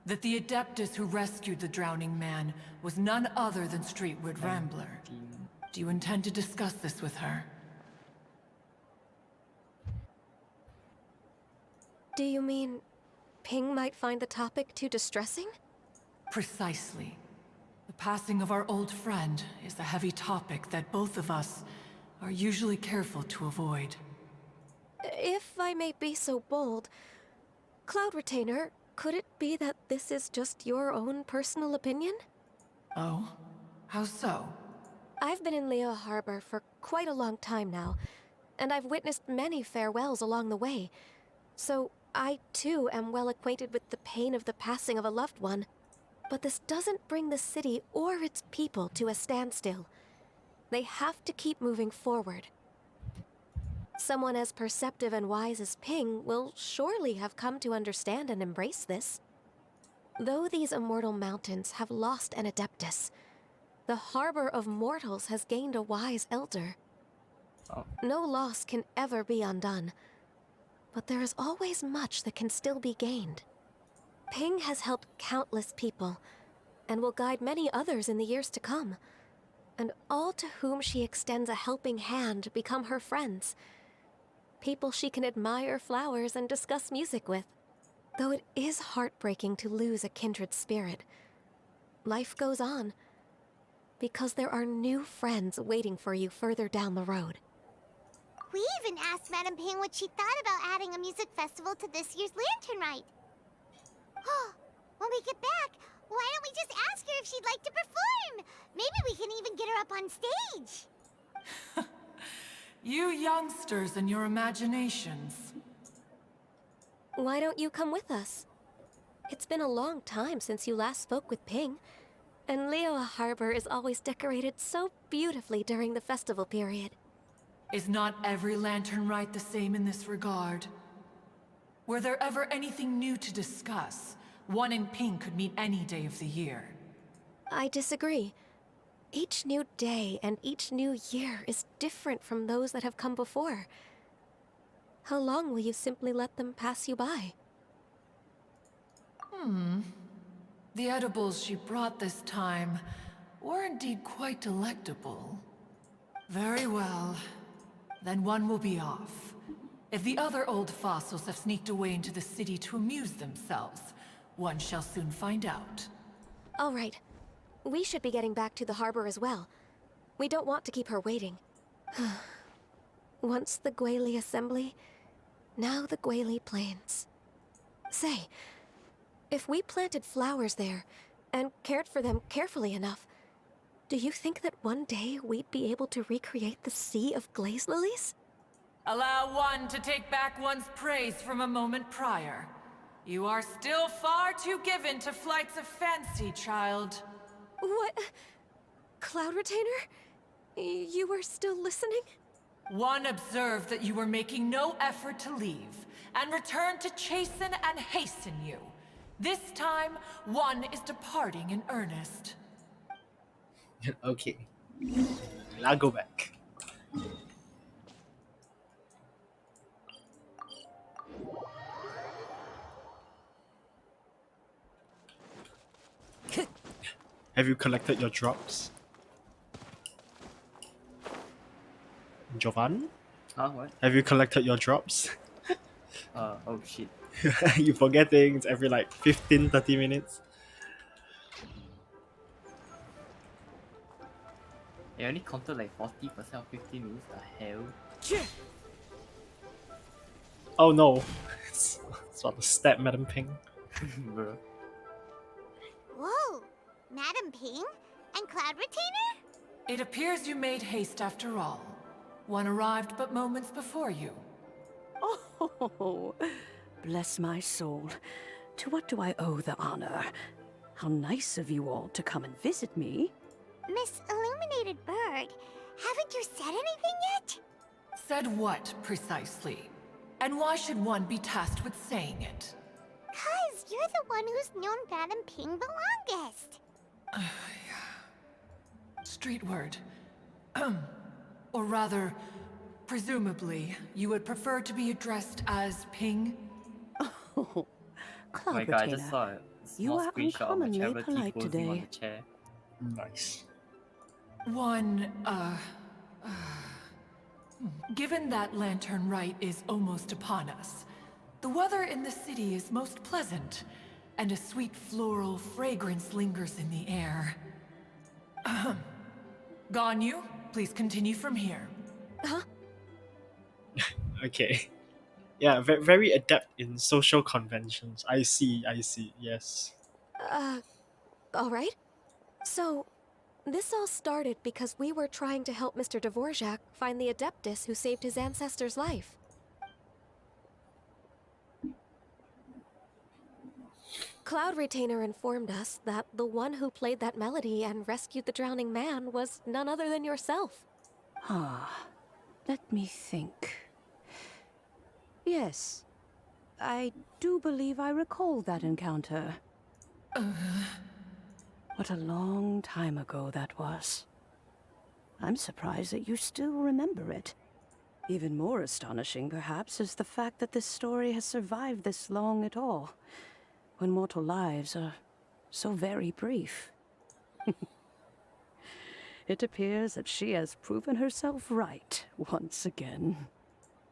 That the Adeptus who rescued the drowning man was none other than Streetwood Rambler. Do you intend to discuss this with her? Do you mean Ping might find the topic too distressing? Precisely. The passing of our old friend is a heavy topic that both of us are usually careful to avoid. If I may be so bold, Cloud Retainer, could it be that this is just your own personal opinion? Oh? How so? I've been in Liyue Harbor for quite a long time now, and I've witnessed many farewells along the way, so I too am well acquainted with the pain of the passing of a loved one. But this doesn't bring the city or its people to a standstill. They have to keep moving forward. Someone as perceptive and wise as Ping will surely have come to understand and embrace this. Though these immortal mountains have lost an Adeptus, the harbor of mortals has gained a wise elder. No loss can ever be undone, but there is always much that can still be gained. Ping has helped countless people, and will guide many others in the years to come. And all to whom she extends a helping hand become her friends. People she can admire flowers and discuss music with. Though it is heartbreaking to lose a kindred spirit, life goes on, because there are new friends waiting for you further down the road. We even asked Madam Ping what she thought about adding a music festival to this year's Lantern Rite. Oh, when we get back, why don't we just ask her if she'd like to perform? Maybe we can even get her up on stage. You youngsters and your imaginations. Why don't you come with us? It's been a long time since you last spoke with Ping, and Liyue Harbor is always decorated so beautifully during the festival period. Is not every lantern rite the same in this regard? Were there ever anything new to discuss? One in pink could meet any day of the year. I disagree. Each new day and each new year is different from those that have come before. How long will you simply let them pass you by? The edibles she brought this time were indeed quite delectable. Very well. Then one will be off. If the other old fossils have sneaked away into the city to amuse themselves, one shall soon find out. All right. We should be getting back to the harbor as well. We don't want to keep her waiting. Once the Guili Assembly, now the Guili Plains. Say, if we planted flowers there and cared for them carefully enough, do you think that one day we'd be able to recreate the sea of glaze lilies? Allow one to take back one's praise from a moment prior. You are still far too given to flights of fancy, child. What? Cloud Retainer? You were still listening? One observed that you were making no effort to leave, and returned to chasten and hasten you. This time, one is departing in earnest. Okay. I'll go back. Have you collected your drops? Jovan? Huh? What? Have you collected your drops? Oh shit. You forget things every like 15-30 minutes. I only counted like 40% of 15 minutes. The hell? Oh no. It's sort of stab Madam Ping. Bro. Whoa! Madam Ping? And Cloud Retainer? It appears you made haste after all. One arrived but moments before you. Oh, bless my soul. To what do I owe the honor? How nice of you all to come and visit me. Miss Illuminated Bird, haven't you said anything yet? Said what, precisely? And why should one be tasked with saying it? 'Cause you're the one who's known Madam Ping the longest. Street word. Or rather, presumably, you would prefer to be addressed as Ping? Oh, Oh my god, I just Retainer, saw a you small are screenshot of my uncommonly travel tea polite posing on today. the chair. Nice. One, given that Lantern Rite is almost upon us, the weather in the city is most pleasant, and a sweet floral fragrance lingers in the air. Ganyu, please continue from here. Huh? Okay. Yeah, very adept in social conventions. I see, yes. All right. So, this all started because we were trying to help Mr. Dvorak find the Adeptus who saved his ancestor's life. Cloud Retainer informed us that the one who played that melody and rescued the drowning man was none other than yourself. Ah, let me think. Yes, I do believe I recall that encounter. What a long time ago that was. I'm surprised that you still remember it. Even more astonishing, perhaps, is the fact that this story has survived this long at all, when mortal lives are so very brief. It appears that she has proven herself right once again.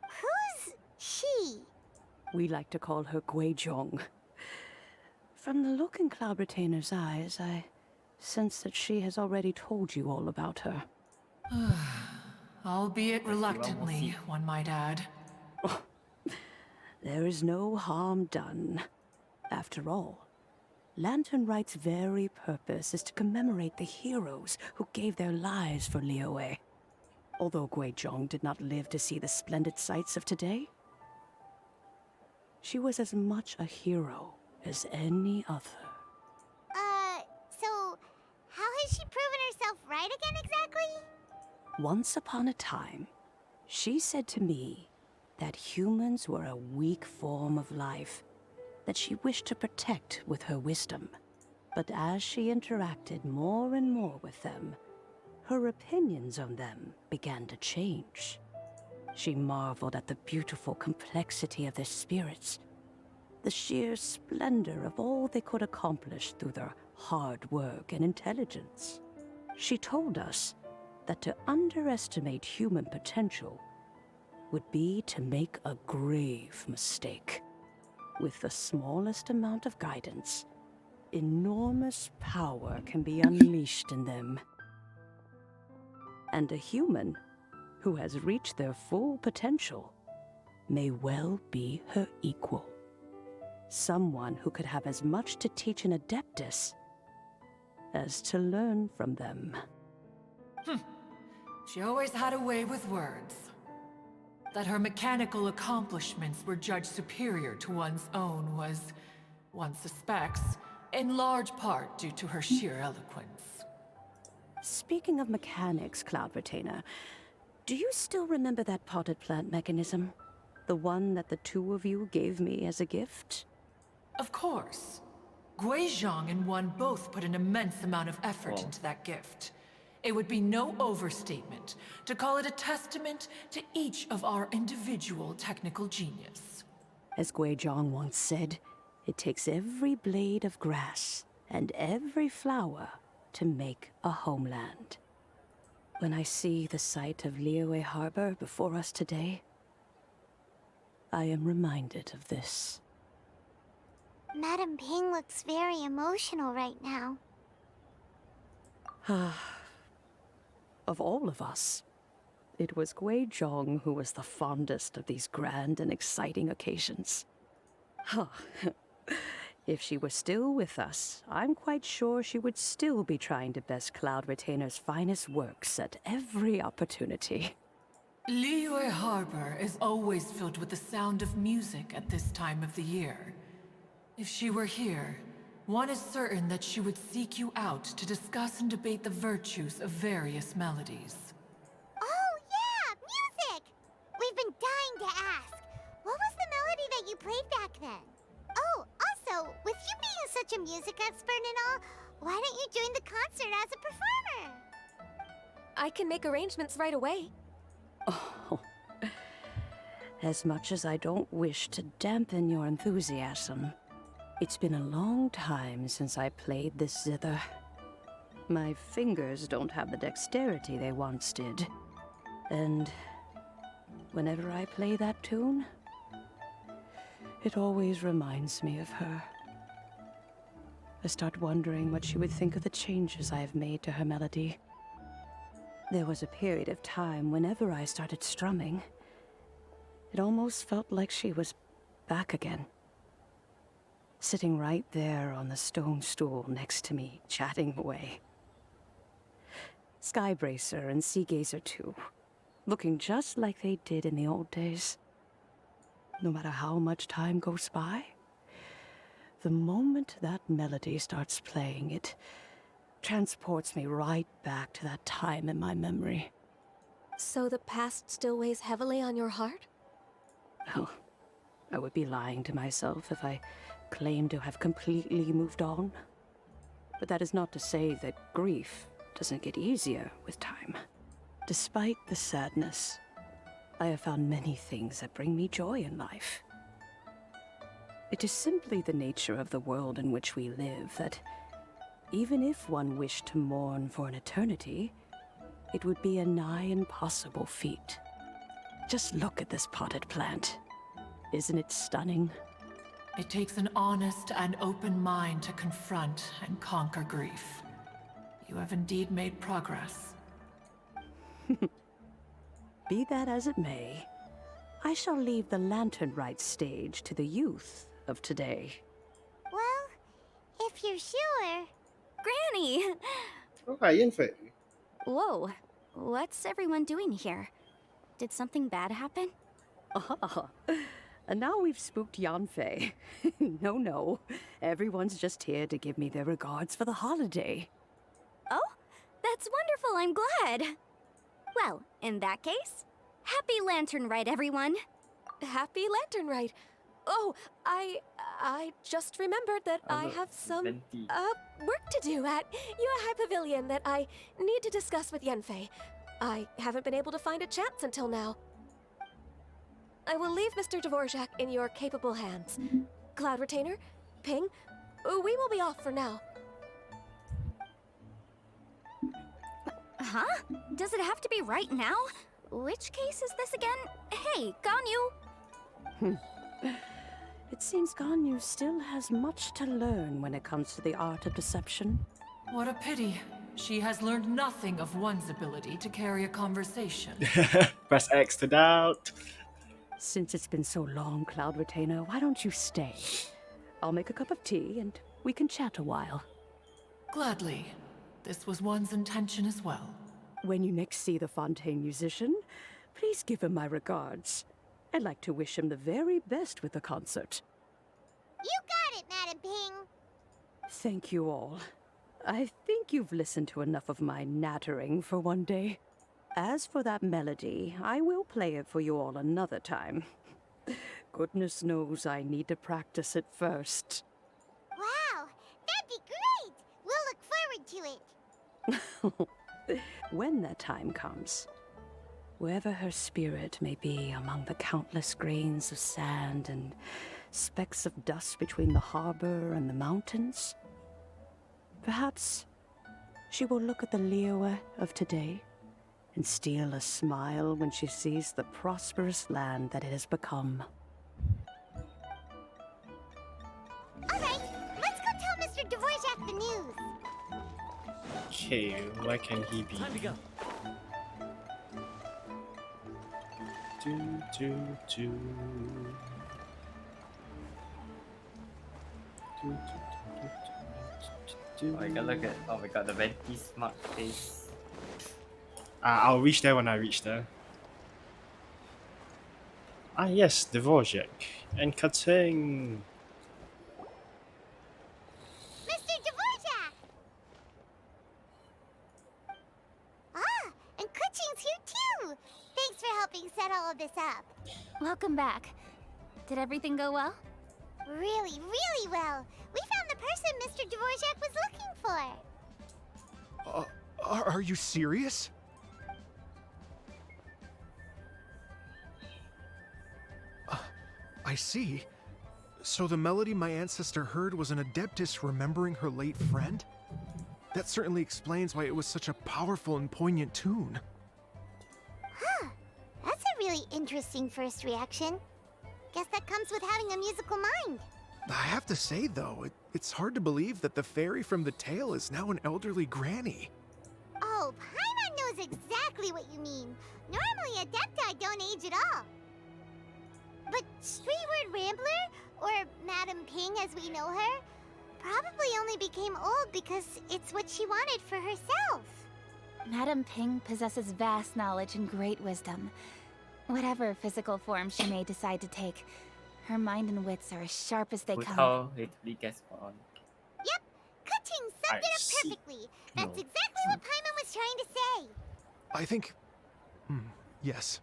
Who's she? We like to call her Guizhong. From the look in Cloud Retainer's eyes, I sense that she has already told you all about her. Albeit reluctantly, one might add. There is no harm done. After all, Lantern Rite's very purpose is to commemorate the heroes who gave their lives for Liyue. Although Guizhong did not live to see the splendid sights of today, she was as much a hero as any other. So, how has she proven herself right again exactly? Once upon a time, She said to me that humans were a weak form of life that she wished to protect with her wisdom. But as she interacted more and more with them, her opinions on them began to change. She marveled at the beautiful complexity of their spirits, the sheer splendor of all they could accomplish through their hard work and intelligence. She told us that to underestimate human potential would be to make a grave mistake. With the smallest amount of guidance, enormous power can be unleashed in them. And a human who has reached their full potential may well be her equal. Someone who could have as much to teach an adeptus as to learn from them. She always had a way with words. That her mechanical accomplishments were judged superior to one's own was, one suspects, in large part due to her sheer eloquence. Speaking of mechanics, Cloud Retainer, do you still remember that potted plant mechanism? The one that the two of you gave me as a gift? Of course. Guizhong and one both put an immense amount of effort into that gift. It would be no overstatement to call it a testament to each of our individual technical genius. As Guizhong once said, it takes every blade of grass and every flower to make a homeland. When I see the site of Liyue Harbor before us today, I am reminded of this. Madam Ping looks very emotional right now. Of all of us, it was Guizhong who was the fondest of these grand and exciting occasions. If she were still with us, I'm quite sure she would still be trying to best Cloud Retainer's finest works at every opportunity. Liyue Harbor is always filled with the sound of music at this time of the year. If she were here, one is certain that she would seek you out to discuss and debate the virtues of various melodies. Oh yeah, music! We've been dying to ask. What was the melody that you played back then? Oh, also, with you being such a music expert and all, why don't you join the concert as a performer? I can make arrangements right away. Oh, as much as I don't wish to dampen your enthusiasm, it's been a long time since I played this zither. My fingers don't have the dexterity they once did. And whenever I play that tune, it always reminds me of her. I start wondering what she would think of the changes I have made to her melody. There was a period of time whenever I started strumming, it almost felt like she was back again. Sitting right there on the stone stool next to me, chatting away. Skybracer and Seagazer too, looking just like they did in the old days. No matter how much time goes by, the moment that melody starts playing, it transports me right back to that time in my memory. So the past still weighs heavily on your heart? Oh, I would be lying to myself if I claimed to have completely moved on. But that is not to say that grief doesn't get easier with time. Despite the sadness, I have found many things that bring me joy in life. It is simply the nature of the world in which we live that even if one wished to mourn for an eternity, it would be a nigh impossible feat. Just look at this potted plant. Isn't it stunning? It takes an honest and open mind to confront and conquer grief. You have indeed made progress. Be that as it may, I shall leave the lantern rite stage to the youth of today. Well, if you're sure. Granny! Whoa, what's everyone doing here? Did something bad happen? Ah, and now we've spooked Yanfei. No, everyone's just here to give me their regards for the holiday. Oh, that's wonderful, I'm glad. Well, in that case, Happy Lantern Rite, everyone! Happy Lantern Rite. Oh, I just remembered that I have some work to do at Yuehai Pavilion that I need to discuss with Yenfei. I haven't been able to find a chance until now. I will leave Mr. Dvorak in your capable hands. Cloud Retainer, Ping, we will be off for now. Huh? Does it have to be right now? Which case is this again? Hey, Ganyu! It seems Ganyu still has much to learn when it comes to the art of deception. What a pity. She has learned nothing of one's ability to carry a conversation. Press X to doubt. Since it's been so long, Cloud Retainer, why don't you stay? I'll make a cup of tea and we can chat a while. Gladly. This was one's intention as well. When you next see the Fontaine musician, please give him my regards. I'd like to wish him the very best with the concert. You got it, Madam Ping. Thank you all. I think you've listened to enough of my nattering for one day. As for that melody, I will play it for you all another time. Goodness knows I need to practice it first. Wow, that'd be great! We'll look forward to it. When that time comes, wherever her spirit may be among the countless grains of sand and specks of dust between the harbor and the mountains, perhaps she will look at the Liyue of today and steal a smile when she sees the prosperous land that it has become. Alright, let's go tell Mr. Dvorak the news. Okay, where can he be? Time to go. Oh my god, look at, oh my god, the Venti smart face. I'll reach there when I reach there. Ah yes, Dvorak and Kating. Mr. Dvorak! Ah, and Kuching's here too! Thanks for helping set all of this up. Welcome back. Did everything go well? Really, really well. We found the person Mr. Dvorak was looking for. Are you serious? I see. So the melody my ancestor heard was an adeptus remembering her late friend? That certainly explains why it was such a powerful and poignant tune. Huh. That's a really interesting first reaction. Guess that comes with having a musical mind. I have to say, though, it's hard to believe that the fairy from the tale is now an elderly granny. Oh, Paimon knows exactly what you mean. Normally, Adepti don't age at all. But Streetward Rambler, or Madam Ping as we know her, probably only became old because it's what she wanted for herself. Madam Ping possesses vast knowledge and great wisdom. Whatever physical form she may decide to take, her mind and wits are as sharp as they come. How literally gets on. Yep, Kuching summed it up perfectly. That's exactly what Paimon was trying to say. I think... yes.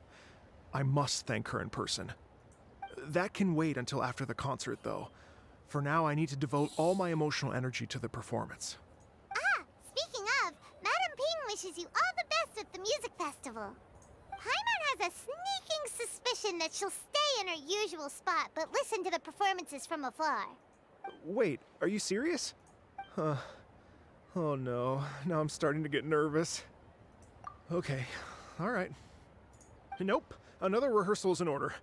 I must thank her in person. That can wait until after the concert, though. For now, I need to devote all my emotional energy to the performance. Ah, speaking of, Madam Ping wishes you all the best at the music festival. Paimon has a sneaking suspicion that she'll stay in her usual spot, but listen to the performances from afar. Wait, are you serious? Huh. Oh no, now I'm starting to get nervous. Okay, alright. Nope, another rehearsal is in order.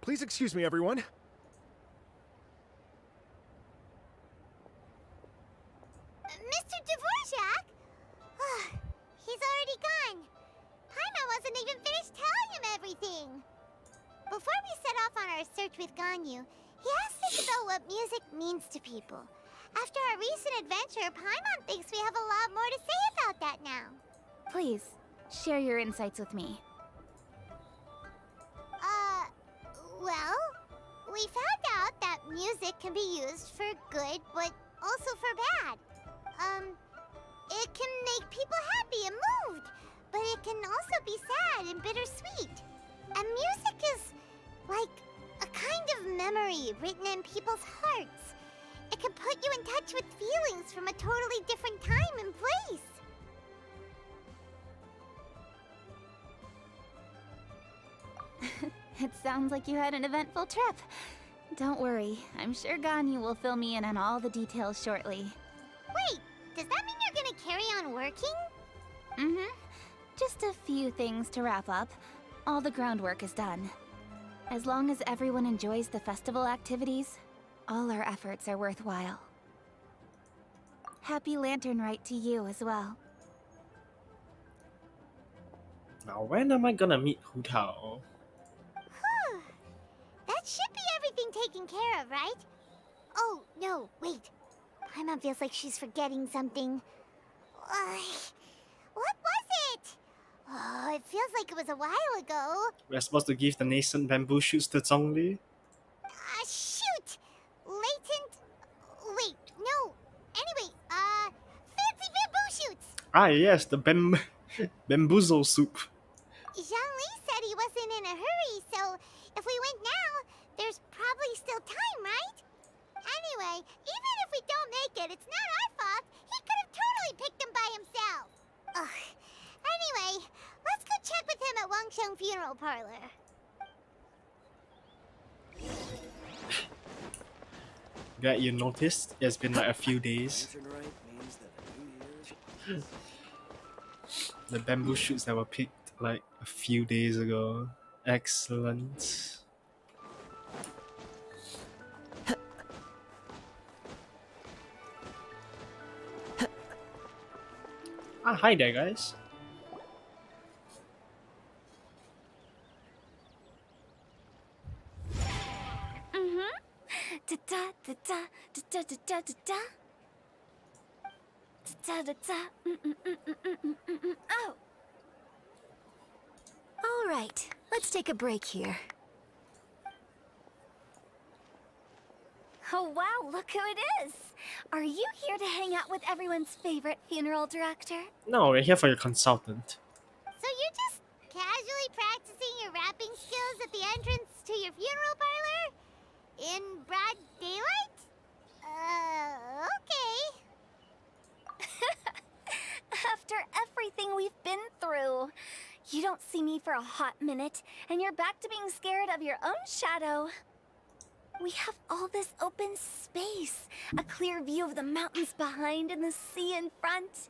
Please excuse me, everyone. Mr. Dvorak? He's already gone. Paimon wasn't even finished telling him everything. Before we set off on our search with Ganyu, he asked us about what music means to people. After our recent adventure, Paimon thinks we have a lot more to say about that now. Please, share your insights with me. Well, we found out that music can be used for good, but also for bad. It can make people happy and moved, but it can also be sad and bittersweet. And music is like a kind of memory written in people's hearts. It can put you in touch with feelings from a totally different time and place. It sounds like you had an eventful trip. Don't worry, I'm sure Ganyu will fill me in on all the details shortly. Wait, does that mean you're gonna carry on working? Mm-hmm. Just a few things to wrap up. All the groundwork is done. As long as everyone enjoys the festival activities, all our efforts are worthwhile. Happy Lantern Rite to you as well. Now, when am I gonna meet Hu Tao? That should be everything taken care of, right? Oh, no, wait. Paimon feels like she's forgetting something. What was it? Oh, it feels like it was a while ago. We're supposed to give the nascent bamboo shoots to Zhongli? Shoot! Latent... Wait, no. Anyway, fancy bamboo shoots! Ah, yes, the bamboozle soup. Zhongli said he wasn't in a hurry, so if we went now, there's probably still time, right? Anyway, even if we don't make it, it's not our fault. He could have totally picked them by himself. Ugh. Anyway, let's go check with him at Wangsheng Funeral Parlor. Glad you noticed. It's been like a few days. The bamboo shoots that were picked like a few days ago. Excellent. Ah, hi there, guys. Mm-hmm. Da-da-da-da-da-da-da-da-da. Da-da-da. Oh. All right, let's take a break here. Oh wow, look who it is! Are you here to hang out with everyone's favorite funeral director? No, we're here for your consultant. So you're just casually practicing your rapping skills at the entrance to your funeral parlor? In broad daylight? Okay. After everything we've been through, you don't see me for a hot minute, and you're back to being scared of your own shadow. We have all this open space, a clear view of the mountains behind and the sea in front.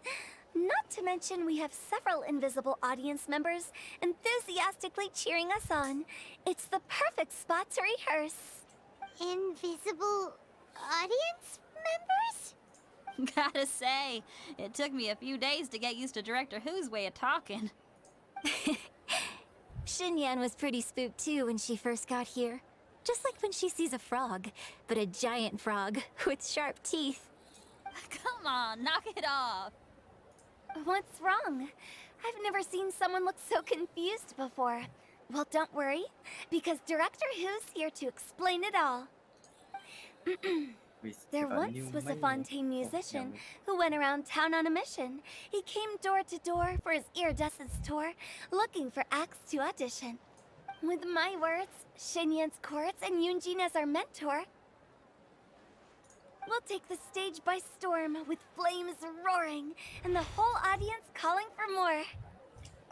Not to mention we have several invisible audience members enthusiastically cheering us on. It's the perfect spot to rehearse. Invisible audience members? Gotta say, it took me a few days to get used to Director Who's way of talking. Xinyan was pretty spooked too when she first got here. Just like when she sees a frog, but a giant frog with sharp teeth. Come on, knock it off. What's wrong? I've never seen someone look so confused before. Well, don't worry, because Director Who's here to explain it all. There once was a Fontaine musician who went around town on a mission. He came door to door for his iridescence tour, looking for acts to audition. With my words, Xinyan's chords, and Yunjin as our mentor, we'll take the stage by storm with flames roaring and the whole audience calling for more.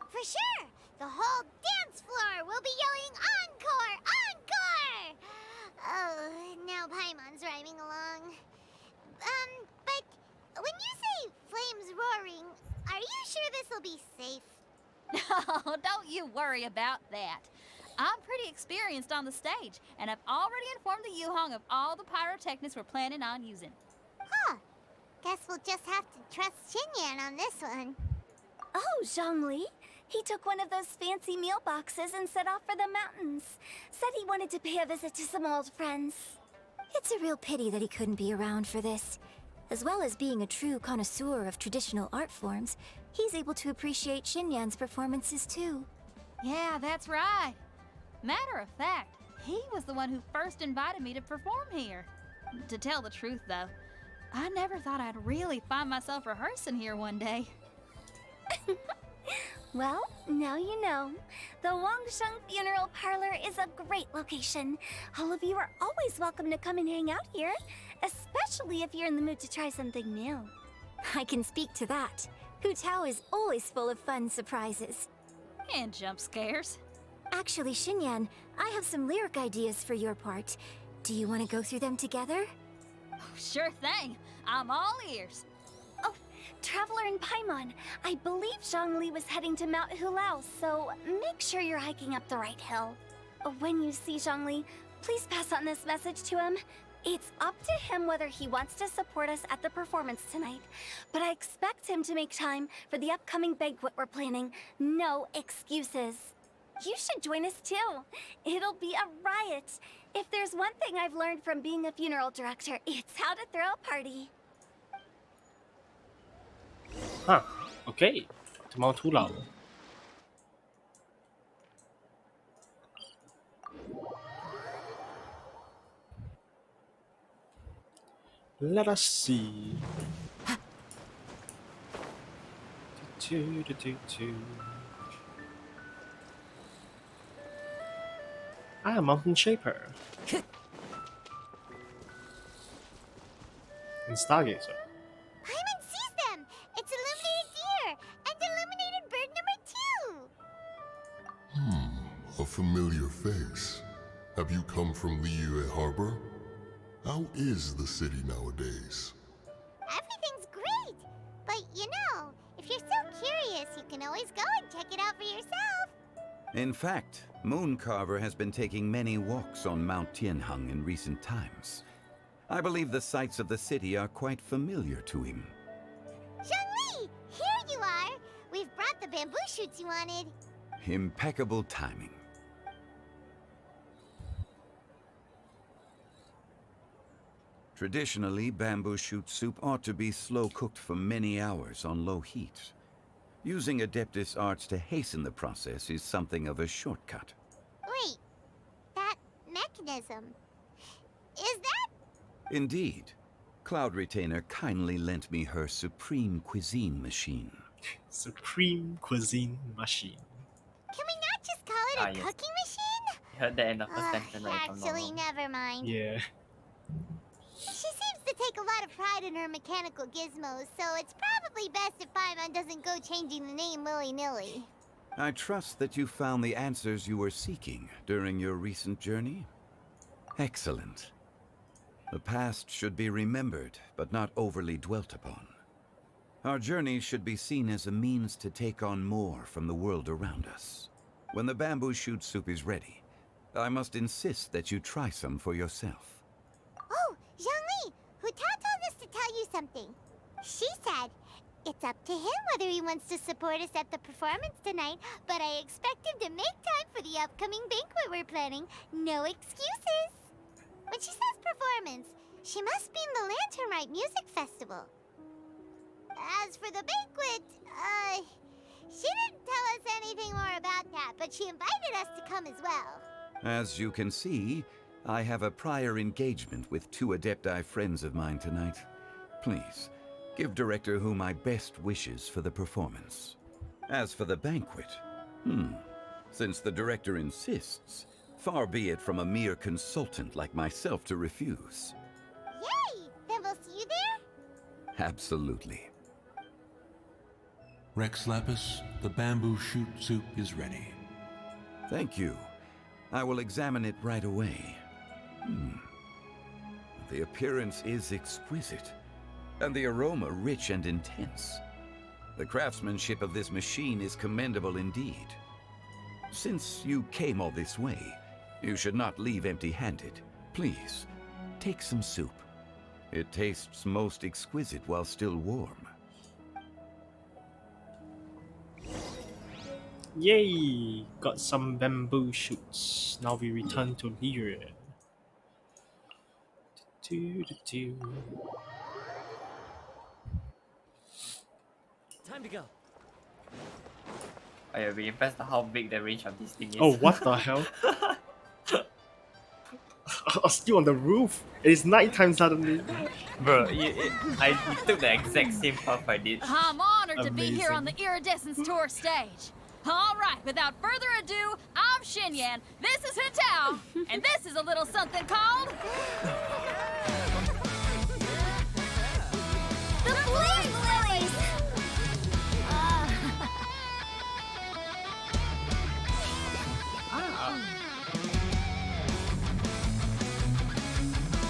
For sure! The whole dance floor will be yelling encore! Encore! Oh, now Paimon's rhyming along. But when you say flames roaring, are you sure this will be safe? No, don't you worry about that. I'm pretty experienced on the stage, and I've already informed the Yuhong of all the pyrotechnics we're planning on using. Huh. Guess we'll just have to trust Xinyan on this one. Oh, Zhongli. He took one of those fancy meal boxes and set off for the mountains. Said he wanted to pay a visit to some old friends. It's a real pity that he couldn't be around for this. As well as being a true connoisseur of traditional art forms, he's able to appreciate Xinyan's performances too. Yeah, that's right. Matter of fact, he was the one who first invited me to perform here. To tell the truth, though, I never thought I'd really find myself rehearsing here one day. Well, now you know. The Wangsheng Funeral Parlor is a great location. All of you are always welcome to come and hang out here, especially if you're in the mood to try something new. I can speak to that. Hu Tao is always full of fun surprises. And jump scares. Actually, Xinyan, I have some lyric ideas for your part. Do you want to go through them together? Oh, sure thing. I'm all ears. Oh, Traveler and Paimon, I believe Zhongli was heading to Mount Hulao, so make sure you're hiking up the right hill. When you see Zhongli, please pass on this message to him. It's up to him whether he wants to support us at the performance tonight, but I expect him to make time for the upcoming banquet we're planning. No excuses. You should join us too. It'll be a riot. If there's one thing I've learned from being a funeral director, it's how to throw a party. Huh. Okay. To Mount Hulao. Let us see. Mountain Shaper. And Stargazer. Paimon sees them! It's illuminated deer! And illuminated bird number 2! A familiar face. Have you come from Liyue Harbor? How is the city nowadays? Everything's great! But you know, if you're so curious, you can always go and check it out for yourself. In fact, Mooncarver has been taking many walks on Mount Tianheng in recent times. I believe the sights of the city are quite familiar to him. Zhongli! Here you are! We've brought the bamboo shoots you wanted. Impeccable timing. Traditionally, bamboo shoot soup ought to be slow-cooked for many hours on low heat. Using Adeptus arts to hasten the process is something of a shortcut. Wait, that mechanism... is that... Indeed. Cloud Retainer kindly lent me her Supreme Cuisine machine. Supreme Cuisine Machine. Can we not just call it a cooking machine? You heard that in the first sentence, right? Actually, never mind. Yeah. She seems to take a lot of pride in her mechanical gizmos, so it's probably best if Paimon doesn't go changing the name willy-nilly. I trust that you found the answers you were seeking during your recent journey? Excellent. The past should be remembered, but not overly dwelt upon. Our journey should be seen as a means to take on more from the world around us. When the bamboo shoot soup is ready, I must insist that you try some for yourself. Oh, Zhongli! Hu Tao told us to tell you something. She said, it's up to him whether he wants to support us at the performance tonight, but I expect him to make time for the upcoming banquet we're planning. No excuses! When she says performance, she must mean the Lantern Rite Music Festival. As for the banquet, she didn't tell us anything more about that, but she invited us to come as well. As you can see, I have a prior engagement with 2 Adepti friends of mine tonight. Please, give Director Hu my best wishes for the performance. As for the banquet, since the Director insists, far be it from a mere consultant like myself to refuse. Yay! Then we'll see you there? Absolutely. Rex Lapis, the bamboo shoot soup is ready. Thank you. I will examine it right away. The appearance is exquisite, and the aroma rich and intense. The craftsmanship of this machine is commendable indeed. Since you came all this way, you should not leave empty-handed. Please, take some soup. It tastes most exquisite while still warm. Yay! Got some bamboo shoots. Now we return to Liyue. Time to go. I'll be impressed at how big the range of this thing is. Oh, what the hell? I was still on the roof. It is nighttime suddenly. Bro, you took the exact same path I did. I'm honored to be here Amazing. on the Iridescence Tour stage. All right, without further ado, I'm Xinyan, this is Hintao, and this is a little something called... The Flame Lilies!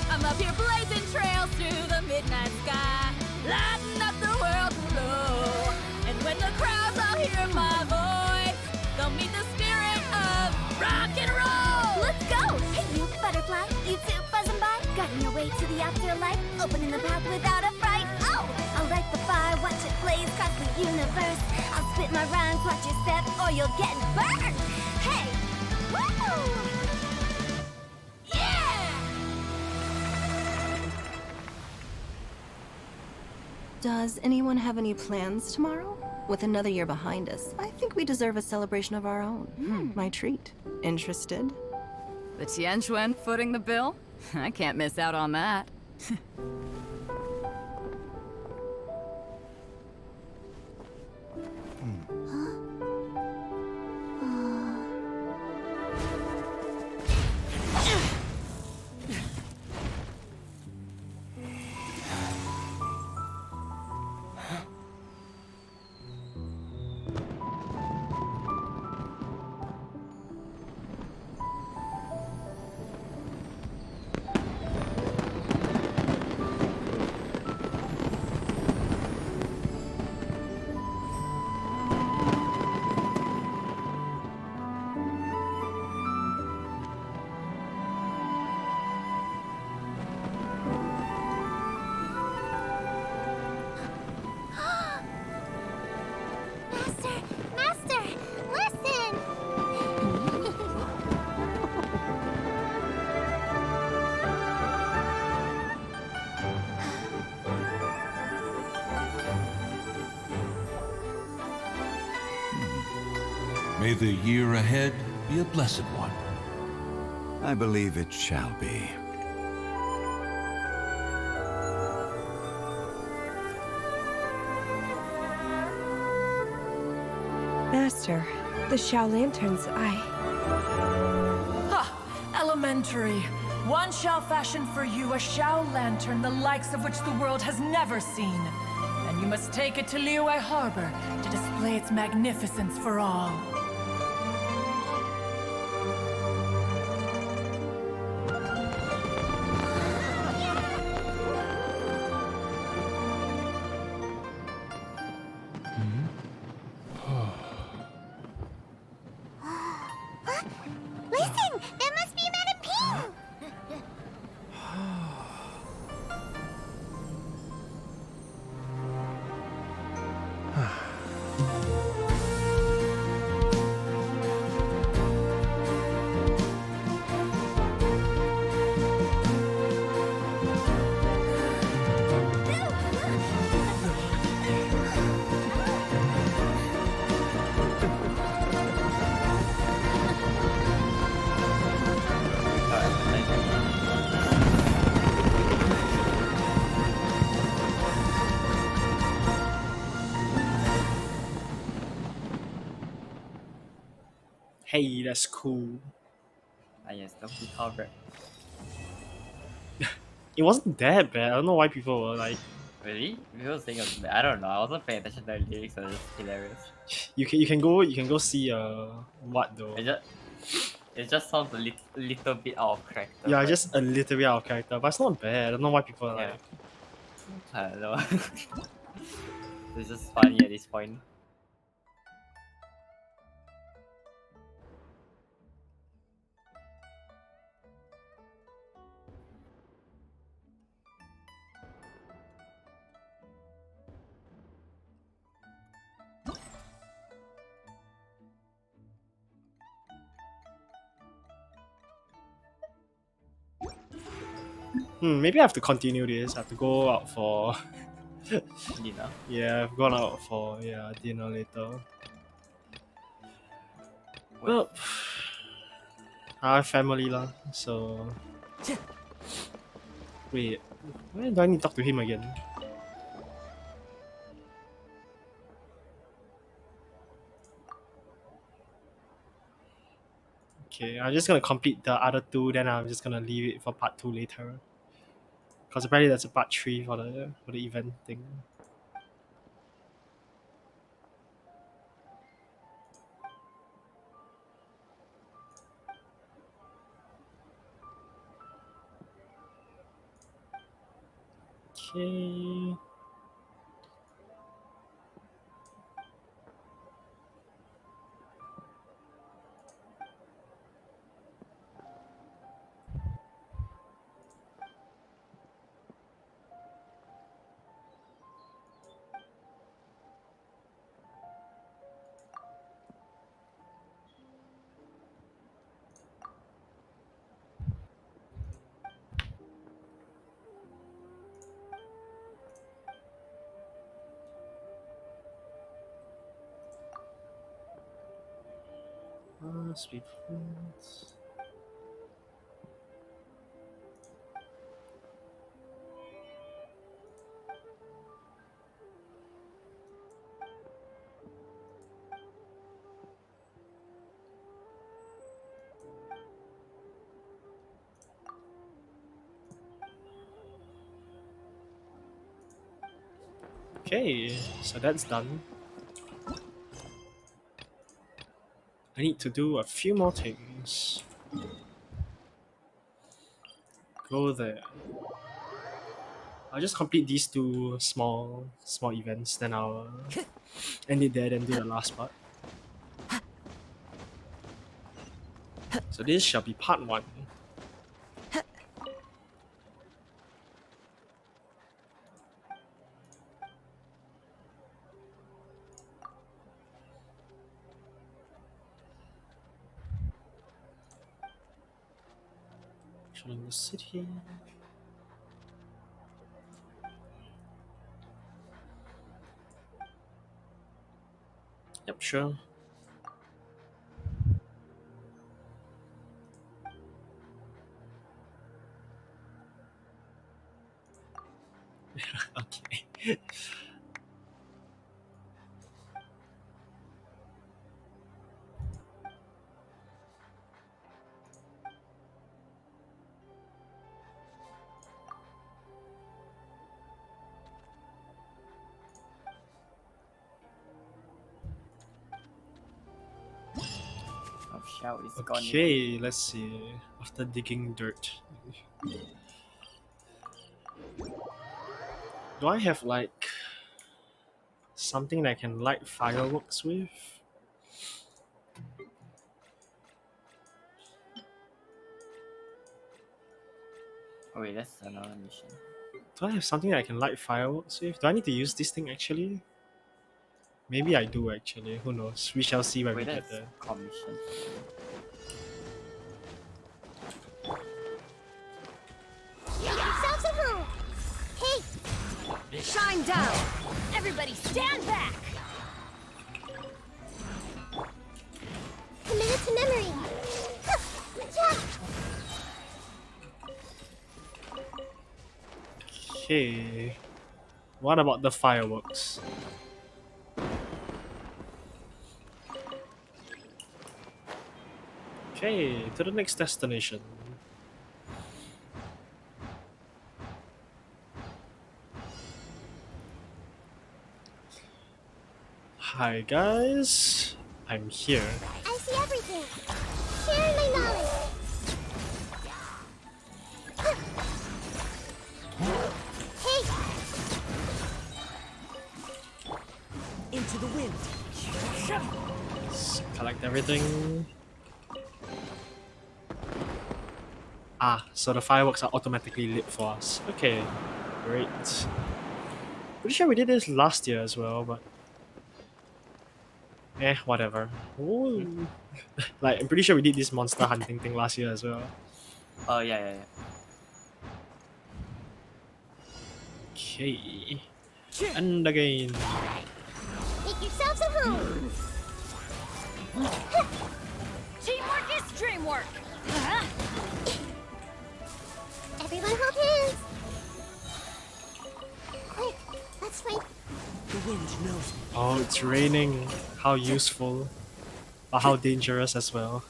I'm up here blazing trails through the midnight sky, lighting up the world below. And when the crowds all hear my voice, they'll meet the spirit of rock and roll. Let's go! Hey, you butterfly, you two buzzing by, guiding your way to the afterlife, opening the path without a fright. Oh, I'll light the fire, watch it blaze across the universe. I'll spit my rhymes, watch your step, or you'll get burned. Hey, woo! Does anyone have any plans tomorrow? With another year behind us, I think we deserve a celebration of our own. My treat. Interested? The Tianquan footing the bill? I can't miss out on that. Master, listen! May the year ahead be a blessed one. I believe it shall be. Master, the Shao Lanterns, Elementary. One shall fashion for you a Shao Lantern, the likes of which the world has never seen. And you must take it to Liyue Harbor to display its magnificence for all. Listen! That must be Madame Ping! Hey, that's cool. Ah yes, the full cover. It wasn't that bad. I don't know why people were like, Really? People saying it was bad. I don't know. I wasn't paying attention to the lyrics. So it's just hilarious. you can go see what though. It just sounds a little bit out of character. Yeah, but just a little bit out of character, but it's not bad. I don't know why people are yeah. like. I don't know. It's just funny at this point. Maybe I have to continue this. I have to go out for Dinner. Yeah, I've gone out for dinner later. Well, I have family lah, so wait, why do I need to talk to him again? Okay, I'm just gonna complete the other two, then I'm just gonna leave it for part 2 later. Because apparently that's a part 3 for the event thing. Okay. Sweet fruits. Okay, so that's done. I need to do a few more things. Go there. I'll just complete these two small events, then I'll end it there, then do the last part. So this shall be part 1. Showing the city. Yep, sure. Okay. Oh, shell is gone. Okay, let's see. After digging dirt. Do I have like something that I can light fireworks with? Oh wait, that's another mission. Do I have something that I can light fireworks with? Do I need to use this thing actually? Maybe I do actually. Who knows? We shall see when we Wait, get that's there. commission. Get yourselves a home! Hey! Shine down! Everybody stand back! Commit it to memory! Yeah. Okay. What about the fireworks? Okay, to the next destination. Hi guys, I'm here. I see everything! Share my knowledge! Hey! Into the wind. Let's collect everything. Ah, so the fireworks are automatically lit for us. Okay, great. Pretty sure we did this last year as well, but whatever. Ooh. Like, I'm pretty sure we did this monster hunting thing last year as well. Oh yeah. Okay. And again. Make yourselves at home! Teamwork is dreamwork! Everyone hold hands! Quick, let's wait. The wind knows. Oh, it's raining. How useful. But how dangerous as well.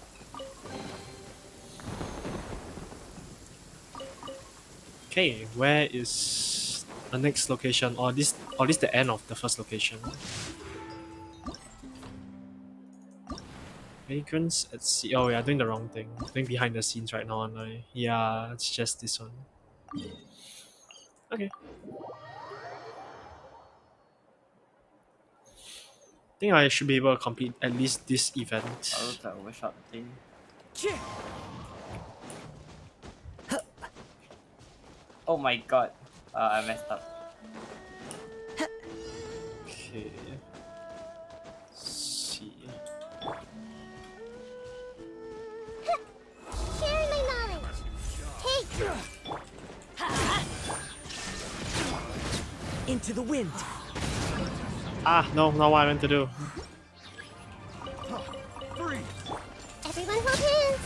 Okay, where is the next location? Or this the end of the first location? Vagrants at sea. Oh, we are doing the wrong thing. Doing behind the scenes right now, aren't I? Yeah, it's just this one. Okay. I think I should be able to complete at least this event. Oh, looks like overshot the thing. Oh my god. I messed up. Okay. Let's see. Share my knowledge. Hey! Into the wind. Ah, no, not what I meant to do. Everyone hold hands.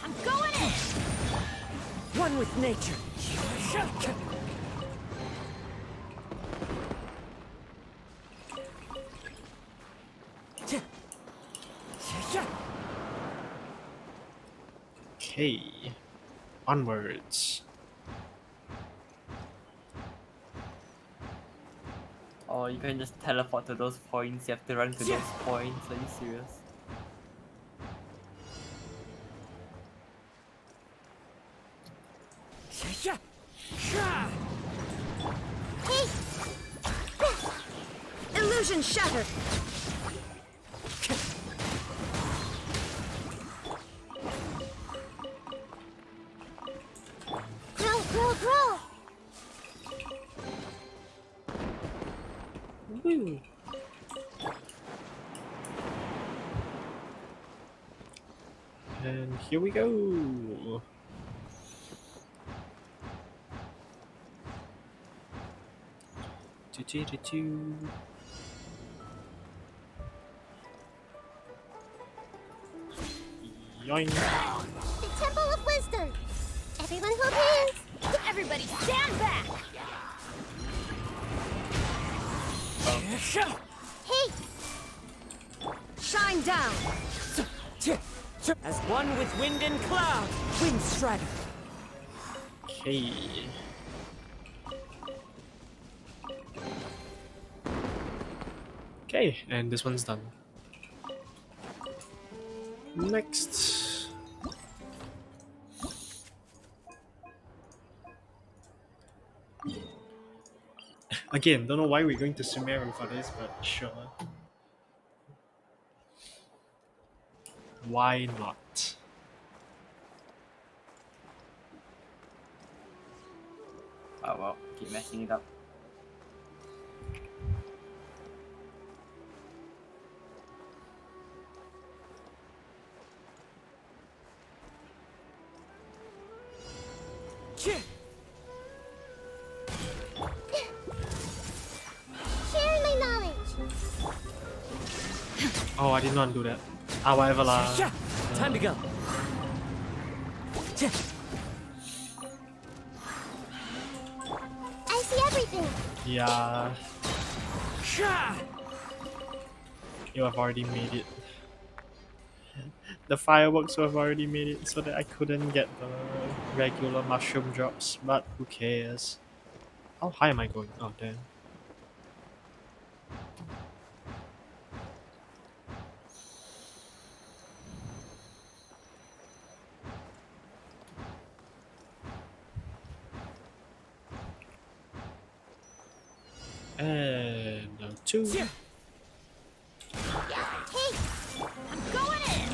I'm going in! One with nature. Okay. Onwards. Oh, you can just teleport to those points. You have to run to those points. Are you serious? Hey! Illusion shattered. Grow, grow, grow! Woo. And here we go. Do. Yoink. The Temple of Wisdom. Everyone hold hands. Everybody stand back! Hey! Shine down. As one with wind and cloud. Wind strider. Okay. Okay, and this one's done. Next. Again, don't know why we're going to Sumeru for this, but sure. Why not? Oh well, keep messing it up. Share my knowledge. Oh, I did not do that. Ah, whatever lah. Time to go. I see everything. Yeah. You have already made it. The fireworks have already made it so that I couldn't get the regular mushroom drops, but who cares? How high am I going? Oh, damn. And two. Hey! I'm going in!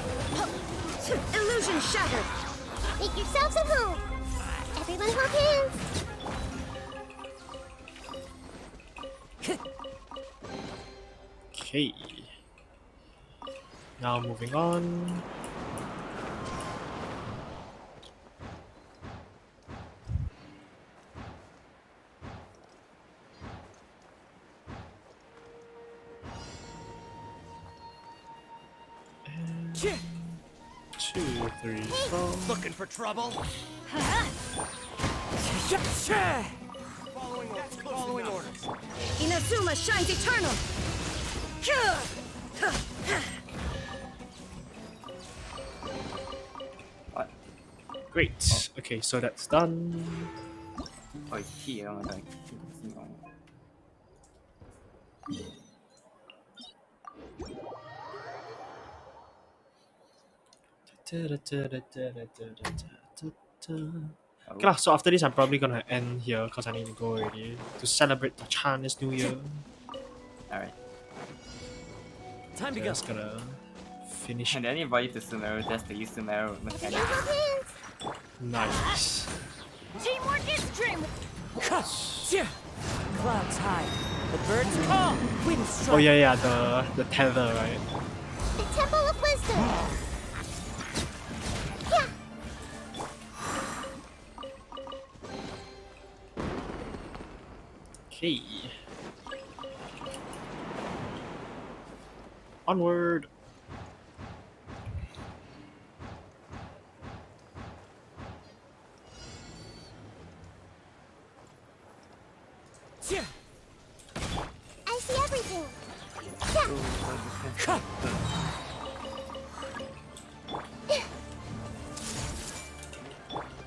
Illusion shattered. Make yourselves at home. Everyone hold hands. Okay. Now moving on. And 2, 3, 4. Looking for trouble? Following orders. Inazuma shines eternal. What? Great. Okay, so that's done. Oh, it's here. Oh my god. Okay lah, so after this I'm probably gonna end here because I need to go already to celebrate the Chinese New Year. Alright. Time to go. Just gonna finish. And then you brought you to Sumeru just to use Sumeru mechanics. Nice. Teamwork is dream. Clouds high, the birds call, wind strike. Oh yeah, the tether, right? The Temple of Wisdom. Yeah. Okay. Onward. I see everything.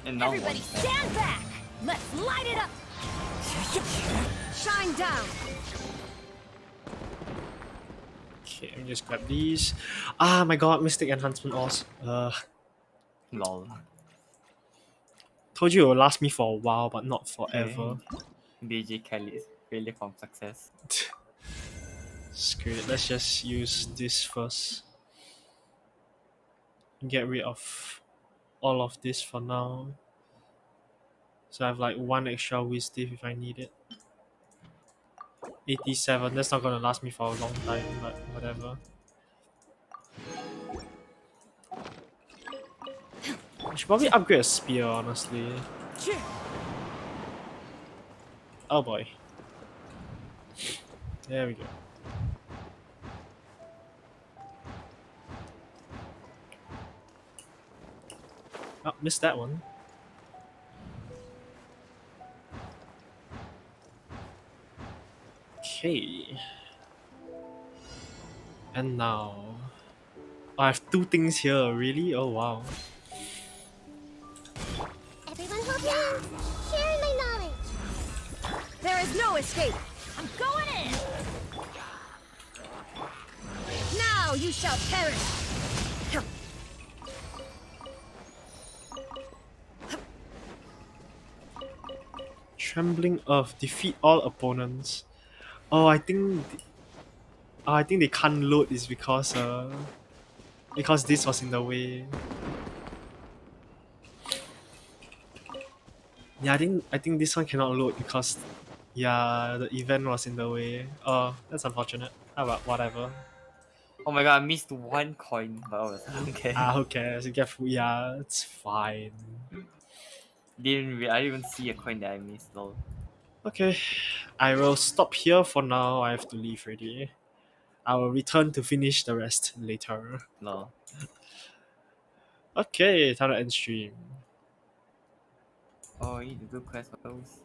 And now Everybody stand back. Let's light it up. Shine down. Okay, let me just grab these. Ah, my god, Mystic Enhancement Ores. lol. Told you it will last me for a while, but not forever. DJ Kelly is failure from success. Screw it, let's just use this first. Get rid of all of this for now. So I have like one extra Wisdom if I need it. 87, that's not gonna last me for a long time, but whatever. I should probably upgrade a spear, honestly. Oh boy. There we go. Oh, missed that one. Okay. And now... I have two things here, really? Oh wow. Everyone hold hands. Share my knowledge. There is no escape. I'm going in. Now you shall perish. Trembling Earth. Defeat all opponents. Oh, I think... I think they can't load is because this was in the way. Yeah, I think this one cannot load because the event was in the way. Oh, that's unfortunate. How about whatever. Oh my god, I missed one coin, but I don't care. Who cares? You get yeah, it's fine. I didn't even see a coin that I missed though. Okay, I will stop here for now. I have to leave already. I will return to finish the rest later. No. Okay, time to end stream. Oh, you need to do quest for those.